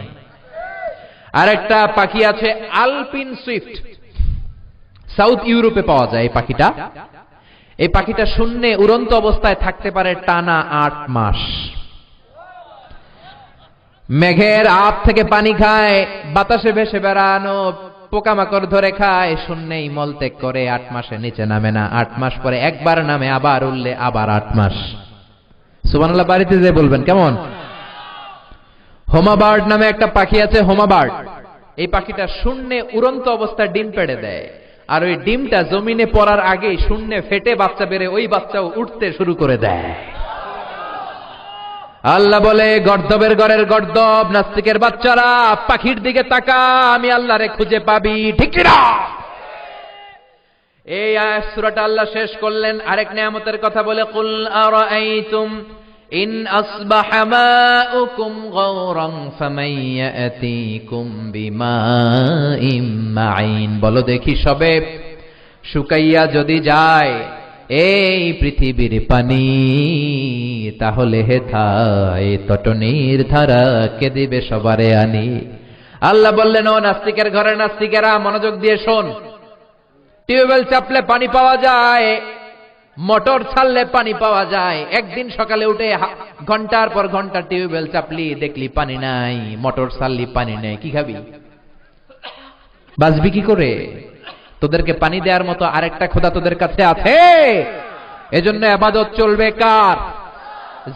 আরেকটা পাখি আছে আলপিন সুইফট, সাউথ ইউরোপে পাওয়া যায় এই পাখিটা। এই পাখিটা শূন্যে উড়ন্ত অবস্থায় থাকতে পারে টানা 8 মাস। মেঘের আপ থেকে পানি খায়, বাতাসে ভেসে বেড়ানো, পোকামাকড় ধরে খায়, শূন্যেই মলত্যাগ করে, 8 মাসে নিচে নামে না। 8 মাস পরে একবার নামে, আবার উঠলে আবার 8 মাস। সুবহানাল্লাহ। বাড়িতে যে বলবেন কেমন? হোমা বার্ড নামে একটা পাখি আছে, হোমা বার্ড। এই পাখিটা শূন্যে উড়ন্ত অবস্থায় ডিম পেড়ে দেয়, আর ওই ডিমটা জমিনে পড়ার আগেই শূন্যে ফেটে বাচ্চা বেড়ে ওই বাচ্চাও উঠতে শুরু করে দেয়। আল্লাহ বলে, গর্দবের ঘরের গর্দব নাস্তিকের বাচ্চারা, পাখির দিকে তাকা, আমি আল্লাহরে খুঁজে পাবি, ঠিক না? এই সূরাটা আল্লাহ শেষ করলেন আরেক নিয়ামতের কথা বলে, কুল আরাআইতুম ইন আসবাহা মাউকুম গাওরান ফামান ইয়াতিকুম বিমাইম মাইন। বলো দেখি সবে শুকাইয়া যদি যায় এই পৃথিবীর পানি, তাহলে হেথায় তটনির ধারা কে দিবে সবারে আনি। আল্লাহ বললেন, ও নাস্তিকের ঘরের নাস্তিকেরা, মনোযোগ দিয়ে শোন। টিউবওয়েল চাপলে পানি পাওয়া যায়, মোটর ছাড়লে পানি পাওয়া যায়। একদিন সকালে উঠে ঘন্টার পর ঘন্টা টিউবওয়েল চাপলি, দেখলি পানি নাই, মোটর ছাড়লি পানি নেই, কি খাবি? বাঁচবি কি করে? তোদেরকে পানি দেওয়ার মতো আরেকটা খোদা তোদের কাছে আছে? এজন্য ইবাদত চলবে কার?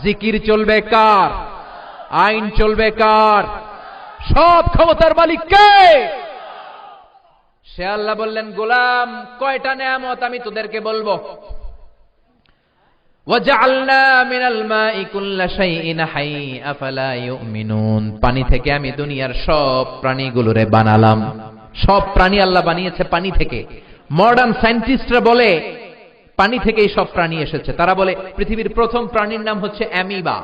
জিকির চলবে কার? আইন চলবে কার? সব ক্ষমতার মালিক কে? সে আল্লাহ বললেন, গোলাম কয়টা নেয়ামত আমি তোদেরকে বলবো। ওয়াজআলনা মিনাল মাই কুল্লা শাইইন হাই আফালা ইউমিনুন। পানি থেকে আমি দুনিয়ার সব প্রাণীগুলোরে বানালাম। সব প্রাণী আল্লাহ বানিয়েছে পানি থেকে। মডার্ন সায়েন্টিস্টরা বলে পানি থেকেই সব প্রাণী এসেছে। তারা বলে পৃথিবীর প্রথম প্রাণীর নাম হচ্ছে amoeba.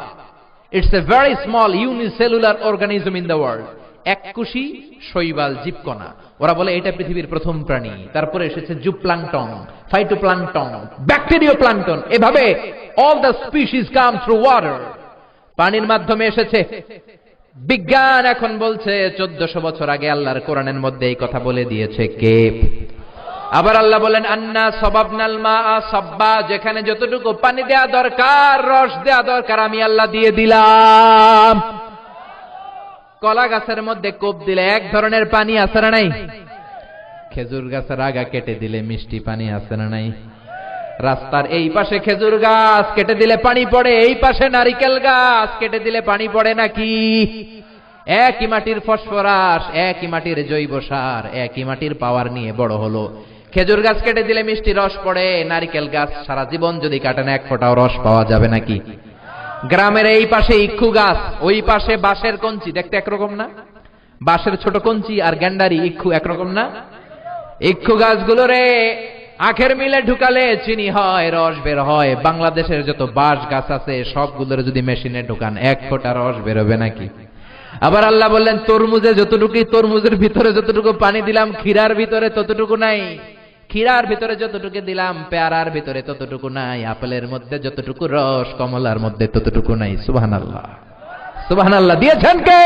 It's a very small unicellular organism in the world. এককোষী শৈবাল জীবকণা। ওরা বলে এটা পৃথিবীর প্রথম প্রাণী। তারপরে এসেছে জুপ্লাঙ্কটন, ফাইটোপ্লাঙ্কটন, ব্যাকটেরিওপ্লাঙ্কটন। এভাবে all the species come through water. পানির মাধ্যমে এসেছে। বিজ্ঞান এখন বলছে 1400 বছর আগে আল্লাহর কোরআনের মধ্যে এই কথা বলে দিয়েছে কে? আবার আল্লাহ বলেন, আন্না সাবাবনাল মাআ সাব্বা। যেখানে যতটুকু পানি দেয়া দরকার, রস দেয়া দরকার, আমি আল্লাহ দিয়ে দিলাম। কলা গাছের মধ্যে কোপ দিলে এক ধরনের পানি আছে না নাই? খেজুর গাছের আগা কেটে দিলে মিষ্টি পানি আছে না নাই? রাস্তার এই পাশে খেজুর গাছ কেটে দিলে পানি পড়ে, এই পাশে নারিকেল গাছ কেটে দিলে পানি পড়ে নাকি? একই মাটির ফসফরাস, একই মাটির জৈব সার, একই মাটির পাওয়ার নিয়ে বড় হলো। খেজুর গাছ কেটে দিলে মিষ্টি রস পড়ে, নারিকেল গাছ সারা জীবন যদি কাটেন এক ফোঁটাও রস পাওয়া যাবে নাকি? গ্রামের এই পাশে ইক্ষু গাছ, ওই পাশে বাঁশের কঞ্চি, দেখতে একরকম না? বাঁশের ছোট কঞ্চি আর গ্যান্ডারি ইক্ষু একরকম না? ইক্ষু গাছগুলোরে আখের মিলে ঢুকালে চিনি হয়, রস বের হয়। বাংলাদেশের যত বাঁশ গাছ আছে সবগুলোর যদি মেশিনে ঢুকান এক ফোঁটা রস বেরোবে নাকি? আবার আল্লাহ বললেন, তরমুজে যতটুকু, তরমুজের ভিতরে যতটুকু পানি দিলাম, ক্ষীরার ভিতরে ততটুকু নাই। ক্ষীরার ভিতরে যতটুকু দিলাম, পেয়ারার ভিতরে ততটুকু নাই। আপেলের মধ্যে যতটুকু রস, কমলার মধ্যে ততটুকু নাই। সুবহানাল্লাহ, সুবহানাল্লাহ। দিয়েছেন কে?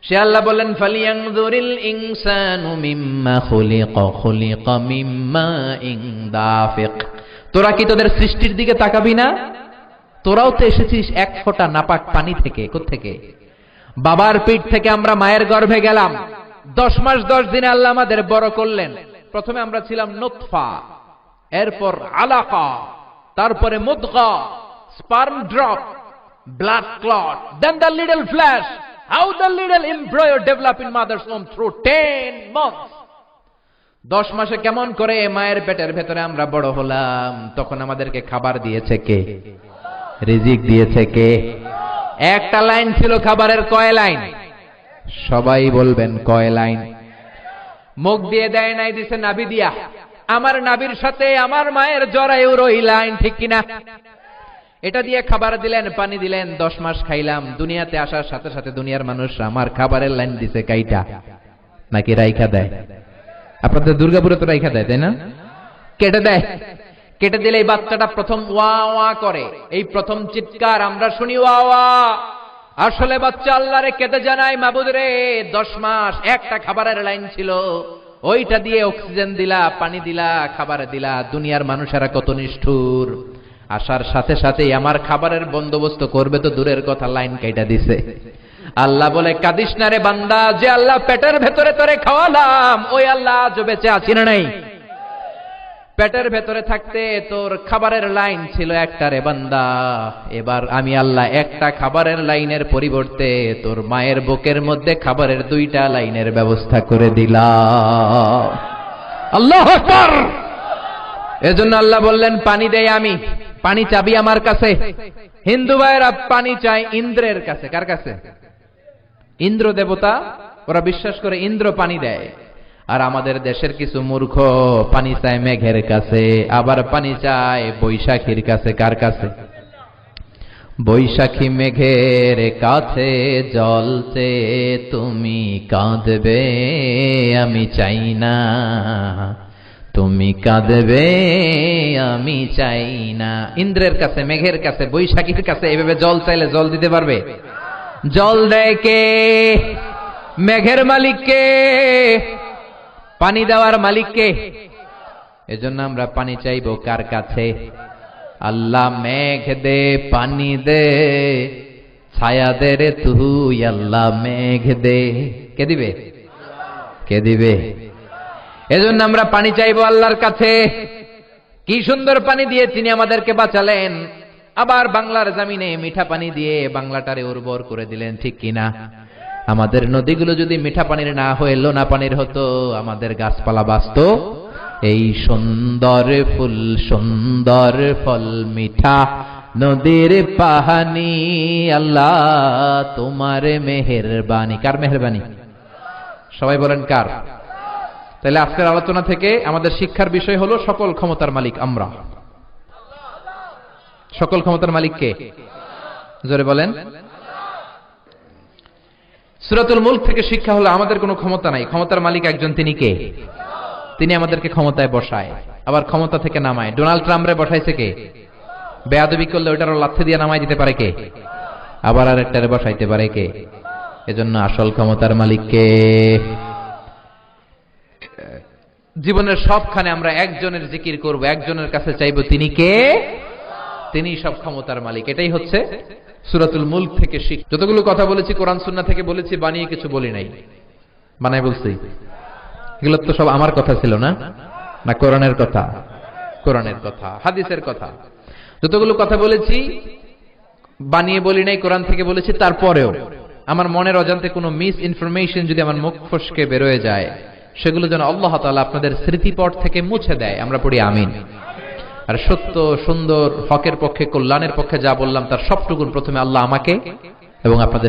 সে আল্লাহ বললেন, ফালিয়ানজুরিল ইনসানু মিম্মা খুলিকা, খুলিকা মিম্মা ইন দাফিক। তোরা কি তোদের সৃষ্টির দিকে তাকাবি না? তোরাও তো এসেছিস এক ফোঁটা নাপাক পানি থেকে। কোত্থেকে? বাবার পিঠ থেকে আমরা মায়ের গর্ভে গেলাম। 10 মাস 10 দিনে আল্লাহ আমাদের বড় করলেন। প্রথমে আমরা ছিলাম নুতফা, এরপর আলাকা, তারপরে মুদগা, sperm drop, blood clot, then the little flesh. How the little embryo develop in mother's womb through 10 months. 10 মাসে কেমন করে মায়ের পেটের ভেতরে আমরা বড় হলাম। তখন আমাদেরকে খাবার দিয়েছে কে? রিজিক দিয়েছে কে? একটা লাইন ছিল খাবারের, কয় লাইন? সবাই বলবেন কয় লাইন? মুখ দিয়ে দেয় নাই, দিছে নাভি দিয়া। আমার নাভির সাথে আমার মায়ের জরায়ুর ওই লাইন, ঠিক কিনা? এটা দিয়ে খাবার দিলেন, পানি দিলেন, 10 মাস খাইলাম। দুনিয়াতে আসার সাথে সাথে দুনিয়ার মানুষ আমার খাবারের লাইন দিছে কাইটা, নাকি রাইখা দেয়? আপনাদের দুর্গাপুরে তো রাইখা দেয়, তাই না? কেটে দেয়। কেটে দিলে এই বাচ্চাটা প্রথম ওয়া ওয়া করে। এই প্রথম চিৎকার আমরা শুনি, ওয়া ওয়া। আসলে বাচ্চা আল্লাহরে কেটে জানাই, মাবুদ রে 10 মাস একটা খাবারের লাইন ছিল, ওইটা দিয়ে অক্সিজেন দিলা, পানি দিলা, খাবার দিলা। দুনিয়ার মানুষেরা কত নিষ্ঠুর। আসার সাথে সাথেই আমার খাবারের বন্দোবস্ত করবে তো দূরের কথা, লাইন কাইটা দিছে। আল্লাহ বলে, কাঁদিস না রে বান্দা, যে আল্লাহ পেটের ভেতরে তোরে খাওয়ালাম ওই আল্লাহ আজও বেঁচে আছি না নাই? পেটের ভেতরে থাকতে তোর খাবারের লাইন ছিল একটা রে বান্দা। এবার আমি আল্লাহ একটা খাবারের লাইনের পরিবর্তে তোর মায়ের বুকের মধ্যে খাবারের 2টা লাইনের ব্যবস্থা করে দিলাম। আল্লাহু আকবার। এজন্য আল্লাহ বললেন, পানি দেই আমি, পানি চাবি আমার কাছে। হিন্দু ভাইয়েরা পানি চায় ইন্দ্রের কাছে। কার কাছে? ইন্দ্র দেবতা। ওরা বিশ্বাস করে ইন্দ্র পানি দেয়। আর আমাদের দেশের কিছু মূর্খ পানি চায় মেঘের কাছে, আবার পানি চায় বৈশাখীর কাছে। কার কাছে? বৈশাখী মেঘের কাছে জল চেয়ে তুমি কাঁদবে, আমি চাই না। তুমি কাঁদবে, আমি চাই না। ইন্দ্রের কাছে, মেঘের কাছে, বৈশাখীর কাছে এভাবে জল চাইলে জল দিতে পারবে? জল দেয় কে? মেঘের মালিক কে? পানি দেওয়ার মালিক কে? এজন্য আমরা পানি চাইবো কার কাছে? আল্লাহ মেঘ দে, পানি দে, ছায়া দে রে তুই আল্লাহ মেঘ দে। কে দিবে? কে দিবে? এজন্য আমরা পানি চাইবো আল্লাহর কাছে। কি সুন্দর পানি দিয়ে তিনি আমাদেরকে বাঁচালেন, আবার বাংলার জমিনে মিঠা পানি দিয়ে বাংলাটারে উর্বর করে দিলেন, ঠিক কিনা? আমাদের নদীগুলো যদি মিঠা পানির না হয়ে লোনা পানির হতো, আমাদের গাছপালা বাঁচত। এই সুন্দর ফুল সুন্দর ফল মিঠা নদীর পাহানি, আল্লাহ তোমার মেহেরবানি। কার মেহেরবানি? সবাই বলেন কার? তাহলে আজকের আলোচনা থেকে আমাদের শিক্ষার বিষয় হলো সকল ক্ষমতার মালিক আমরা। সকল ক্ষমতার মালিক কে? জোরে বলেন। সূরাতুল মুলক থেকে শিক্ষা হলো আমাদের কোনো ক্ষমতা নাই, ক্ষমতার মালিক একজন, তিনি কে? তিনি আমাদেরকে ক্ষমতায় বসায়, আবার ক্ষমতা থেকে নামায়। ডোনাল্ড ট্রাম্পরে বসাইছে কে? বেয়াদবি করলে ওইটারও লাথি দিয়ে নামাই দিতে পারে কে? আবার আরেকটারে বসাইতে পারে কে? এজন্য আসল ক্ষমতার মালিক কে? জীবনের সবখানে আমরা একজনের জিকির করব, একজনের কাছে চাইবো, তিনি কে? তিনি সব ক্ষমতার মালিক। এটাই হচ্ছে সূরাতুল মুলক থেকে শিক্ষা। যতগুলো কথা বলেছি কোরআন সুন্নাহ থেকে বলেছি, বানিয়ে কিছু বলি নাই। বানাই বলছি? এগুলো তো সব আমার কথা ছিল না? না কোরআনের কথা? কোরআনের কথা, হাদিসের কথা। যতগুলো কথা বলেছি বানিয়ে বলি নাই, কোরআন থেকে বলেছি। তারপরেও আমার মনের অজান্তে কোনো মিস ইনফরমেশন যদি আমার মুখ ফসকে বেরোয় যায়, সেগুলো যেন আল্লাহ তাআলা আপনাদের স্মৃতিপট থেকে মুছে দেয়। আমরা পড়ি আমিন। আর সত্য, সুন্দর, হকের পক্ষে, কল্যাণের পক্ষে যা বললাম তার সবটুকুন প্রথমে আল্লাহ আমাকে এবং আপনাদের